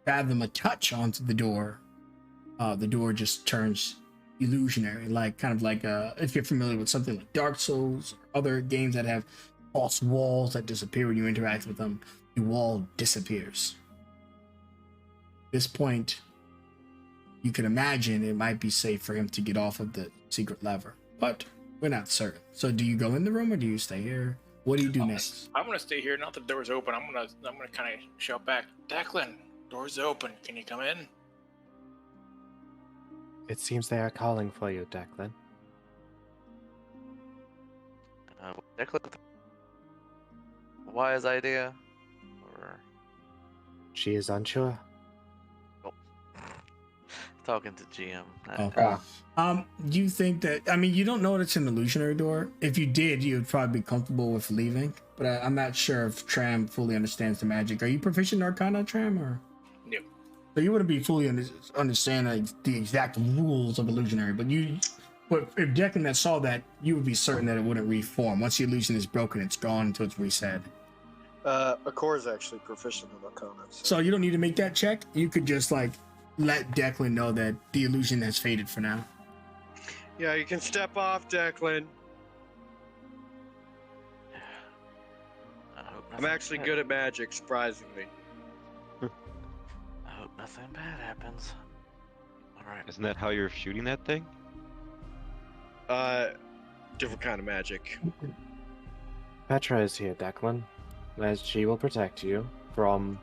fathom a touch onto the door just turns illusionary, like kind of like if you're familiar with something like Dark Souls or other games that have false walls that disappear when you interact with them, the wall disappears. At this point, you can imagine it might be safe for him to get off of the secret lever, but we're not certain. So do you go in the room or do you stay here? What do you do next? I'm gonna stay here. Not that the door's open. I'm gonna kind of shout back, Declan, door's open. Can you come in? It seems they are calling for you, Declan. Declan, wise idea? Or She is unsure. talking to GM. Do you think that, I mean, you don't know it's an illusionary door. If you did, you would probably be comfortable with leaving, but I'm not sure if Tram fully understands the magic. Are you proficient in Arcana, Tram, or? No. So you wouldn't be fully understand like, the exact rules of illusionary, but if Declan that saw that, you would be certain that it wouldn't reform. Once the illusion is broken, it's gone until it's reset. Akor is actually proficient in Arcana. So you don't need to make that check. You could just like let Declan know that the illusion has faded for now. Yeah, you can step off, Declan. I'm actually good at magic, surprisingly. I hope nothing bad happens. Alright. Isn't that how you're shooting that thing? Different kind of magic. Petra is here, Declan, as she will protect you from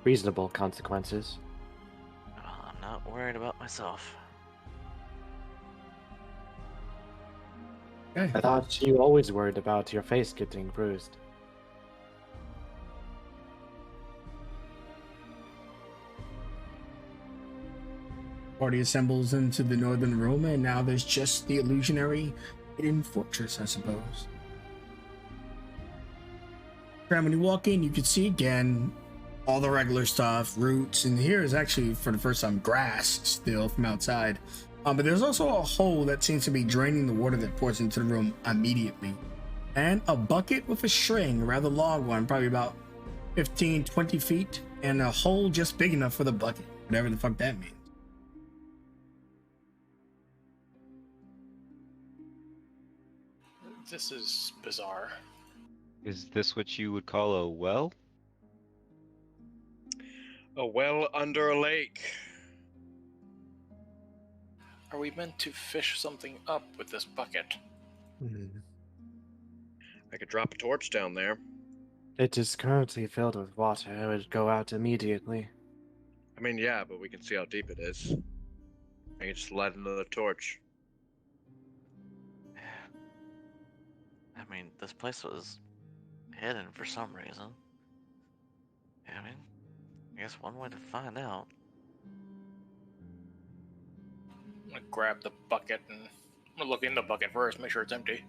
reasonable consequences. I'm not worried about myself. Okay. I thought you always worried about your face getting bruised. Party assembles into the northern room, and now there's just the illusionary hidden fortress, I suppose. And when you walk in, you can see again all the regular stuff, roots, and here is actually for the first time grass still from outside. But there's also a hole that seems to be draining the water that pours into the room immediately, and a bucket with a string, a rather long one, probably about 15-20 feet, and a hole just big enough for the bucket, whatever the fuck that means. This is bizarre. Is this what you would call a well? A well under a lake. Are we meant to fish something up with this bucket? I could drop a torch down there. It is currently filled with water. It would go out immediately. I mean, yeah, but we can see how deep it is. I can just light another torch. I mean, this place was hidden for some reason. I mean, I guess one way to find out. I'm gonna grab the bucket and I'm gonna look in the bucket first, make sure it's empty.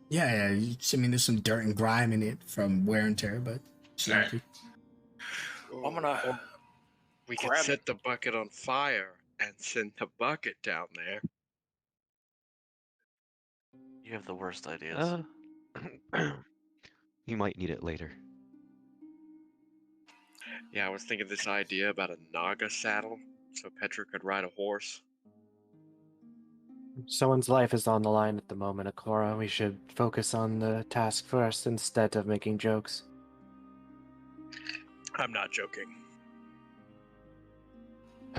Yeah, I mean, there's some dirt and grime in it from wear and tear, but it's empty. I'm gonna We can grab set the bucket on fire and send the bucket down there. You have the worst ideas. You might need it later. Yeah, I was thinking this idea about a Naga saddle, so Petra could ride a horse. Someone's life is on the line at the moment, Akora. We should focus on the task first instead of making jokes. I'm not joking.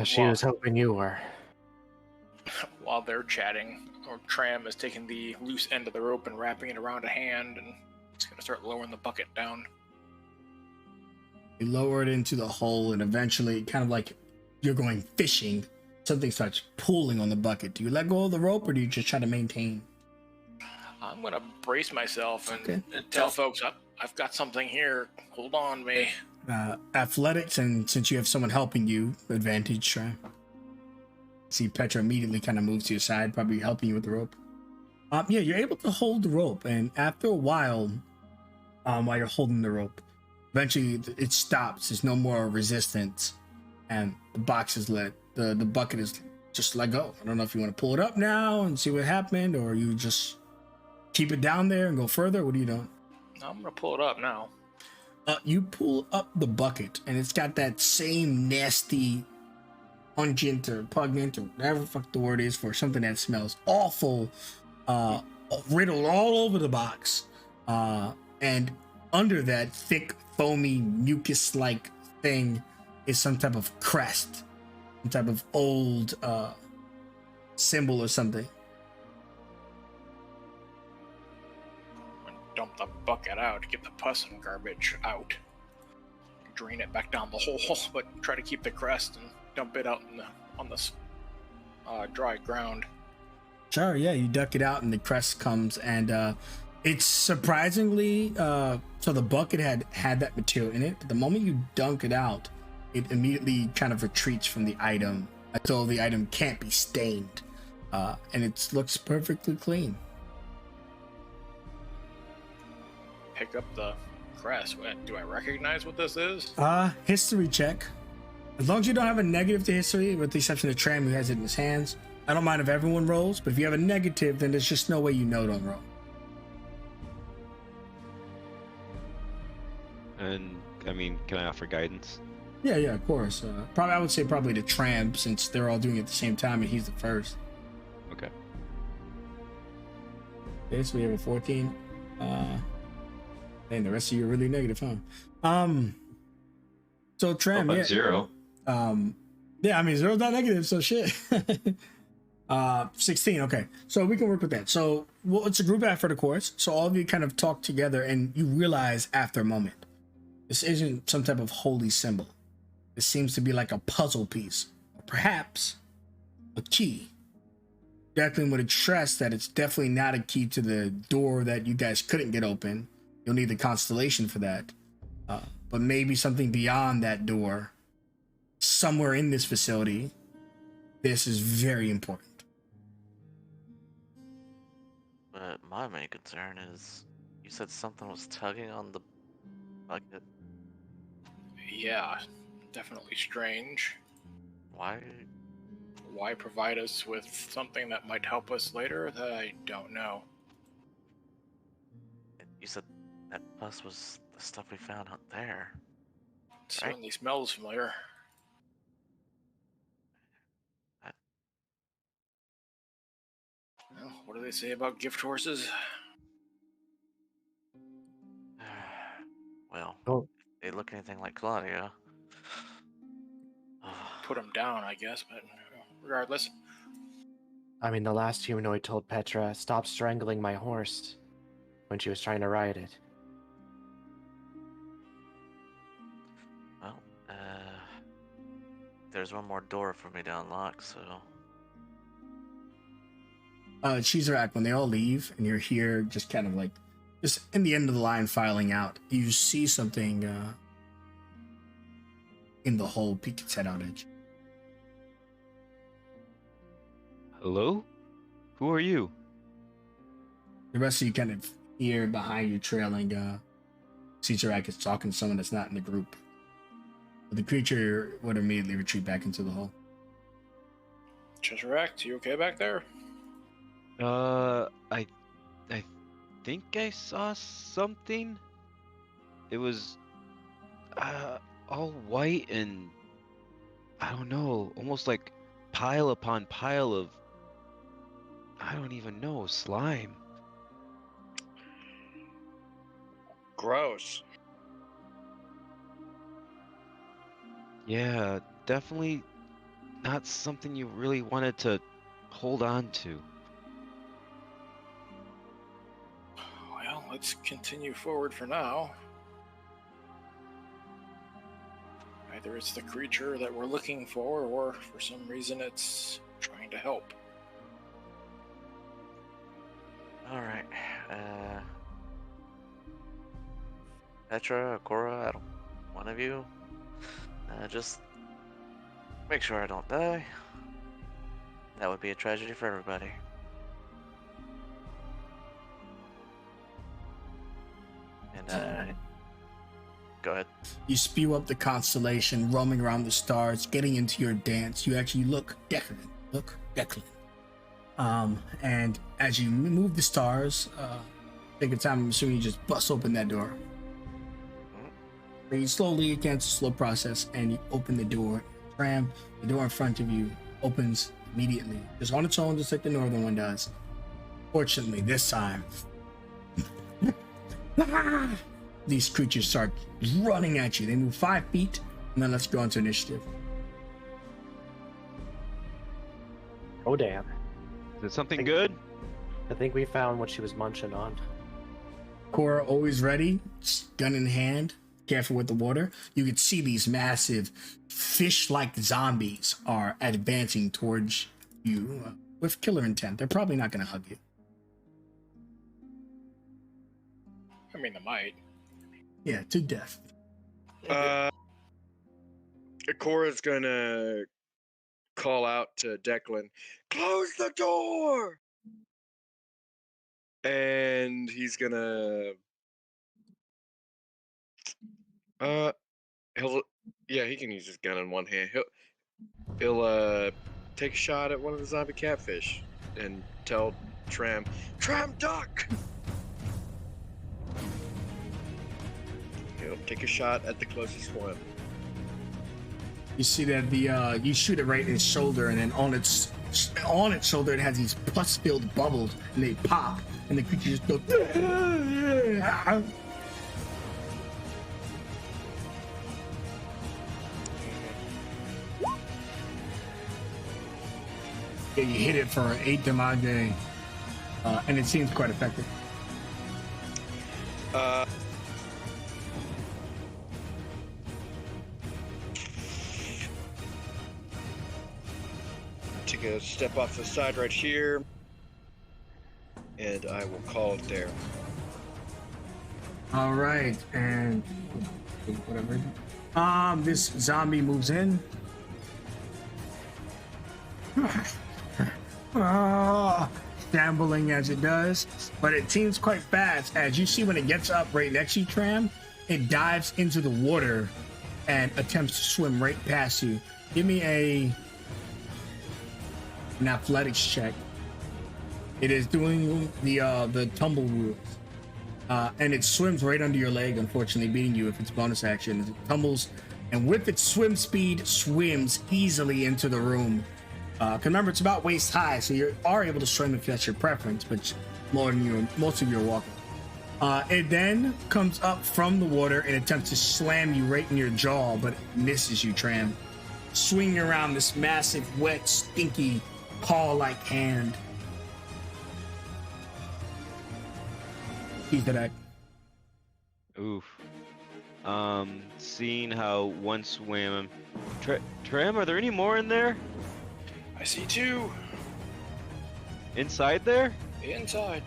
She was hoping you were. While they're chatting, or Tram is taking the loose end of the rope and wrapping it around a hand, and it's gonna start lowering the bucket down. You lower it into the hole, and eventually, kind of like you're going fishing, something starts pulling on the bucket. Do you let go of the rope, or do you just try to maintain? I'm gonna brace myself and Okay. tell folks, I've got something here. Hold on, me. Athletics, and since you have someone helping you, advantage, try. See Petra immediately kind of moves to your side, probably helping you with the rope. Yeah, you're able to hold the rope, and after a while you're holding the rope, eventually it stops. There's no more resistance, and the box is the bucket is just let go. I don't know if you want to pull it up now and see what happened, or you just keep it down there and go further. What are you doing? I'm gonna pull it up now. You pull up the bucket, and it's got that same nasty, pungent or pugnant or whatever the fuck the word is for something that smells awful, riddled all over the box, and under that thick, foamy, mucus-like thing is some type of crest, some type of old symbol or something. I'm gonna dump the bucket out, get the pus and garbage out, drain it back down the hole, but try to keep the crest and dump it out on the dry ground. Sure, yeah, you duck it out and the crest comes, and it's surprisingly, so the bucket had that material in it, but the moment you dunk it out, it immediately kind of retreats from the item until the item can't be stained, and it looks perfectly clean. Pick up the Crest, do I recognize what this is? History check. As long as you don't have a negative to history, with the exception of Tram, who has it in his hands. I don't mind if everyone rolls, but if you have a negative, then there's just no way you know don't roll. And I mean, can I offer guidance? Yeah, of course. I would say probably the Tram, since they're all doing it at the same time and he's the first. Okay. Okay, so we have a 14. And the rest of you are really negative, huh? So Tram, yeah. 0. Yeah, I mean, 0's not negative, so shit. 16, okay. So we can work with that. So, well, it's a group effort, of course. So all of you kind of talk together and you realize after a moment, this isn't some type of holy symbol. This seems to be like a puzzle piece, or perhaps a key. Declan would stress that it's definitely not a key to the door that you guys couldn't get open. You'll need the constellation for that. But maybe something beyond that door, somewhere in this facility. This is very important. But my main concern is, you said something was tugging on the bucket. Yeah, definitely strange. Why? Why provide us with something that might help us later? That I don't know. You said that pus was the stuff we found out there. It certainly smells familiar. Well, what do they say about gift horses? Well, Oh. if they look anything like Claudia. Put them down, I guess, but regardless. I mean, the last humanoid told Petra, stop strangling my horse when she was trying to ride it. Well, there's one more door for me to unlock, so... Cheeserak, when they all leave and you're here just kind of like just in the end of the line filing out, you see something in the hole peek its head out at you. Hello? Who are you? The rest of you kind of hear behind you trailing Cheeserak is talking to someone that's not in the group. But the creature would immediately retreat back into the hole. Cheeserak, you okay back there? I think I saw something. It was all white and I don't know, almost like pile upon pile of I don't even know, slime. Gross. Yeah, definitely not something you really wanted to hold on to. Well, let's continue forward for now. Either it's the creature that we're looking for, or for some reason it's trying to help. Alright, Petra, Cora, I don't... one of you, just make sure I don't die. That would be a tragedy for everybody. And, go ahead. You spew up the constellation, roaming around the stars, getting into your dance. You actually look decadent. And as you move the stars, take a time, I'm assuming you just bust open that door. You slowly, against a slow process, and you open the door. Tram, the door in front of you opens immediately, just on its own, just like the northern one does. Fortunately, this time, these creatures start running at you. They move 5 feet, and then let's go into initiative. Oh, damn. Is it something good? I think we found what she was munching on. Cora, always ready, gun in hand, careful with the water. You can see these massive fish-like zombies are advancing towards you with killer intent. They're probably not going to hug you. I mean, they might. Yeah, to death. Cora's gonna call out to Declan, close the door! And he's gonna He'll yeah, he can use his gun in one hand. He'll take a shot at one of the zombie catfish and tell Tram duck. He'll take a shot at the closest one. You see that you shoot it right in its shoulder, and then on its shoulder it has these pus-filled bubbles, and they pop, and the creature just goes. Yeah, you hit it for 8 damage, and it seems quite effective. Take a step off the side right here, and I will call it there. All right, and whatever. This zombie moves in. Shambling as it does, but it seems quite fast. As you see, when it gets up right next to you, Tram, it dives into the water and attempts to swim right past you. Give me an athletics check. It is doing the tumble rules, and it swims right under your leg, unfortunately beating you if it's bonus action. It tumbles, and with its swim speed, swims easily into the room. Remember, it's about waist high, so you are able to swim if that's your preference, but most of you are walking. It then comes up from the water and attempts to slam you right in your jaw, but misses you, Tram. Swinging around this massive, wet, stinky, claw-like hand. Keep it at. Oof. Seeing how one swam. Tram, are there any more in there? I see 2 Inside there? inside.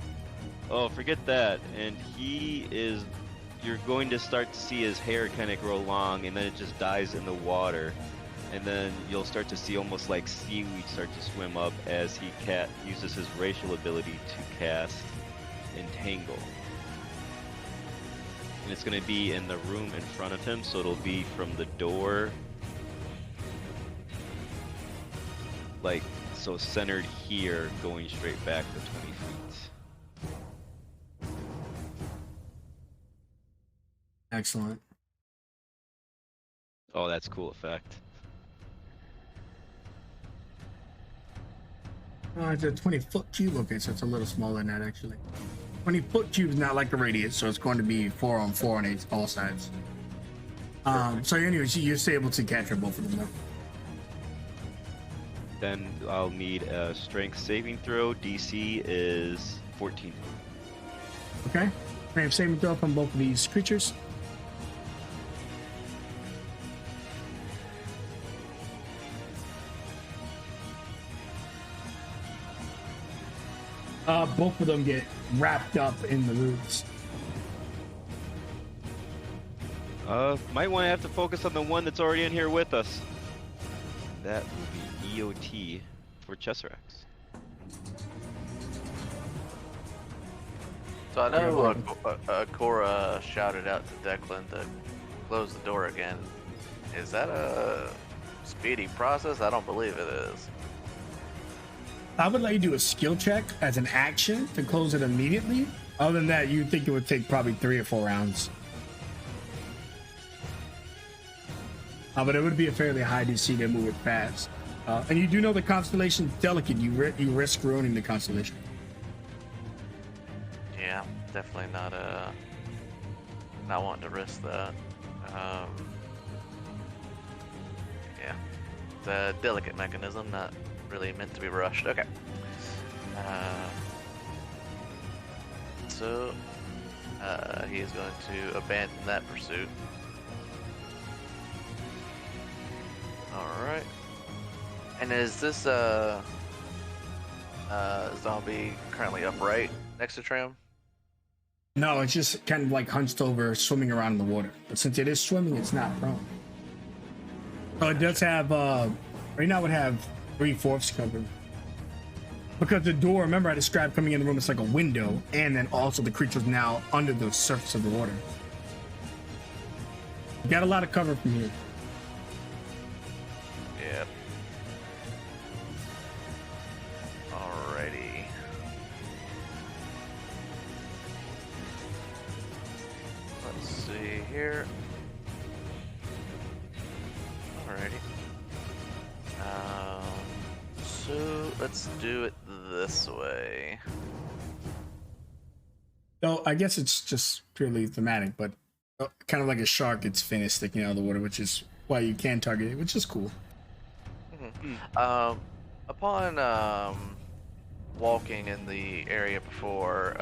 Oh, forget that. And you're going to start to see his hair kind of grow long, and then it just dies in the water. And then you'll start to see almost like seaweed start to swim up as he uses his racial ability to cast Entangle. And it's going to be in the room in front of him, so it'll be from the door. So centered here, going straight back the 20 feet. Excellent. Oh, that's cool effect. It's a 20-foot cube. Okay, so it's a little smaller than that, actually. 20-foot cube is not like a radius, so it's going to be 4 on 4 on all sides. So anyways, you're still able to capture both of them, though. Then I'll need a strength saving throw. DC is 14. Okay. Strength saving throw from both of these creatures. Both of them get wrapped up in the roots. Might want to have to focus on the one that's already in here with us. That will be EOT for Chesserex. So I know Cora shouted out to Declan to close the door again. Is that a speedy process? I don't believe it is. I would let you do a skill check as an action to close it immediately. Other than that, you'd think it would take probably 3 or 4 rounds. But it would be a fairly high DC to move it fast. And you do know the constellation's delicate. You risk ruining the constellation. Yeah, definitely not wanting to risk that. Yeah, it's a delicate mechanism, not really meant to be rushed. Okay. So he is going to abandon that pursuit. All right. And is this zombie currently upright next to Tram? No, it's just kind of like hunched over, swimming around in the water. But since it is swimming, it's not prone. So it does have, right now it would have 3/4 covered. Because the door, remember I described coming in the room, it's like a window, and then also the creature's now under the surface of the water. You got a lot of cover from here. Yep. Alrighty. Let's see here. Alrighty. So let's do it this way. So I guess it's just purely thematic, but kind of like a shark, its fin is sticking out of the water, which is why you can target it, which is cool. Upon walking in the area before,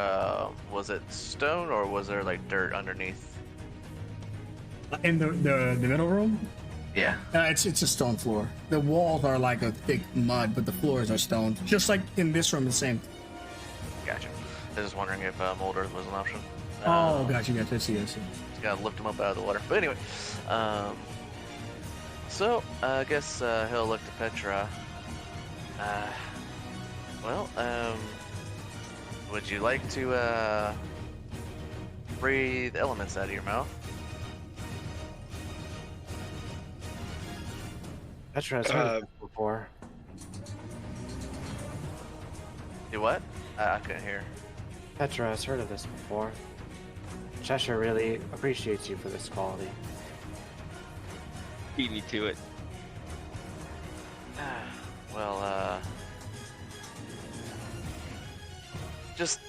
was it stone or was there like dirt underneath? In the middle room, Yeah. it's a stone floor. The walls are like a thick mud, but the floors are stone. Just like in this room, the same. Gotcha. I was just wondering if mold earth was an option. Oh, gotcha. I see. Just gotta lift him up out of the water. But anyway, so I guess he'll look to Petra. Would you like to breathe elements out of your mouth? Petra has heard of this before. Do what? I couldn't hear. Petra has heard of this before. Cheshire really appreciates you for this quality. Beat me to it. Well, just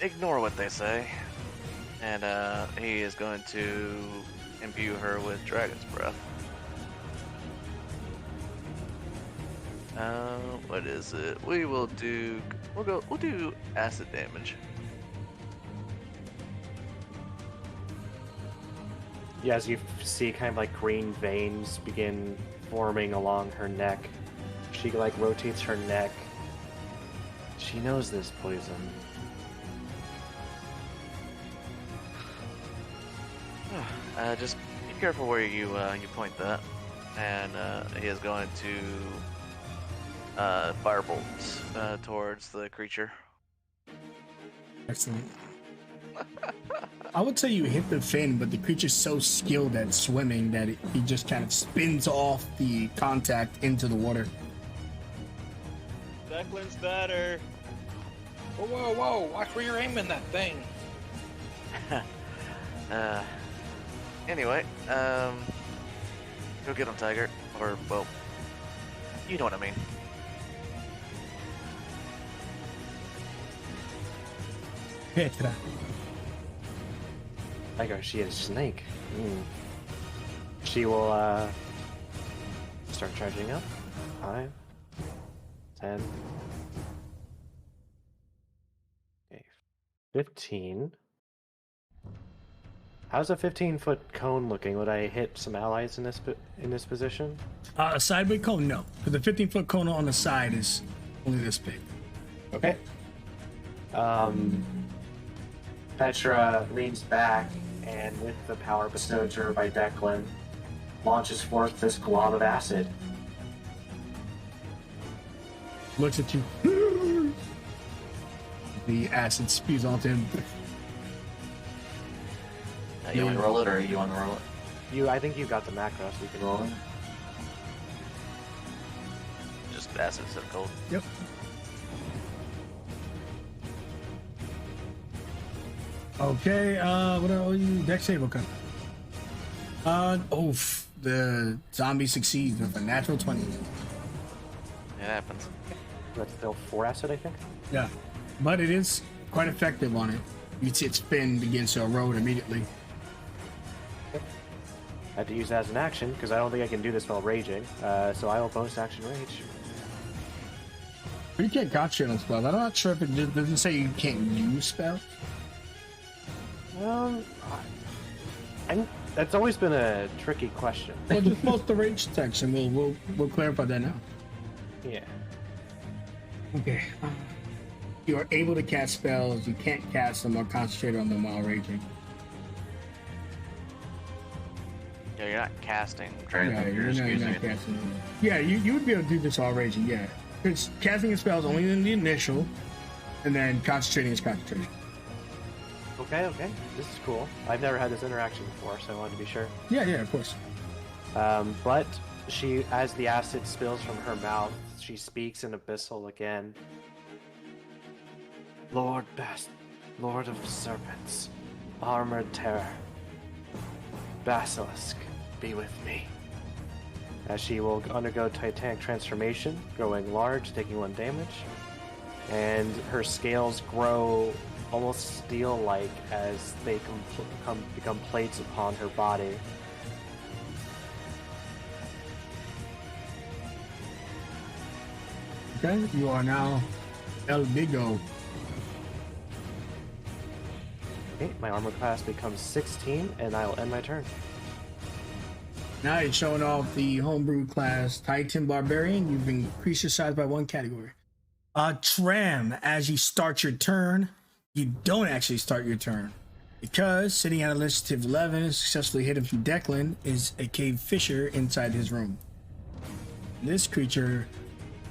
ignore what they say. And he is going to imbue her with dragon's breath. What is it? We'll do acid damage. Yeah, as you see kind of like green veins begin forming along her neck. She like rotates her neck. She knows this poison. Just be careful where you point that. And he is going to firebolt towards the creature. Excellent. I would say you hit the fin, but the creature's so skilled at swimming that he just kind of spins off the contact into the water. Declan's better. Whoa! Watch where you're aiming that thing. Anyway, go get him, Tiger. Or, well, you know what I mean. Petra. Tiger, she is a snake. She will start charging up. 5, 10, okay, 15. How's a 15-foot cone looking? Would I hit some allies in this position? A sideway cone, no. But the 15-foot cone on the side is only this big. Okay. Petra leans back and, with the power bestowed to her by Declan, launches forth this glob of acid. Looks at you. The acid spews onto him. You want to roll it, or you want to roll it? I think you got the macro, so you can roll it. Just acid instead of cold. Yep. Okay, what are you? Dex save, okay. The zombie succeeds with a natural 20. It happens. That's still 4 acid, I think. Yeah, but it is quite effective on it. You see its fin begins to erode immediately. I have to use that as an action, because I don't think I can do this while raging. So I will bonus action rage. But you can't concentrate on spells. I'm not sure if it doesn't say you can't use spells. That's always been a tricky question. Well, just post the rage text and we'll clarify that now. Yeah. Okay. You are able to cast spells. You can't cast them or concentrate on them while raging. Yeah, you're not casting. Yeah, you're not casting them. Yeah, you would be able to do this while raging, yeah. It's casting a spell is only in the initial, and then concentrating is concentration. Okay. Okay. This is cool. I've never had this interaction before, so I wanted to be sure. Yeah, of course. But she, as the acid spills from her mouth, she speaks in Abyssal again. Lord of Serpents, Armored Terror, Basilisk, be with me. As she will undergo Titanic transformation, growing large, taking 1 damage, and her scales grow almost steel-like as they become plates upon her body. Okay, you are now El Bigo. Okay, my armor class becomes 16, and I will end my turn. Now you're showing off the homebrew class Titan Barbarian. You've increased your size by 1 category. Tram, as you start your turn, you don't actually start your turn. Because sitting at initiative 11, successfully hidden from Declan, is a cave fisher inside his room. This creature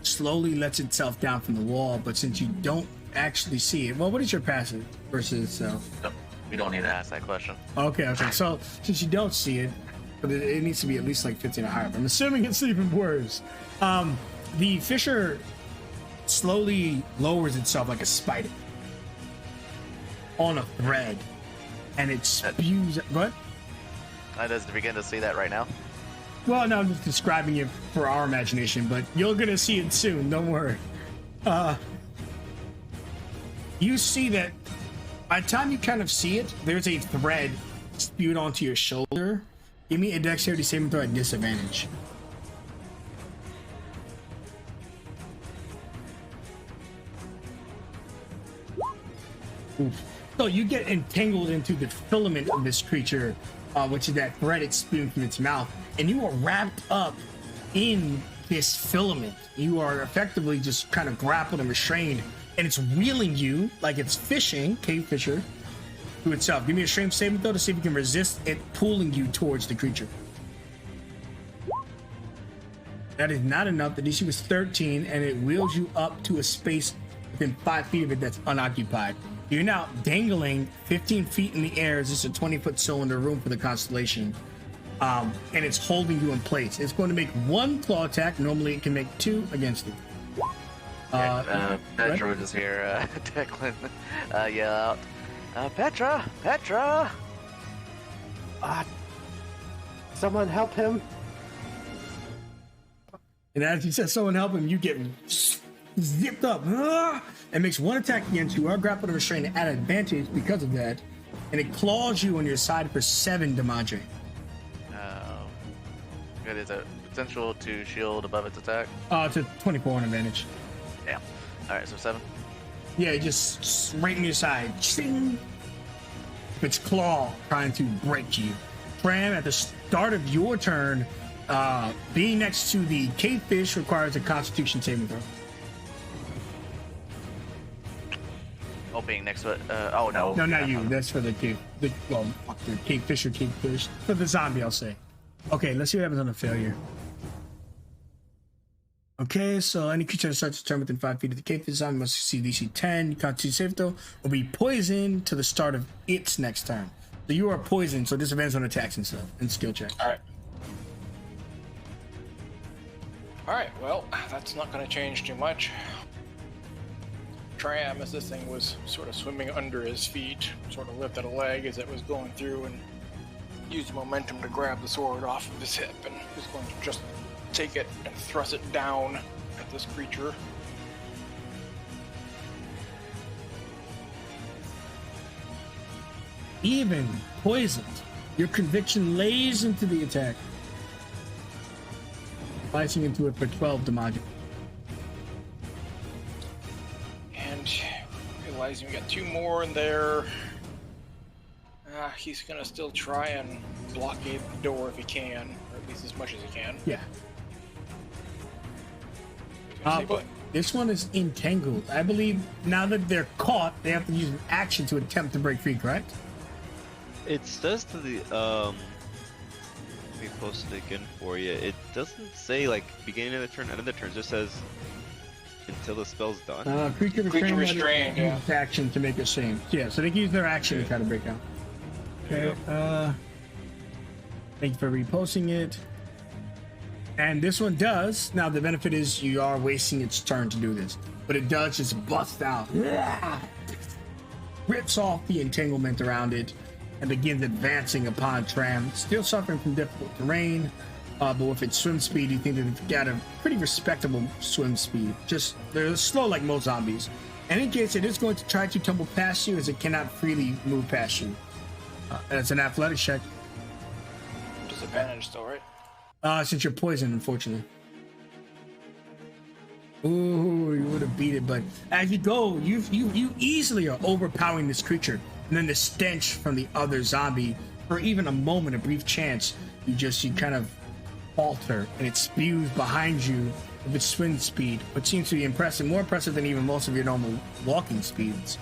slowly lets itself down from the wall, but since you don't actually see it, well, what is your passive versus itself? No, we don't need to ask that question. Okay. So since you don't see it, but it needs to be at least like 15 or higher. I'm assuming it's even worse. The fisher slowly lowers itself like a spider on a thread, and it spews. What? I just begin to see that right now. Well, no, I'm just describing it for our imagination, but you're gonna see it soon. Don't worry. You see that by the time you kind of see it, there's a thread spewed onto your shoulder. Give me a dexterity saving throw at disadvantage. Oof. So you get entangled into the filament of this creature, which is that thread it's spewing from its mouth, and you are wrapped up in this filament. You are effectively just kind of grappled and restrained, and it's reeling you like it's fishing, cave fisher, to itself. Give me a strength saving throw to see if you can resist it pulling you towards the creature. That is not enough. The DC was 13, and it wheels you up to a space within 5 feet of it that's unoccupied. You're now dangling 15 feet in the air as it's a 20-foot cylinder room for the constellation. And it's holding you in place. It's going to make 1 claw attack. Normally it can make 2 against it. Petra would just hear Declan yell out, Petra! Someone help him! And as he says, someone help him, you get zipped up. It makes 1 attack against you. Our grapple and restraint at advantage because of that. And it claws you on your side for 7 damage. Good. Is it potential to shield above its attack? It's a 24 on advantage. Damn. Alright, so 7. Yeah, just right in your side. Ching! Its claw trying to break you. Fran, at the start of your turn, being next to the cave fish requires a Constitution saving throw. Oh, being next to it. Oh no. No, not you. That's for the cave. The cave fish or cave fish. For the zombie, I'll say. Okay, let's see what happens on a failure. Okay, so any creature that starts to turn within 5 feet of the cave fish zombie must succeed DC 10. Constitution saving throw will be poisoned to the start of its next turn. So you are poisoned, so disadvantage on attacks and stuff and skill check. Alright, well, that's not going to change too much. Tram, as this thing was sort of swimming under his feet, sort of lifted a leg as it was going through and used momentum to grab the sword off of his hip, and was going to just take it and thrust it down at this creature. Even poisoned, your conviction lays into the attack, slicing into it for 12 damage. And realizing we got 2 more in there, he's gonna still try and blockade the door if he can, or at least as much as he can. Yeah. But this one is entangled. I believe now that they're caught, they have to use an action to attempt to break free, correct? It says to the let me post it again for you. It doesn't say like beginning of the turn, end of the turn. It just says Until the spell's done. Creature restrained, yeah. use action to make a save. Yeah, so they can use their action to try to break out. Okay. Thank you for reposting it. And this one does. Now the benefit is you are wasting its turn to do this, but it does just bust out, rips off the entanglement around it, and begins advancing upon Tram. Still suffering from difficult terrain, but with its swim speed, you think that it's got a pretty respectable swim speed. Just they're slow like most zombies. And in case it is going to try to tumble past you, as it cannot freely move past you. And it's an athletics check. Disadvantage still, right? Since you're poisoned, unfortunately. Ooh, you would have beat it, but as you go, you easily are overpowering this creature, and then the stench from the other zombie, for even a moment, a brief chance, you kind of falter, and it spews behind you with its swim speed, which seems to be impressive, more impressive than even most of your normal walking speeds,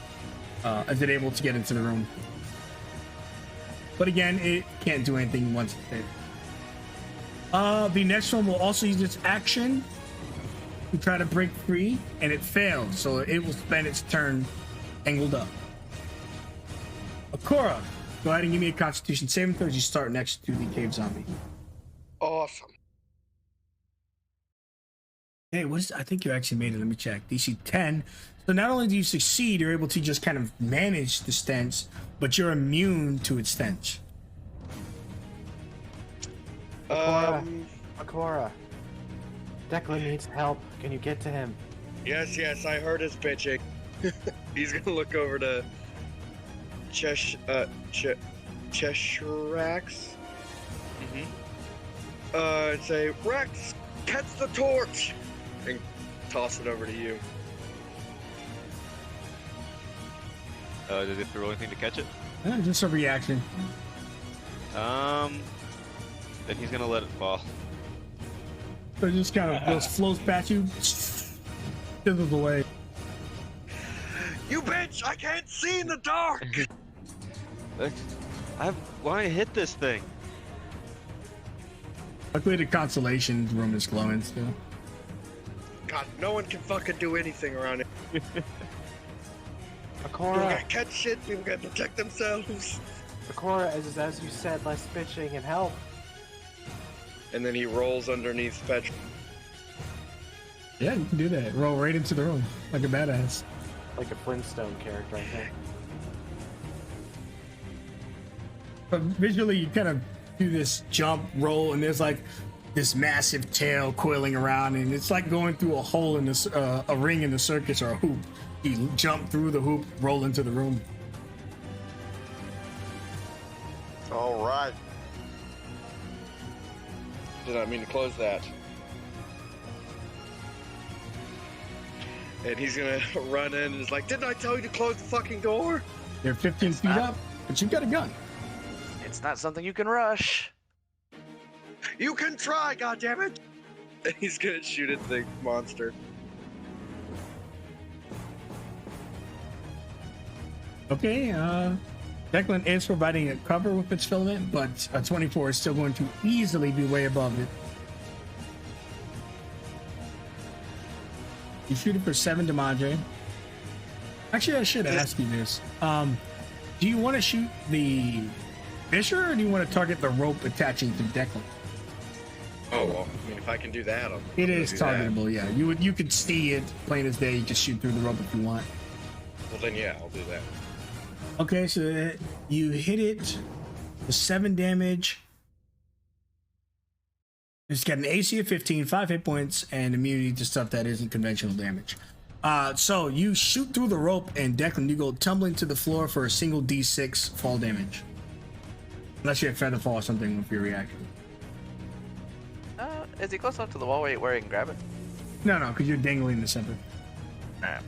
as it's able to get into the room. But again, it can't do anything once it's there. The next one will also use its action to try to break free, and it fails, so it will spend its turn angled up. Akora, go ahead and give me a Constitution saving throw as you start next to the cave zombie. Awesome. Hey, I think you actually made it. Let me check. DC 10. So not only do you succeed, you're able to just kind of manage the stench, but you're immune to its stench. Akora. Declan needs help. Can you get to him? Yes, I heard his bitching. He's gonna look over to Cheshirax. And say, Rex, catch the torch! And toss it over to you. Does it throw anything to catch it? Just a reaction. Then he's gonna let it fall. So it just kind of goes, flows past you, fizzles away. You bitch! I can't see in the dark! I want to hit this thing. Luckily, the consolation room is glowing still. God, no one can fucking do anything around here. People Akora, gotta catch shit, people gotta protect themselves. Akora, as you said, less bitching and help. And then he rolls underneath Fetch. Yeah, you can do that. Roll right into the room like a badass. Like a Flintstone character, I think. But visually, you kind of do this jump roll, and there's like this massive tail coiling around, and it's like going through a hole in this a ring in the circus or a hoop. You jump through the hoop, roll into the room. All right. Did not mean to close that. And he's gonna run in and is like, didn't I tell you to close the fucking door? You're 15 feet up, but you've got a gun. It's not something you can rush. You can try, goddammit! And he's gonna shoot at the monster. Okay, Declan is providing a cover with its filament, but a 24 is still going to easily be way above it. You shoot it for 7 damage. Actually, I should ask you this. Do you want to shoot the Fisher, or do you want to target the rope attaching to Declan? Oh, well, I mean, if I can do that, It is targetable, yeah. You could see it plain as day. You just shoot through the rope if you want. Well, then yeah, I'll do that. Okay, so you hit it for 7 damage. It's got an AC of 15, 5 hit points, and immunity to stuff that isn't conventional damage. So you shoot through the rope, and Declan, you go tumbling to the floor for a single D6 fall damage. Unless you have feather fall or something with your reaction. Is he close enough to the wall where he can grab it? No, because you're dangling in the center. Nah. I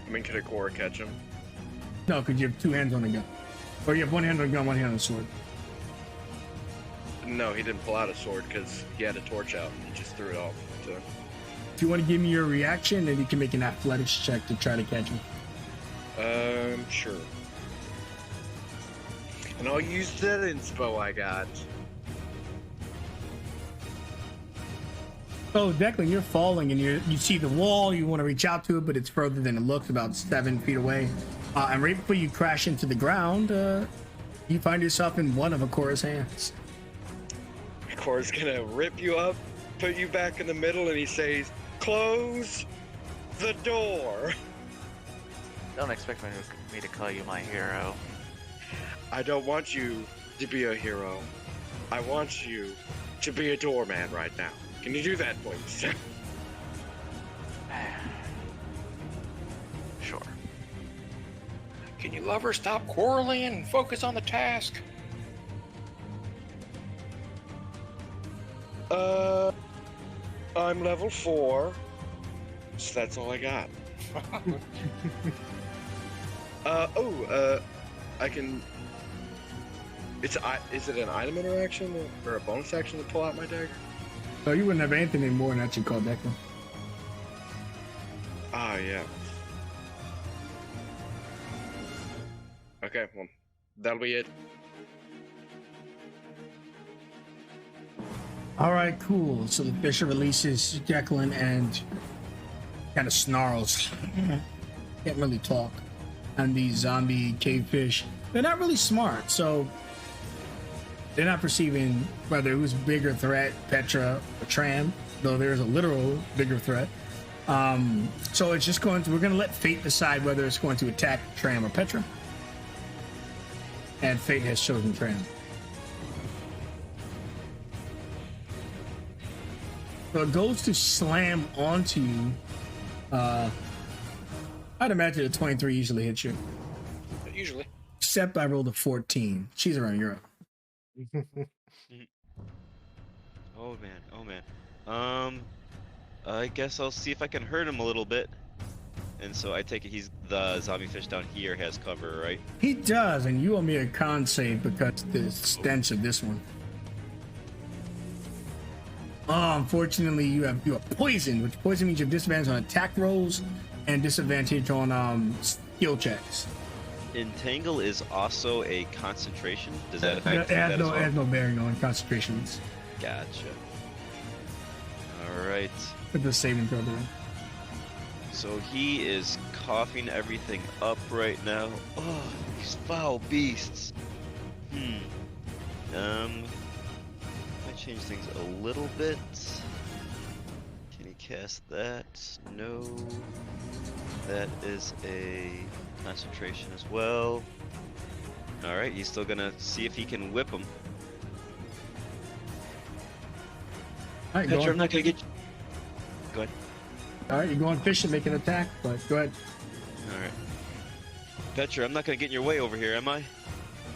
mean, could Akora catch him? No, because you have 2 hands on the gun. Or you have 1 hand on the gun, 1 hand on the sword. No, he didn't pull out a sword because he had a torch out. He just threw it off to him. If you want to give me your reaction, then you can make an athletics check to try to catch him. Sure. And I'll use that inspo I got. Oh, Declan, you're falling and you see the wall. You want to reach out to it, but it's further than it looks, about 7 feet away. And right before you crash into the ground, you find yourself in one of Akora's hands. Akora's gonna rip you up, put you back in the middle, and he says, "Close the door." Don't expect me to call you my hero. I don't want you to be a hero. I want you to be a doorman right now. Can you do that, please? Sure. Can you lovers stop quarreling and focus on the task? I'm level 4, so that's all I got. I can... Is it an item interaction or a bonus action to pull out my dagger? So you wouldn't have anything anymore than that you call Declan. Ah, yeah. Okay, well, that'll be it. All right, cool. So the fisher releases Declan and kind of snarls. Can't really talk. And these zombie cavefish, they're not really smart, so they're not perceiving whether it was a bigger threat, Petra or Tram, though there's a literal bigger threat. So it's just we're going to let fate decide whether it's going to attack Tram or Petra. And fate has chosen Tram. So it goes to slam onto you. I'd imagine a 23 usually hits you. Usually. Except I rolled a 14. She's around Europe. Oh man. I guess I'll see if I can hurt him a little bit. And so I take it the zombie fish down here has cover, right? He does, and you owe me a con save because of the stench of this one. Oh, unfortunately, you are poisoned, which poison means you have disadvantage on attack rolls and disadvantage on skill checks. Entangle is also a concentration. Does that affect It that as well? has no bearing on concentrations. Gotcha. All right. With the saving throw. So he is coughing everything up right now. Oh, these foul beasts. Might change things a little bit. Can he cast that? No. That is a concentration as well. All right, he's still gonna see if he can whip him. All right, Petra, I'm not gonna get you. Go ahead. All right, you're going fishing, make an attack, but go ahead. All right. Petra, I'm not gonna get in your way over here, am I?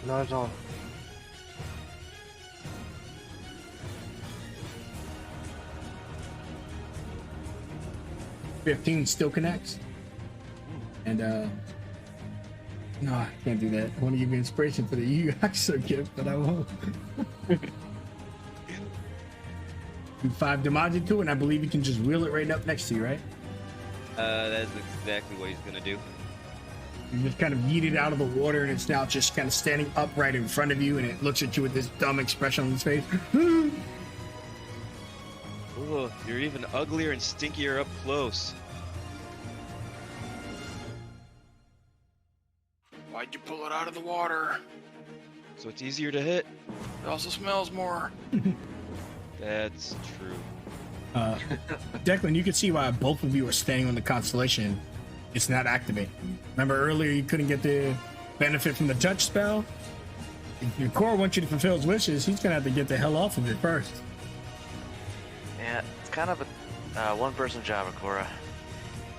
Not at all. $15 still connects. And no, I can't do that. I want to give you inspiration for the you actually gift, but I won't. Do 5 damage to it, and I believe you can just wheel it right up next to you, right? That's exactly what he's gonna do. You just kind of yeet it out of the water, and it's now just kind of standing upright in front of you, and it looks at you with this dumb expression on its face. Oh, you're even uglier and stinkier up close. Why'd you pull it out of the water? So it's easier to hit. It also smells more. That's true. Declan, you can see why both of you are standing on the constellation. It's not activated. Remember earlier you couldn't get the benefit from the touch spell? If your core wants you to fulfill his wishes, he's gonna have to get the hell off of it first. Yeah, it's kind of a one-person job, Akora.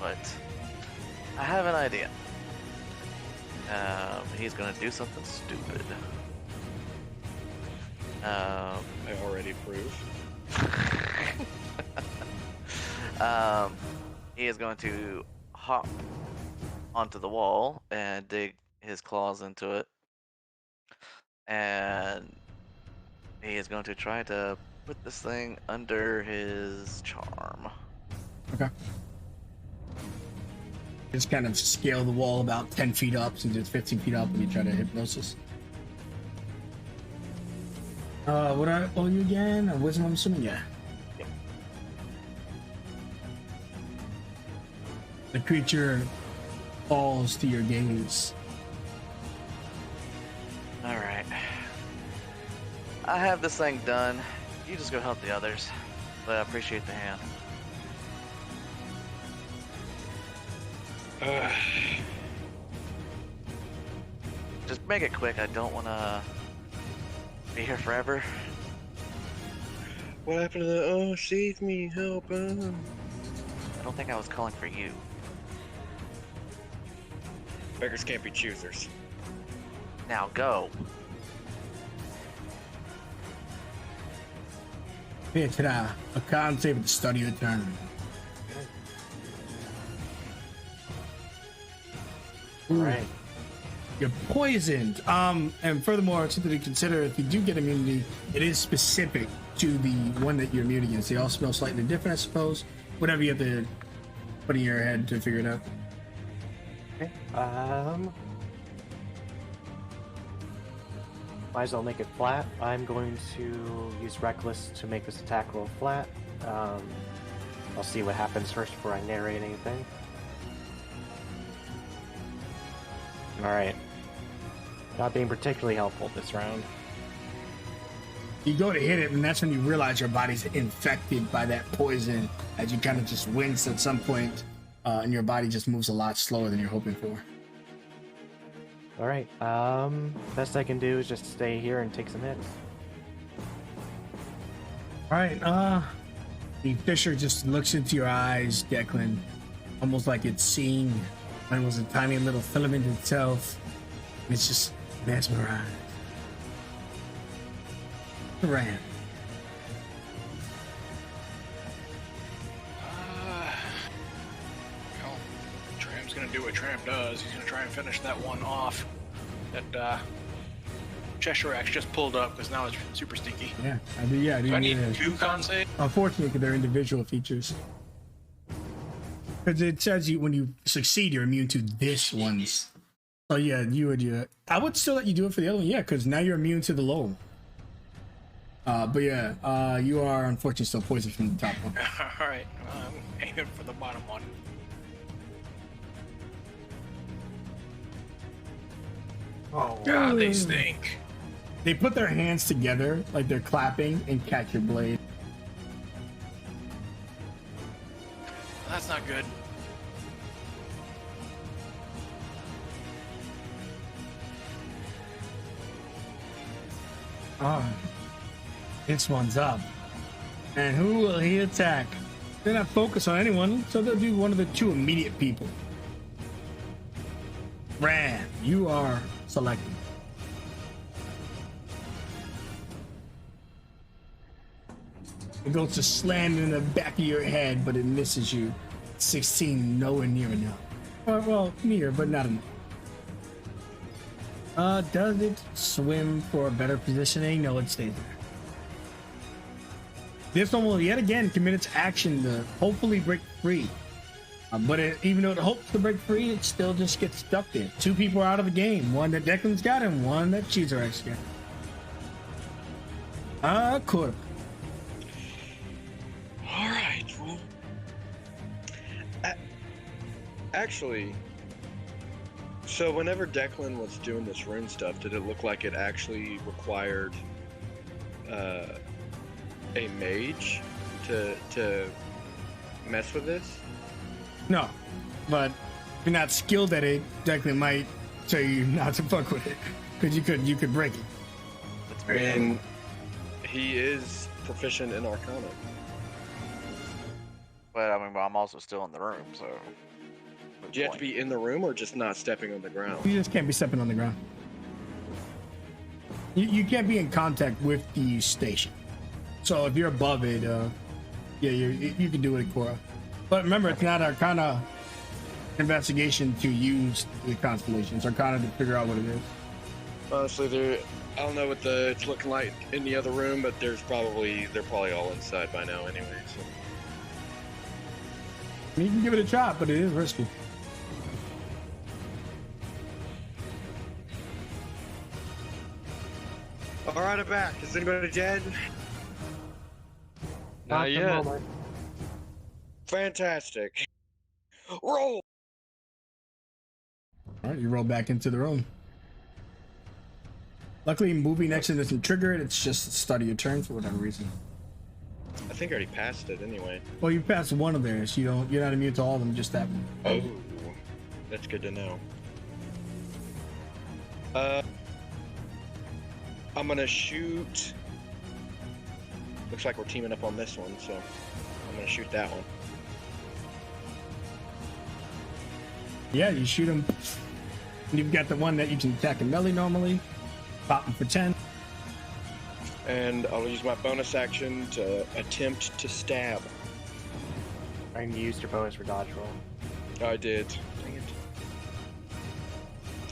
But I have an idea. He's gonna do something stupid. I already proved. He is going to hop onto the wall and dig his claws into it. And he is going to try to put this thing under his charm. Okay. Just kind of scale the wall about 10 feet up since it's 15 feet up when you try to hypnosis. What I owe you again? Wisdom, I'm assuming? Yeah. Yep. The creature falls to your gaze. Alright. I have this thing done. You just go help the others. But I appreciate the hand. Just make it quick. I don't want to be here forever. What happened to the, oh, save me, help, I don't think I was calling for you. Beggars can't be choosers. Now go. Petra, a con save at the start of your turn. All right. You're poisoned. And furthermore, something to consider, if you do get immunity, it is specific to the one that you're immune against. They all smell slightly different, I suppose. Whatever you have to put in your head to figure it out. Okay. Might as well make it flat. I'm going to use Reckless to make this attack roll flat. I'll see what happens first before I narrate anything. Alright. Not being particularly helpful this round. You go to hit it, and that's when you realize your body's infected by that poison, as you kind of just wince at some point, and your body just moves a lot slower than you're hoping for. Alright, best I can do is just stay here and take some hits. Alright, the Fisher just looks into your eyes, Declan, almost like it's seeing when it was a tiny little filament itself. It's just mesmerized. Ran. Well, Tram's gonna do what Tram does. He's gonna try and finish that one off. That Cheshire Axe just pulled up because now it's super stinky. Yeah, I do. Yeah, I do. Do I need need 2 con save? Unfortunately, because they're individual features. Because it says you when you succeed, you're immune to this one's. Oh yeah, you would. Yeah, I would still let you do it for the other one. Yeah, because now you're immune to the low one. But yeah, you are unfortunately still poisoned from the top one. All right, I'm aiming for the bottom one. Oh, God, they stink. They put their hands together like they're clapping and catch your blade. That's not good. Oh, this one's up. And who will he attack? They're not focused on anyone, so they'll do one of the 2 immediate people. Ran, you are selected. It goes to slam in the back of your head, but it misses you. 16, nowhere near enough. Well, near, but not enough. Does it swim for a better positioning? No, it stays there. This one will yet again commit its action to hopefully break free. But even though it hopes to break free, it still just gets stuck there. 2 people are out of the game. One that Declan's got and one that Cheezer X got. Cool. All right. Well, actually, so whenever Declan was doing this rune stuff, did it look like it actually required a mage to mess with this? No, but if you're not skilled at it, Declan might tell you not to fuck with it, because you could break it. That's I very mean, he is proficient in Arcana. But I mean, I'm also still in the room, so. Do you have to be in the room or just not stepping on the ground? You just can't be stepping on the ground. You can't be in contact with the station. So if you're above it, yeah, you can do it, Cora. But remember, it's not Arcana investigation to use the constellations. Arcana to figure out what it is. Honestly, I don't know what it's looking like in the other room, but they're probably all inside by now anyway. So. I mean, you can give it a shot, but it is risky. All right, I'm back. Is anybody dead? Not yet. Fantastic. Roll. All right, you roll back into the room. Luckily, moving action doesn't trigger it. It's just the start of your turn for whatever reason. I think I already passed it anyway. Well, you passed one of theirs. You're not immune to all of them. Just that one. Oh, that's good to know. I'm gonna shoot. Looks like we're teaming up on this one, so I'm gonna shoot that one. Yeah, you shoot him. You've got the one that you can attack in melee normally. Pop him for 10. And I'll use my bonus action to attempt to stab. And you used your bonus for dodge roll. I did. Dang it.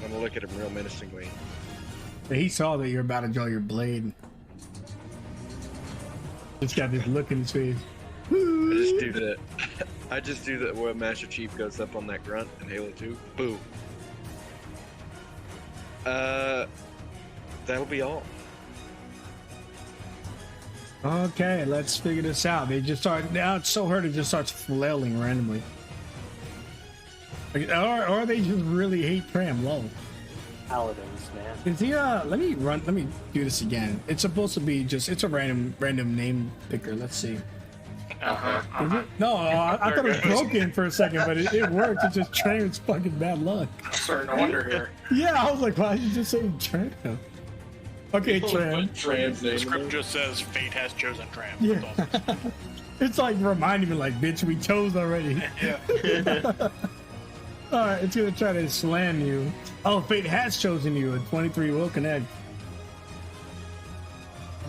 I'm gonna look at him real menacingly. But he saw that you're about to draw your blade. Just got this look in his face. I just do that. I just do that where Master Chief goes up on that grunt in Halo 2. Boom. That'll be all. Okay, let's figure this out. They just start now. It's so hurt. It just starts flailing randomly. Or they just really hate Tram. Lol. Paladins, man. Is he? Let me do this again. It's supposed to be just. It's a random name picker. Let's see. Is it? No, I thought it was broken for a second, but it worked. It's just Tram's fucking bad luck. Starting to wonder here. Yeah, I was like, why did you just say Tram? Okay, Tram. Tram's The name. script just says fate has chosen Tram. Yeah. That's all. It's like reminding me, like, bitch, we chose already. Yeah. All right, it's gonna try to slam you. Oh, fate has chosen you. A 23 will connect.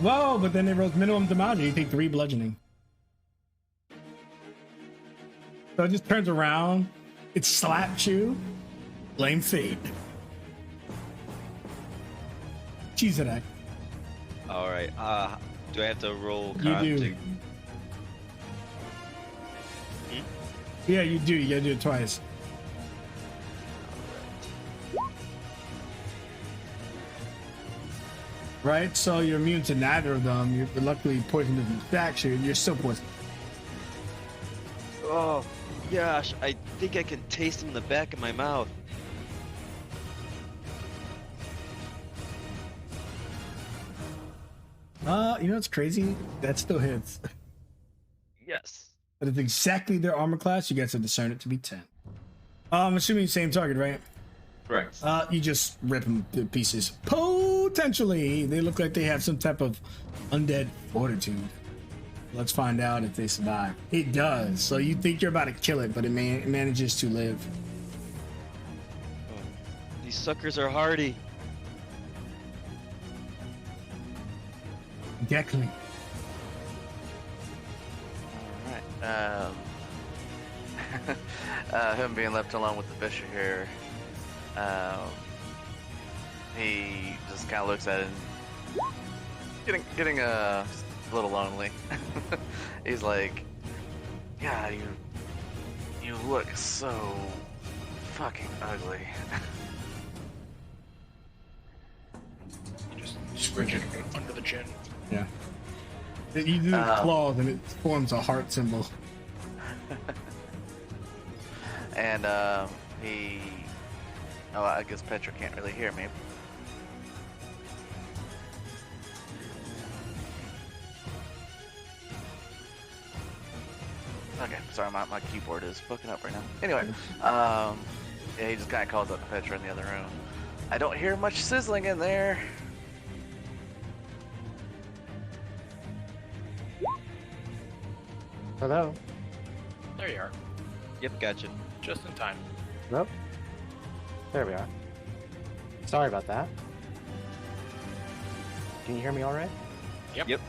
Whoa, but then it rolls minimum damage. You take 3 bludgeoning. So it just turns around. It slaps you. Blame fate. Cheese it. All right. Do I have to roll? You do. to- Yeah, you do. You gotta do it twice. Right, so you're immune to neither of them. You're luckily poison doesn't attack you. You're still poisoned. Oh, gosh. I think I can taste him in the back of my mouth. You know what's crazy? That still hits. Yes. That is exactly their armor class. You guys have discerned it to be 10. I'm assuming same target, right? Correct. You just rip them to pieces. Potentially, they look like they have some type of undead fortitude. Let's find out if they survive. It does. So you think you're about to kill it, but it manages to live. These suckers are hardy. Declan. Alright. Him being left alone with the bishop here, he just kind of looks at it and getting a little lonely. He's like, God, you look so fucking ugly. Just scratch it under the chin. Yeah. You do the claws and it forms a heart symbol. And he... Oh, I guess Petra can't really hear me. Okay, sorry, my keyboard is fucking up right now. Anyway, yeah, he just kind of calls up Petra in the other room. I don't hear much sizzling in there. Hello? There you are. Yep, gotcha. Just in time. Hello? There we are. Sorry about that. Can you hear me all right? Yep.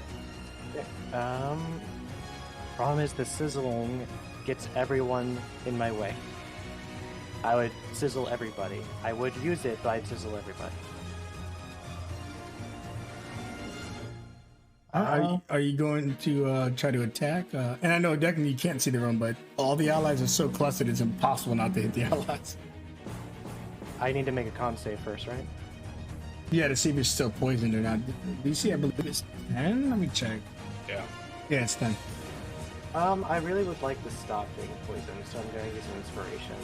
Problem is the sizzling gets everyone in my way. I would sizzle everybody. I would use it, but I'd sizzle everybody. Are you going to try to attack? And I know, Declan, you can't see the room, but all the allies are so clustered, it's impossible not to hit the allies. I need to make a con save first, right? Yeah, to see if you're still poisoned or not. DC, I believe it's 10? Let me check. Yeah. Yeah, it's 10. I really would like to stop being poisoned, so I'm gonna use an inspiration.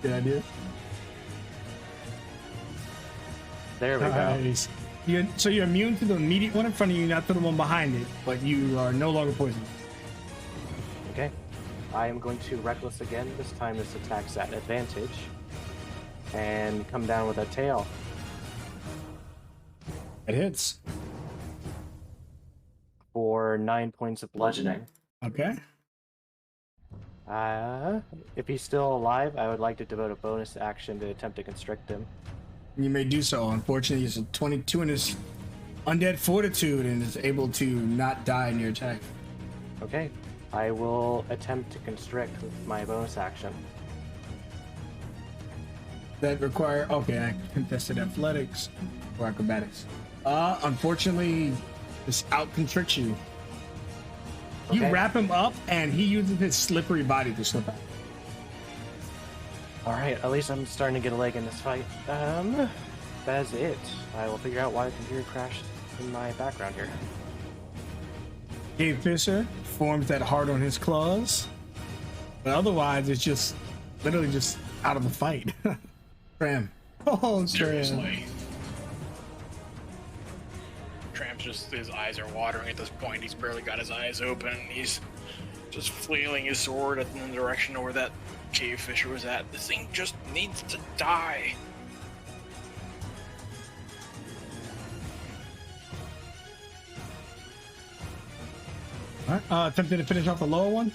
Good idea. There we go. Nice. So you're immune to the immediate one in front of you, not to the one behind it, but you are no longer poisoned. Okay. I am going to reckless again. This time this attack's at advantage. And come down with a tail. It hits. For 9 points of bludgeoning. Okay. If he's still alive, I would like to devote a bonus action to attempt to constrict him. You may do so. Unfortunately, he's a 22 in his undead fortitude and is able to not die in your attack. Okay. I will attempt to constrict with my bonus action. That require I contested athletics or acrobatics. Unfortunately, this out constricts you. You Okay. wrap him up and he uses his slippery body to slip out. Alright, at least I'm starting to get a leg in this fight. That's it. I will figure out why the computer crashed in my background here. Dave Fisher forms that heart on his claws, but otherwise it's just literally just out of the fight. Tram. Oh, Tram. Seriously. Tramp's just, his eyes are watering at this point. He's barely got his eyes open. He's just flailing his sword in the direction of where that cave fisher was at. This thing just needs to die. All right. Attempting to finish off the lower one.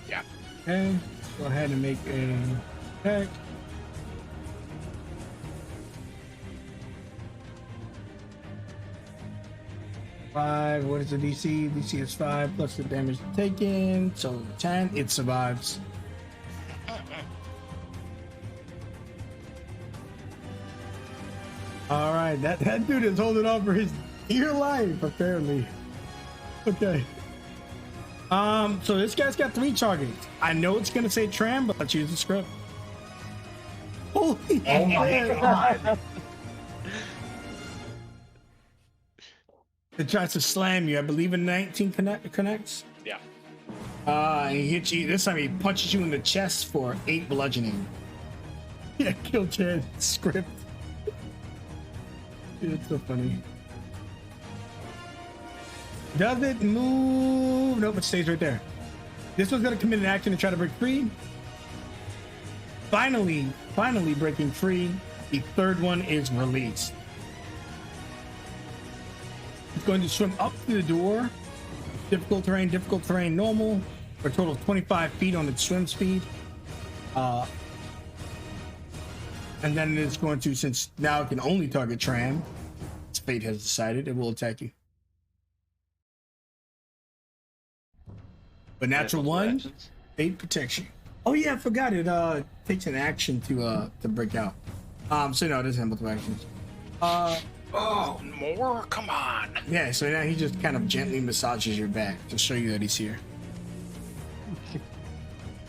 Yeah. Okay. Go ahead and make a attack. Five. What is the DC? DC is 5 plus the damage taken, so 10. It survives. All right, that dude is holding on for his dear life, apparently. Okay. So this guy's got 3 targets. I know it's gonna say Tram, but let's use the script. Holy shit. God. It tries to slam you. I believe a 19 connects. Yeah. And he hits you. This time he punches you in the chest for 8 bludgeoning. Yeah, kill Chad script. Dude, it's so funny. Does it move? Nope, it stays right there. This one's gonna commit an action to try to break free. Finally breaking free. The third one is released. It's going to swim up to the door. Difficult terrain, normal. For a total of 25 feet on its swim speed. And then it's going to, since now it can only target Tram, its fate has decided, it will attack you. But natural one, fate protection. Oh yeah, I forgot it takes an action to break out. So no, it doesn't have multiple actions. Oh, more? Come on. Yeah, so now he just kind of gently massages your back to show you that he's here.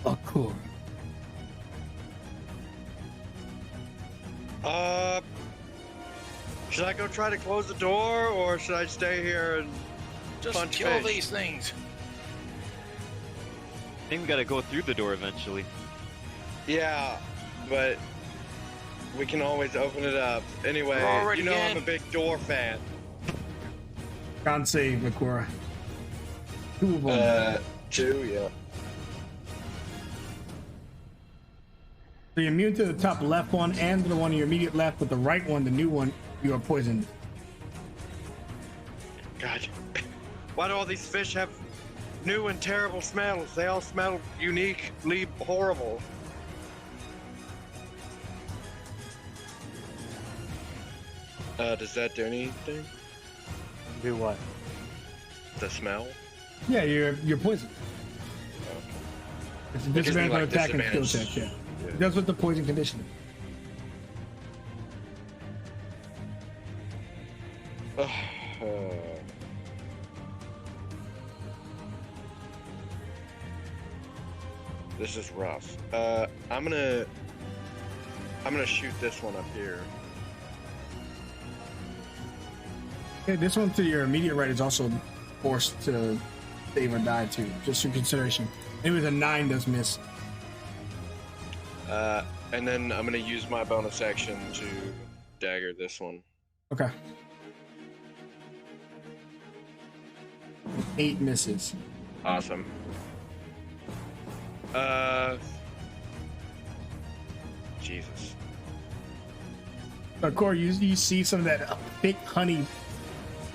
Oh, cool. Should I go try to close the door, or should I stay here and Just punch kill fish? these things. I think we gotta go through the door eventually. Yeah, but we can always open it up. Anyway, We're already you know I'm in. a big door fan. Can't save, Makora. 2 of them. 2, yeah. So you're immune to the top left one and the one to your immediate left, but the right one, the new one, you are poisoned. God. Why do all these fish have new and terrible smells? They all smell uniquely horrible. Does that do anything? Do what? The smell? Yeah, you're poisoned. It's a It gives me, disadvantage on like, attack and skill disadvantage. check, yeah. That's what the poison condition. This is rough. I'm gonna shoot this one up here. Okay, this one to your immediate right is also forced to save or die too, just for consideration. Anyway, the 9 does miss. And then I'm gonna use my bonus action to dagger this one. Okay. 8 misses. Awesome. Jesus. Corey, you see some of that thick honey,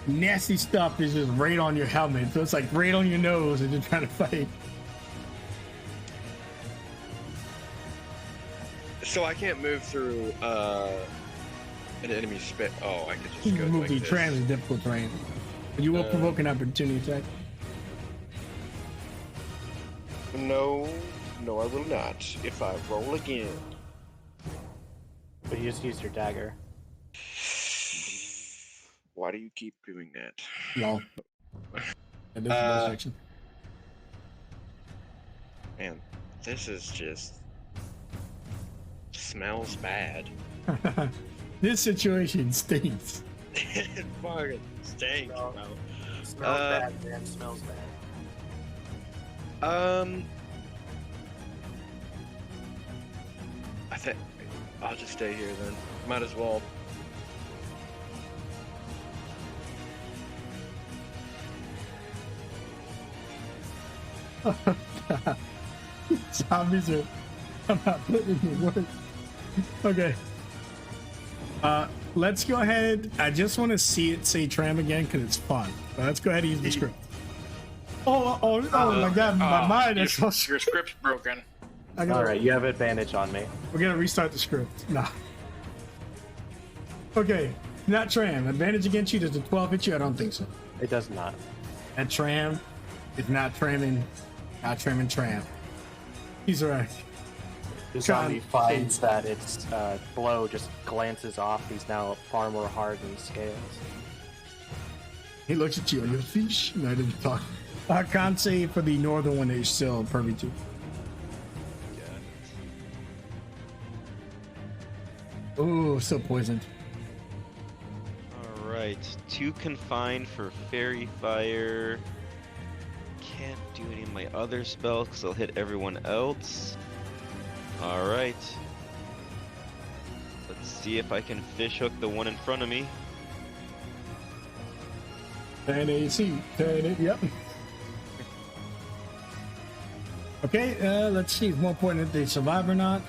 nasty stuff is just right on your helmet. So it's like right on your nose and you're trying to fight. So I can't move through an enemy spit. Oh, I could just You go can move like through this. terrain is difficult terrain. But you will provoke an opportunity attack. No, I will not. If I roll again. But you just used your dagger. Why do you keep doing that? No. That is a bonus action. Man, this is just smells bad. This situation stinks. It fucking stinks, bro. Smells bad, man. Smells bad. I think I'll just stay here then. Might as well. Zombies are. I'm not putting in the work. Okay. Let's go ahead. I just want to see it say tram again because it's fun. But let's go ahead and use the script. Oh my god, my mind is so Your script's broken. I gotta, All right, you have advantage on me. We're gonna restart the script. Nah. Okay, not tram. Advantage against you. Does the 12 hit you? I don't think so. It does not. That tram is not tramming. Not tramming tram. He's right. The zombie finds that its blow just glances off. He's now far more hardened scales. He looks at you and goes, "Fish." No, I didn't talk. Con save for the northern one is still pervy too. Ooh, still poisoned. Alright, 2 confined for fairy fire. Can't do any of my other spells because I'll hit everyone else. Alright. Let's see if I can fish hook the one in front of me. 10 AC. 10, yep. Okay, let's see. It's more important if they survive or not.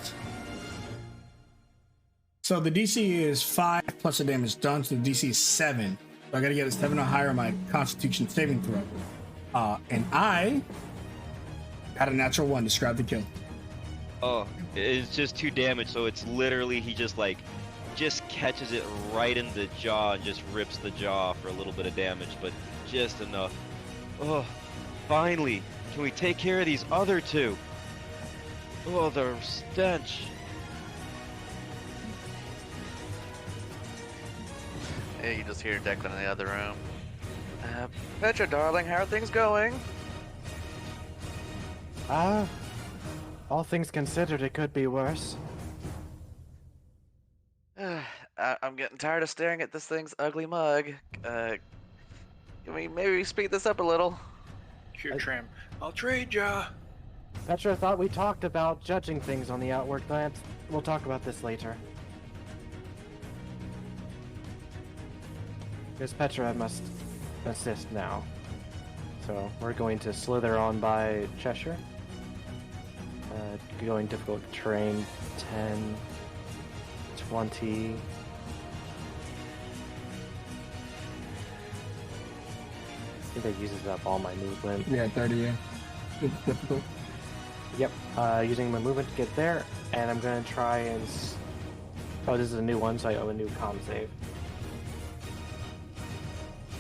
So the DC is 5 plus the damage done, so the DC is 7. So I gotta get a 7 or higher on my Constitution saving throw. And I got a natural 1. Describe the kill. Oh, it's just 2 damage, so it's literally he just catches it right in the jaw and just rips the jaw for a little bit of damage, but just enough. Oh, finally! Can we take care of these other 2? Oh, the stench. Hey, you just hear Declan in the other room. Petra, darling, how are things going? All things considered, it could be worse. I'm getting tired of staring at this thing's ugly mug. Can we maybe speed this up a little? Here, Tram. I'll trade ya. Petra thought we talked about judging things on the outward glance. We'll talk about this later. Because Petra must assist now. So we're going to slither on by Cheshire. Going difficult terrain, 10, 20. I think that uses up all my movement. Yeah, 30, yeah. It's difficult. Yep, using my movement to get there, and I'm going to try and... Oh, this is a new one, so I owe a new con save.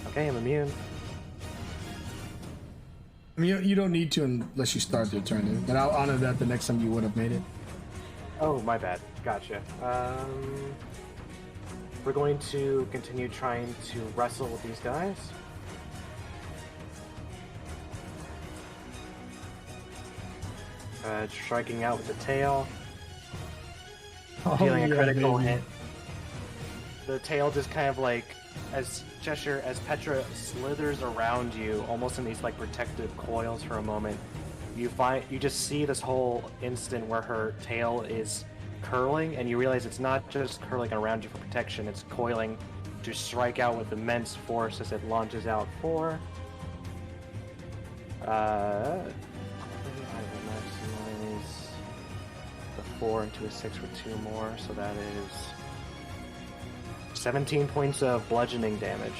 Okay, I'm immune. I mean, you don't need to unless you start the turn, but I'll honor that the next time you would have made it. Oh, my bad. Gotcha. We're going to continue trying to wrestle with these guys. Striking out with the tail. Dealing a critical hit. The tail just kind of like, as gesture as Petra slithers around you, almost in these like protective coils for a moment. You just see this whole instant where her tail is curling, and you realize it's not just curling around you for protection, it's coiling to strike out with immense force as it launches out for I will maximize the 4 into a 6 for 2 more, so that is 17 points of bludgeoning damage.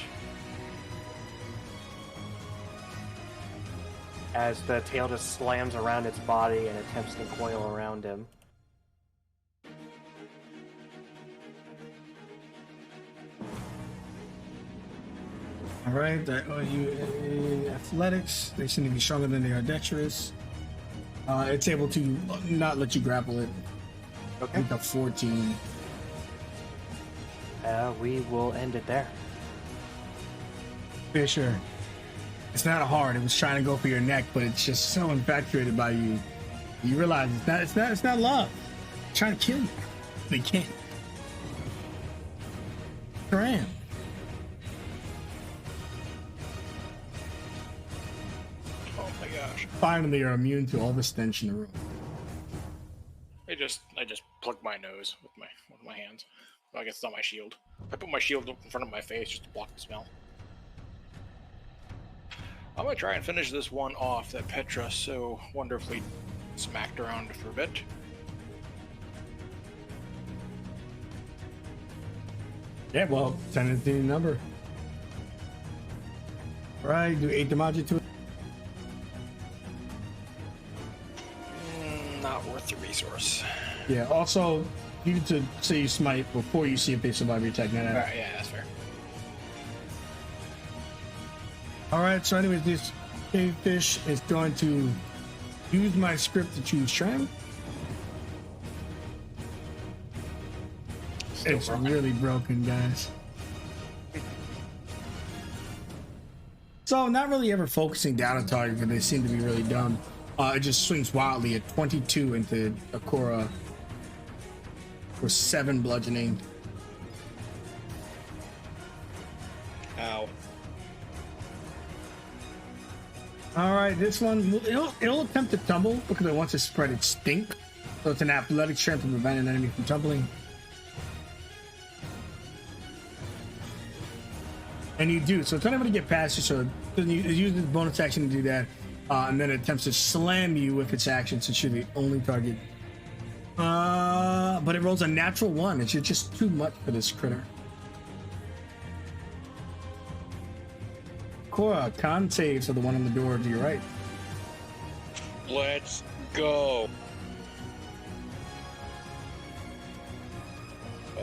As the tail just slams around its body and attempts to coil around him. All right, you athletics. They seem to be stronger than they are dexterous. It's able to not let you grapple it. Okay. With a 14. We will end it there. Yeah, sure. It's not hard. It was trying to go for your neck, but it's just so infatuated by you. You realize it's not love. It's trying to kill you. They can't. Graham. Oh my gosh. Finally, you're immune to all the stench in the room. I just plugged my nose with my hands. Well, I guess it's not my shield. I put my shield in front of my face just to block the smell. I'm gonna try and finish this one off that Petra so wonderfully smacked around for a bit. Yeah, well, 10 is the number. Right, do 8 damage to it. Not worth the resource. Yeah, also, you need to say you smite before you see if they survive your attack. Alright, yeah, that's fair. Alright, so anyways, this cavefish is going to use my script to choose Tram. It's really broken, guys. So, not really ever focusing down a target because they seem to be really dumb. It just swings wildly at 22 into Akora for 7 bludgeoning. Ow. Alright, this one, it'll attempt to tumble because it wants to spread its stink. So it's an athletic strength to prevent an enemy from tumbling. And you do, so it's unable to get past you, so it uses its bonus action to do that. And then it attempts to slam you with its action since you're the only target. But it rolls a natural 1. It's just too much for this critter. Cora, con saves are the one on the door to your right. Let's go.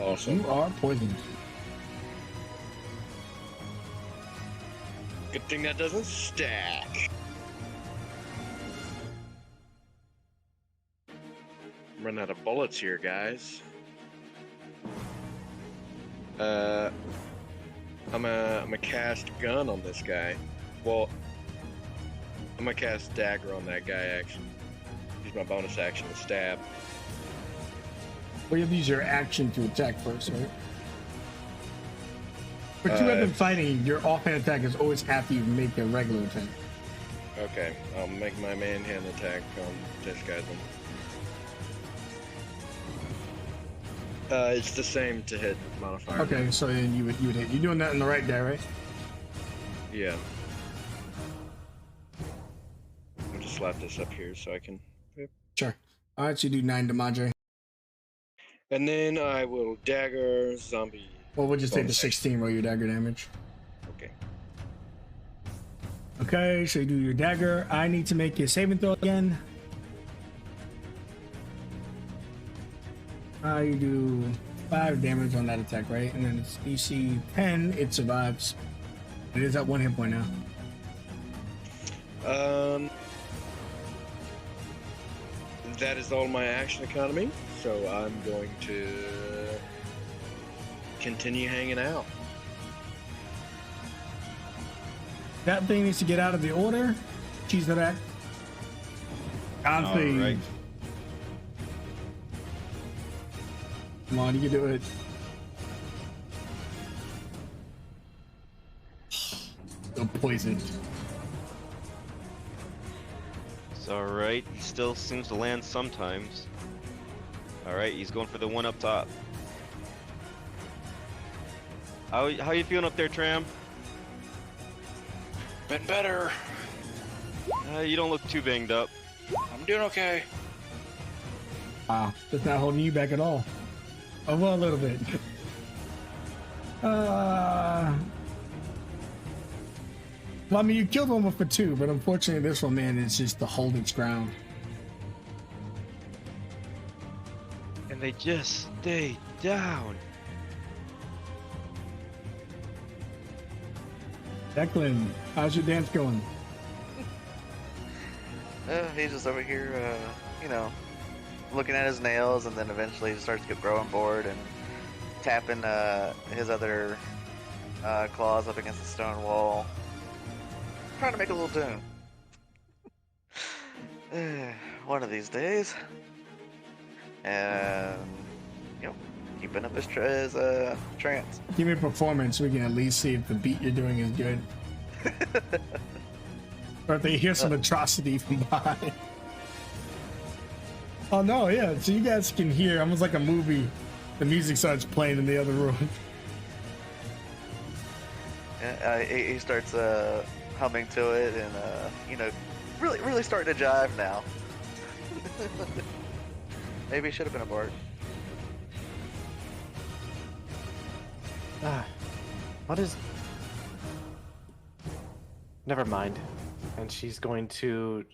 Awesome. You are poisoned. Good thing that doesn't stack. I'm running out of bullets here, guys. I'm a cast gun on this guy. Well, I'm gonna cast dagger on that guy. Actually, use my bonus action to stab. Well, you have to use your action to attack first, right? But you have been fighting, your offhand attack is always after you make a regular attack. Okay, I'll make my manhand attack on this guy then. It's the same to hit modifier. Okay, so then you would hit. You're doing that in the right guy, right? Yeah. I'll just slap this up here so I can. Yep. Sure. All right, so you do 9 damage. And then I will dagger zombie. Well, we'll just take the 16, roll your dagger damage. Okay. Okay, so you do your dagger. I need to make a saving throw again. You do 5 damage on that attack, right? And then it's DC 10, it survives. It is at 1 hit point now. That is all my action economy, so I'm going to continue hanging out. That thing needs to get out of the order. Cheese the rack. Config. Alright. Come on, you can do it. poisoned. It's alright. He still seems to land sometimes. Alright, he's going for the one up top. How you feeling up there, Tram? Been better. You don't look too banged up. I'm doing okay. Wow, that's not holding you back at all. Oh, well, a little bit. Well, I mean, you killed one for 2, but unfortunately, this one, man, is just to hold its ground. And they just stay down. Declan, how's your dance going? He's just over here, looking at his nails, and then eventually he starts to get growing bored and tapping his other claws up against the stone wall, trying to make a little tune. One of these days, and keeping up his trance. Give me a performance so we can at least see if the beat you're doing is good. Or if they hear some atrocity from behind. Oh no, yeah, so you guys can hear, almost like a movie, the music starts playing in the other room. Yeah, he starts humming to it, and really starting to jive now. Maybe he should have been a bard. What is... Never mind. And she's going to...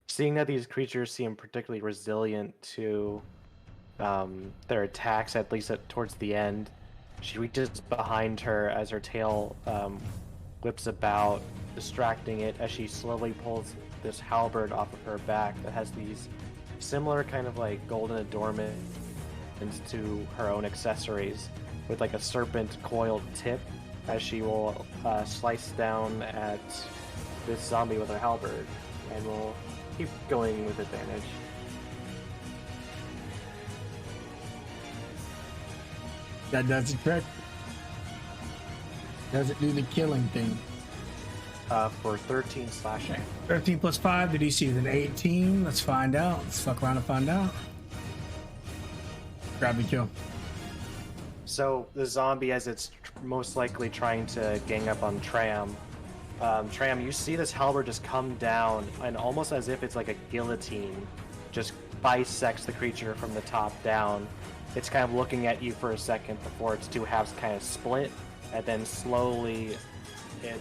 Seeing that these creatures seem particularly resilient to their attacks, at least towards the end, she reaches behind her as her tail whips about, distracting it as she slowly pulls this halberd off of her back that has these similar kind of like golden adornments to her own accessories, with like a serpent coiled tip, as she will slice down at this zombie with her halberd, and will keep going with advantage. That does the trick. Does it do the killing thing? For 13 slashing. 13 plus 5, the DC is an 18. Let's find out. Let's fuck around and find out. Grab the kill. So the zombie, as it's most likely trying to gang up on Tram, you see this halberd just come down, and almost as if it's like a guillotine, just bisects the creature from the top down. It's kind of looking at you for a second before its two halves kind of split, and then slowly it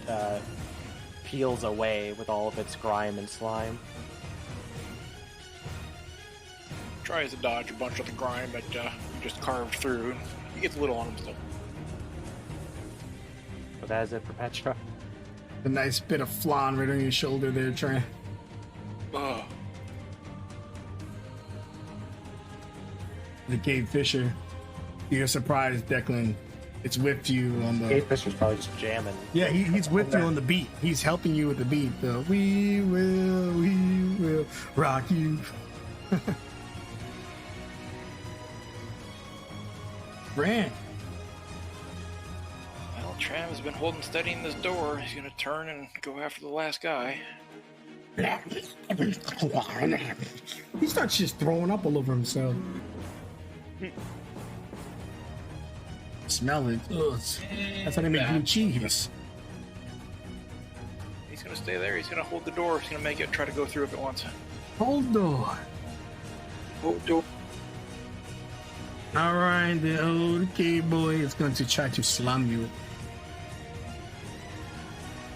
peels away with all of its grime and slime. Tries to dodge a bunch of the grime, but he just carved through. He gets a little on him still. But that is it for Petra. A nice bit of flan right on your shoulder there, Trent. Oh. The Cave Fisher. You're surprised, Declan. It's with you on the... Cave Fisher's probably just jamming. Yeah, he's with you on the beat. He's helping you with the beat. The we will rock you. Brand. Well, Tram has been holding steady in this door. He's gonna turn and go after the last guy. He starts just throwing up all over himself. Smell it. Ugh. That's how they make blue cheese. He's gonna stay there. He's gonna hold the door. He's gonna make it try to go through if it wants. Hold door. Hold door. Alright, the old cave boy is going to try to slam you.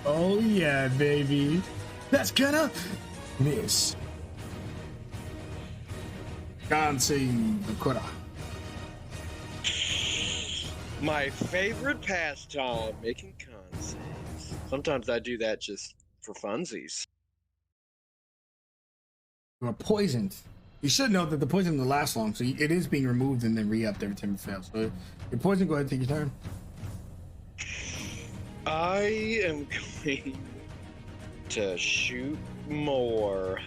Oh yeah, baby. That's gonna miss. Can't see the Kura. My favorite pastime, making con saves. Sometimes I do that just for funsies. You are poisoned. You should know that the poison will last long, so it is being removed and then re-upped every time it fails. So you're poisoned, go ahead and take your turn. I am going to shoot more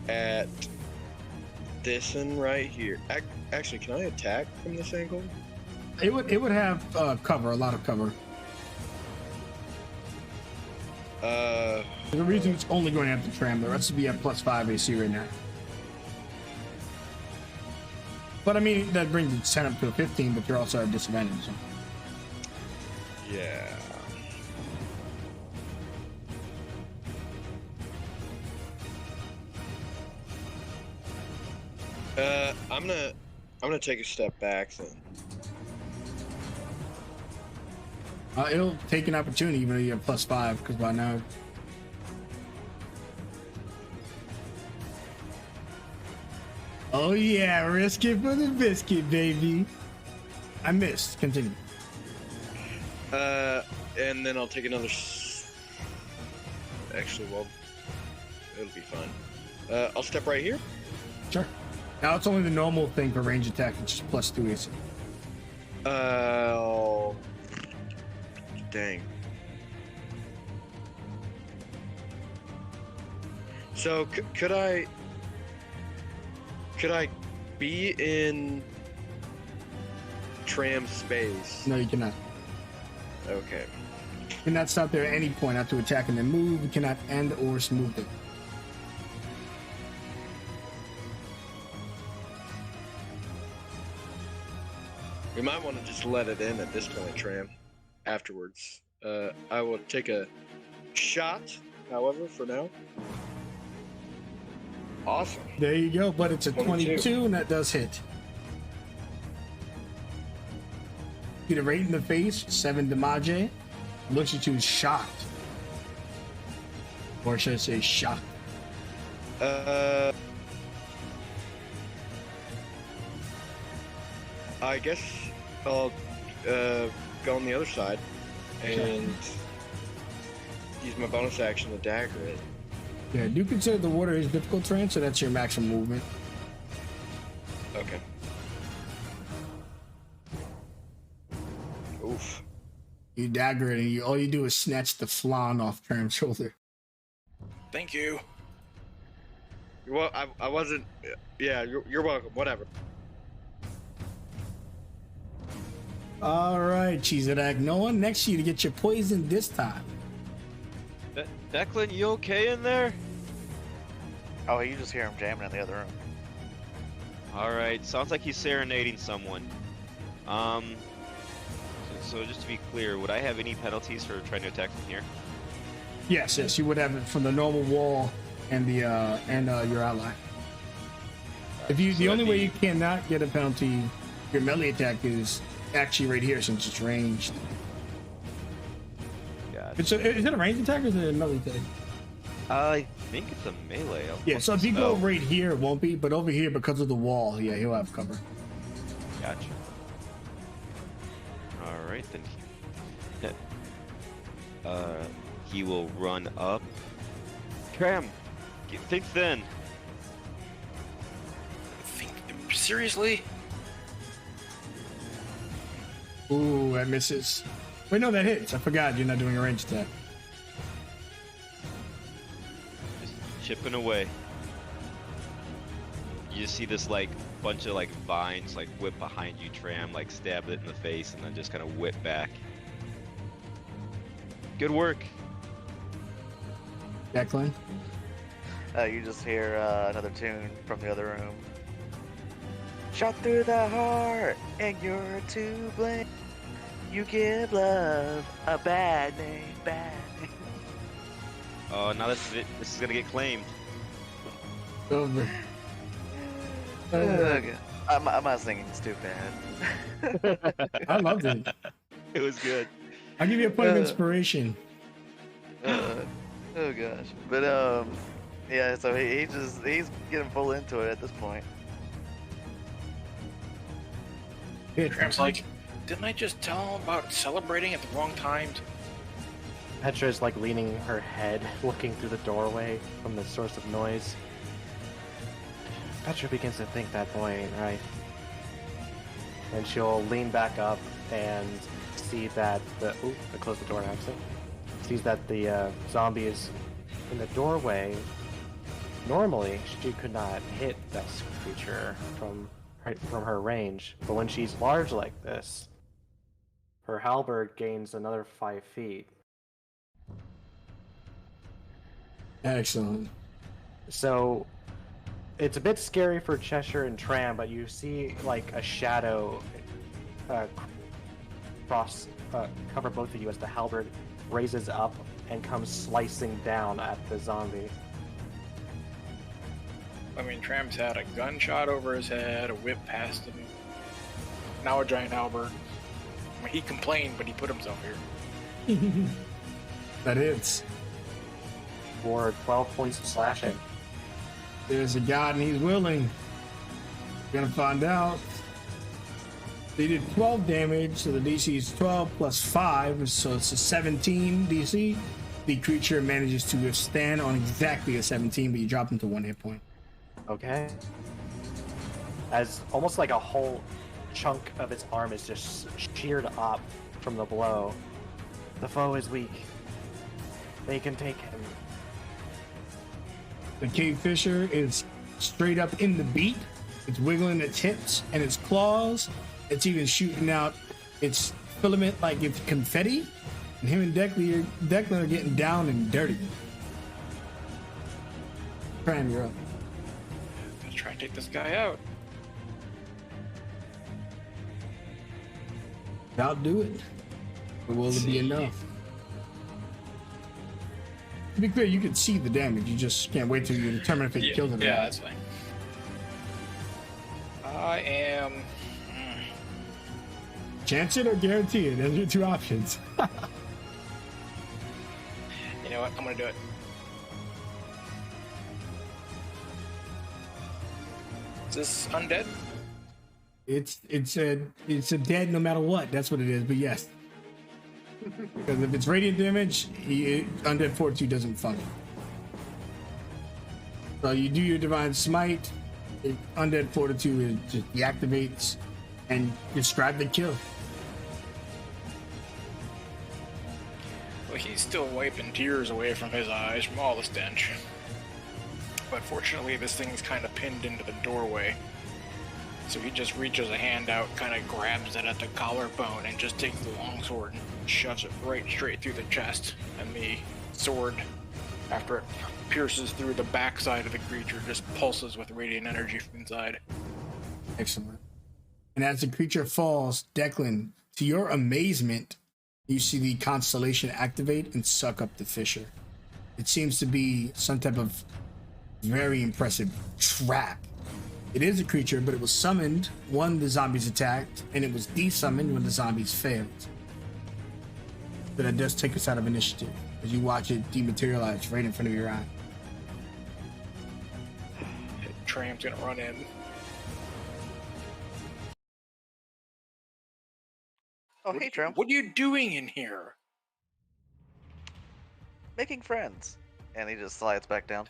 at this one right here. Actually, can I attack from this angle? It would have cover, a lot of cover. The reason it's only going after Tram, the rest would be at +5 AC right now. But I mean, that brings its 10 up to a 15, but you're also at a disadvantage. So. Yeah. I'm gonna take a step back then. It'll take an opportunity even though you have +5, because by now. Oh yeah, risk it for the biscuit, baby. I missed. Continue. And then I'll take another. Actually, well, it'll be fine. I'll step right here. Sure. Now it's only the normal thing for range attack, which is +2 AC. Dang. So could I be in Tram's space? No, you cannot. Okay. You cannot stop there at any point after attack and then move. You cannot end or smooth it. We might want to just let it in at this point, Tram. Afterwards, I will take a shot. However, for now. Awesome. There you go, but it's a 22 and that does hit. Get it right in the face, 7 damage. Looks at you shocked. Or should I say shocked? I guess I'll go on the other side and use my bonus action to dagger it. Yeah, do consider the water is difficult terrain, so that's your maximum movement. Okay. Oof. You dagger it, and all you do is snatch the flan off Tram's shoulder. Thank you. Well, I wasn't. Yeah, you're welcome. Whatever. All right, Cheeseadak. No one next to you to get your poison this time. Declan, you okay in there? Oh, you just hear him jamming in the other room. Alright, sounds like he's serenading someone. So just to be clear, would I have any penalties for trying to attack from here? Yes, you would have it from the normal wall and the your ally. If you, the only way you cannot get a penalty, your melee attack is actually right here since it's ranged. Gotcha. Is it a ranged attack or is it a melee attack? I think it's a melee. Yeah, so if you go right here, it won't be, but over here, because of the wall, yeah, he'll have cover. Gotcha. Alright, then he will run up. Tram, think then. Seriously? Ooh, that misses. Wait, no, that hits. I forgot you're not doing a ranged attack. Just chipping away. You just see this like bunch of like vines like whip behind you, Tram, like stab it in the face and then just kind of whip back. Good work. Declan? You just hear another tune from the other room. Shot through the heart, and you're to blame. You give love a bad name, bad name. Oh, now this is it. This is gonna get claimed. Over. Okay. I'm not singing, it's too bad. I loved it. It was good. I'll give you a point of inspiration. Oh gosh. But yeah, so he's getting full into it at this point. Tram's like, didn't I just tell him about celebrating at the wrong times? Petra is like leaning her head, looking through the doorway from the source of noise. Petra begins to think that boy ain't right. And she'll lean back up and see that I closed the door on accident. Sees that the zombie is in the doorway. Normally, she could not hit this creature from her range, but when she's large like this, her halberd gains another 5 feet. Excellent. So it's a bit scary for Cheshire and Tram, but you see like a shadow cover both of you as the halberd raises up and comes slicing down at the zombie. I mean, Tram's had a gunshot over his head, a whip past him, now a giant halberd. I mean, he complained, but he put himself here. That hits. For 12 points of slashing. There's a god and he's willing. Gonna find out. They did 12 damage, so the DC is 12 plus 5, so it's a 17 DC. The creature manages to withstand on exactly a 17, but you drop him to 1 hit point. Okay. As almost like a whole chunk of its arm is just sheared up from the blow. The foe is weak. They can take him. The cave fisher is straight up in the beat. It's wiggling its hips and its claws. It's even shooting out its filament like it's confetti. And him and Declan are getting down and dirty. Tram, you're up. Let's try and take this guy out. I'll do it. But will it be enough? To be clear, you can see the damage. You just can't wait till you determine if it kills it or Yeah, not. that's fine. I am. Chance it or guarantee it. Those are your two options. You know what? I'm gonna do it. Is this undead? It's a dead no matter what. That's what it is. But yes, because if it's radiant damage, undead fortitude doesn't function. So you do your divine smite. Undead fortitude just deactivates and describe the kill. Well, he's still wiping tears away from his eyes from all the stench. But fortunately, this thing's kind of pinned into the doorway. So he just reaches a hand out, kind of grabs it at the collarbone, and just takes the long sword and shoves it right straight through the chest. And the sword, after it pierces through the backside of the creature, just pulses with radiant energy from inside. Excellent. And as the creature falls, Declan, to your amazement, you see the constellation activate and suck up the fisher. It seems to be some type of very impressive trap. It is a creature, but it was summoned when the zombies attacked, and it was desummoned when the zombies failed. But that does take us out of initiative, as you watch it dematerialize right in front of your eye. Tram's gonna run in. Oh, hey, Tram. What are you doing in here? Making friends. And he just slides back down.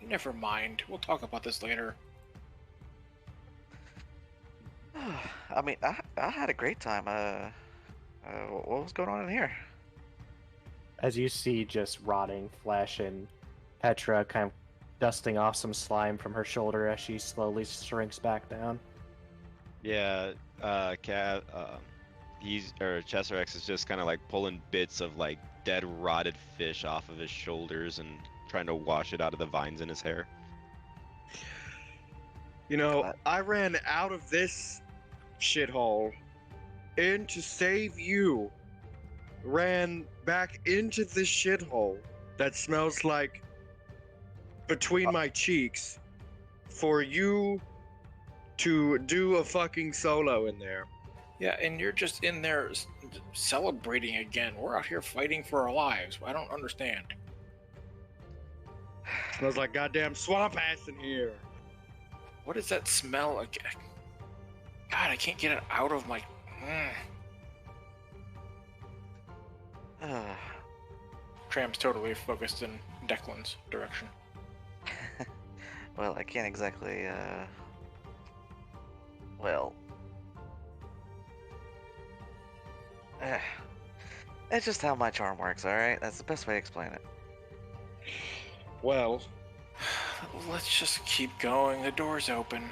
Never mind. We'll talk about this later. I mean, I had a great time. What was going on in here? As you see just rotting flesh and Petra kind of dusting off some slime from her shoulder as she slowly shrinks back down. Yeah, Chesserex is just kind of like pulling bits of like dead rotted fish off of his shoulders and trying to wash it out of the vines in his hair. You know, I ran out of this shithole and to save you, ran back into this shithole that smells like between my cheeks for you to do a fucking solo in there. Yeah, and you're just in there celebrating again. We're out here fighting for our lives. I don't understand. Smells like goddamn swamp ass in here. What is that smell again? God, I can't get it out of my... Tram's totally focused in Declan's direction. Well, I can't exactly, well... It's just how my charm works, alright? That's the best way to explain it. Well, Let's just keep going. The door's open.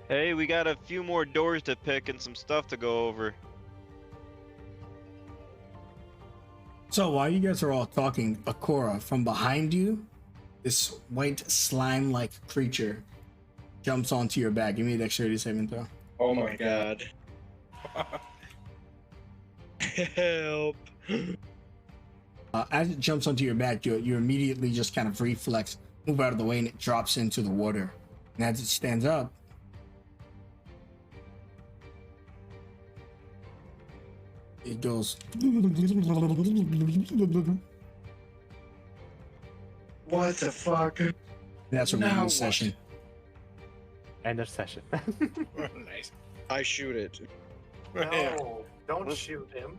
Hey, we got a few more doors to pick and some stuff to go over. So while you guys are all talking, Akora, from behind you, this white slime-like creature jumps onto your back. Give me a dexterity saving throw. Oh my god. Help. As it jumps onto your back, you immediately just kind of reflex, move out of the way, and it drops into the water. And as it stands up, it goes. What the fuck? That's a Now review what? session. End of session. Nice. I shoot it. No, don't shoot him.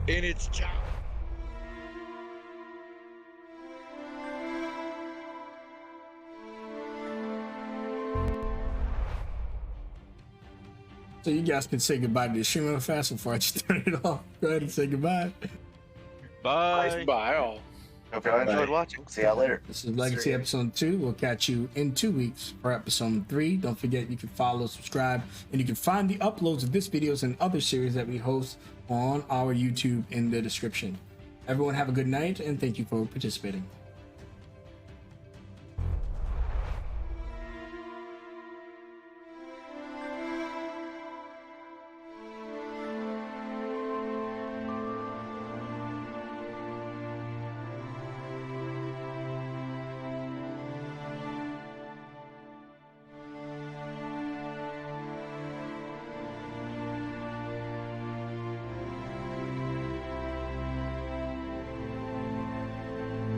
In its jaw. So you guys can say goodbye to the stream real fast before I just turn it off. Go ahead and say goodbye. Bye. Bye all. Hope y'all enjoyed watching. See y'all later. This is Legacy episode 2. We'll catch you in 2 weeks for episode 3. Don't forget you can follow, subscribe, and you can find the uploads of this videos and other series that we host on our YouTube in the description. Everyone have a good night and thank you for participating.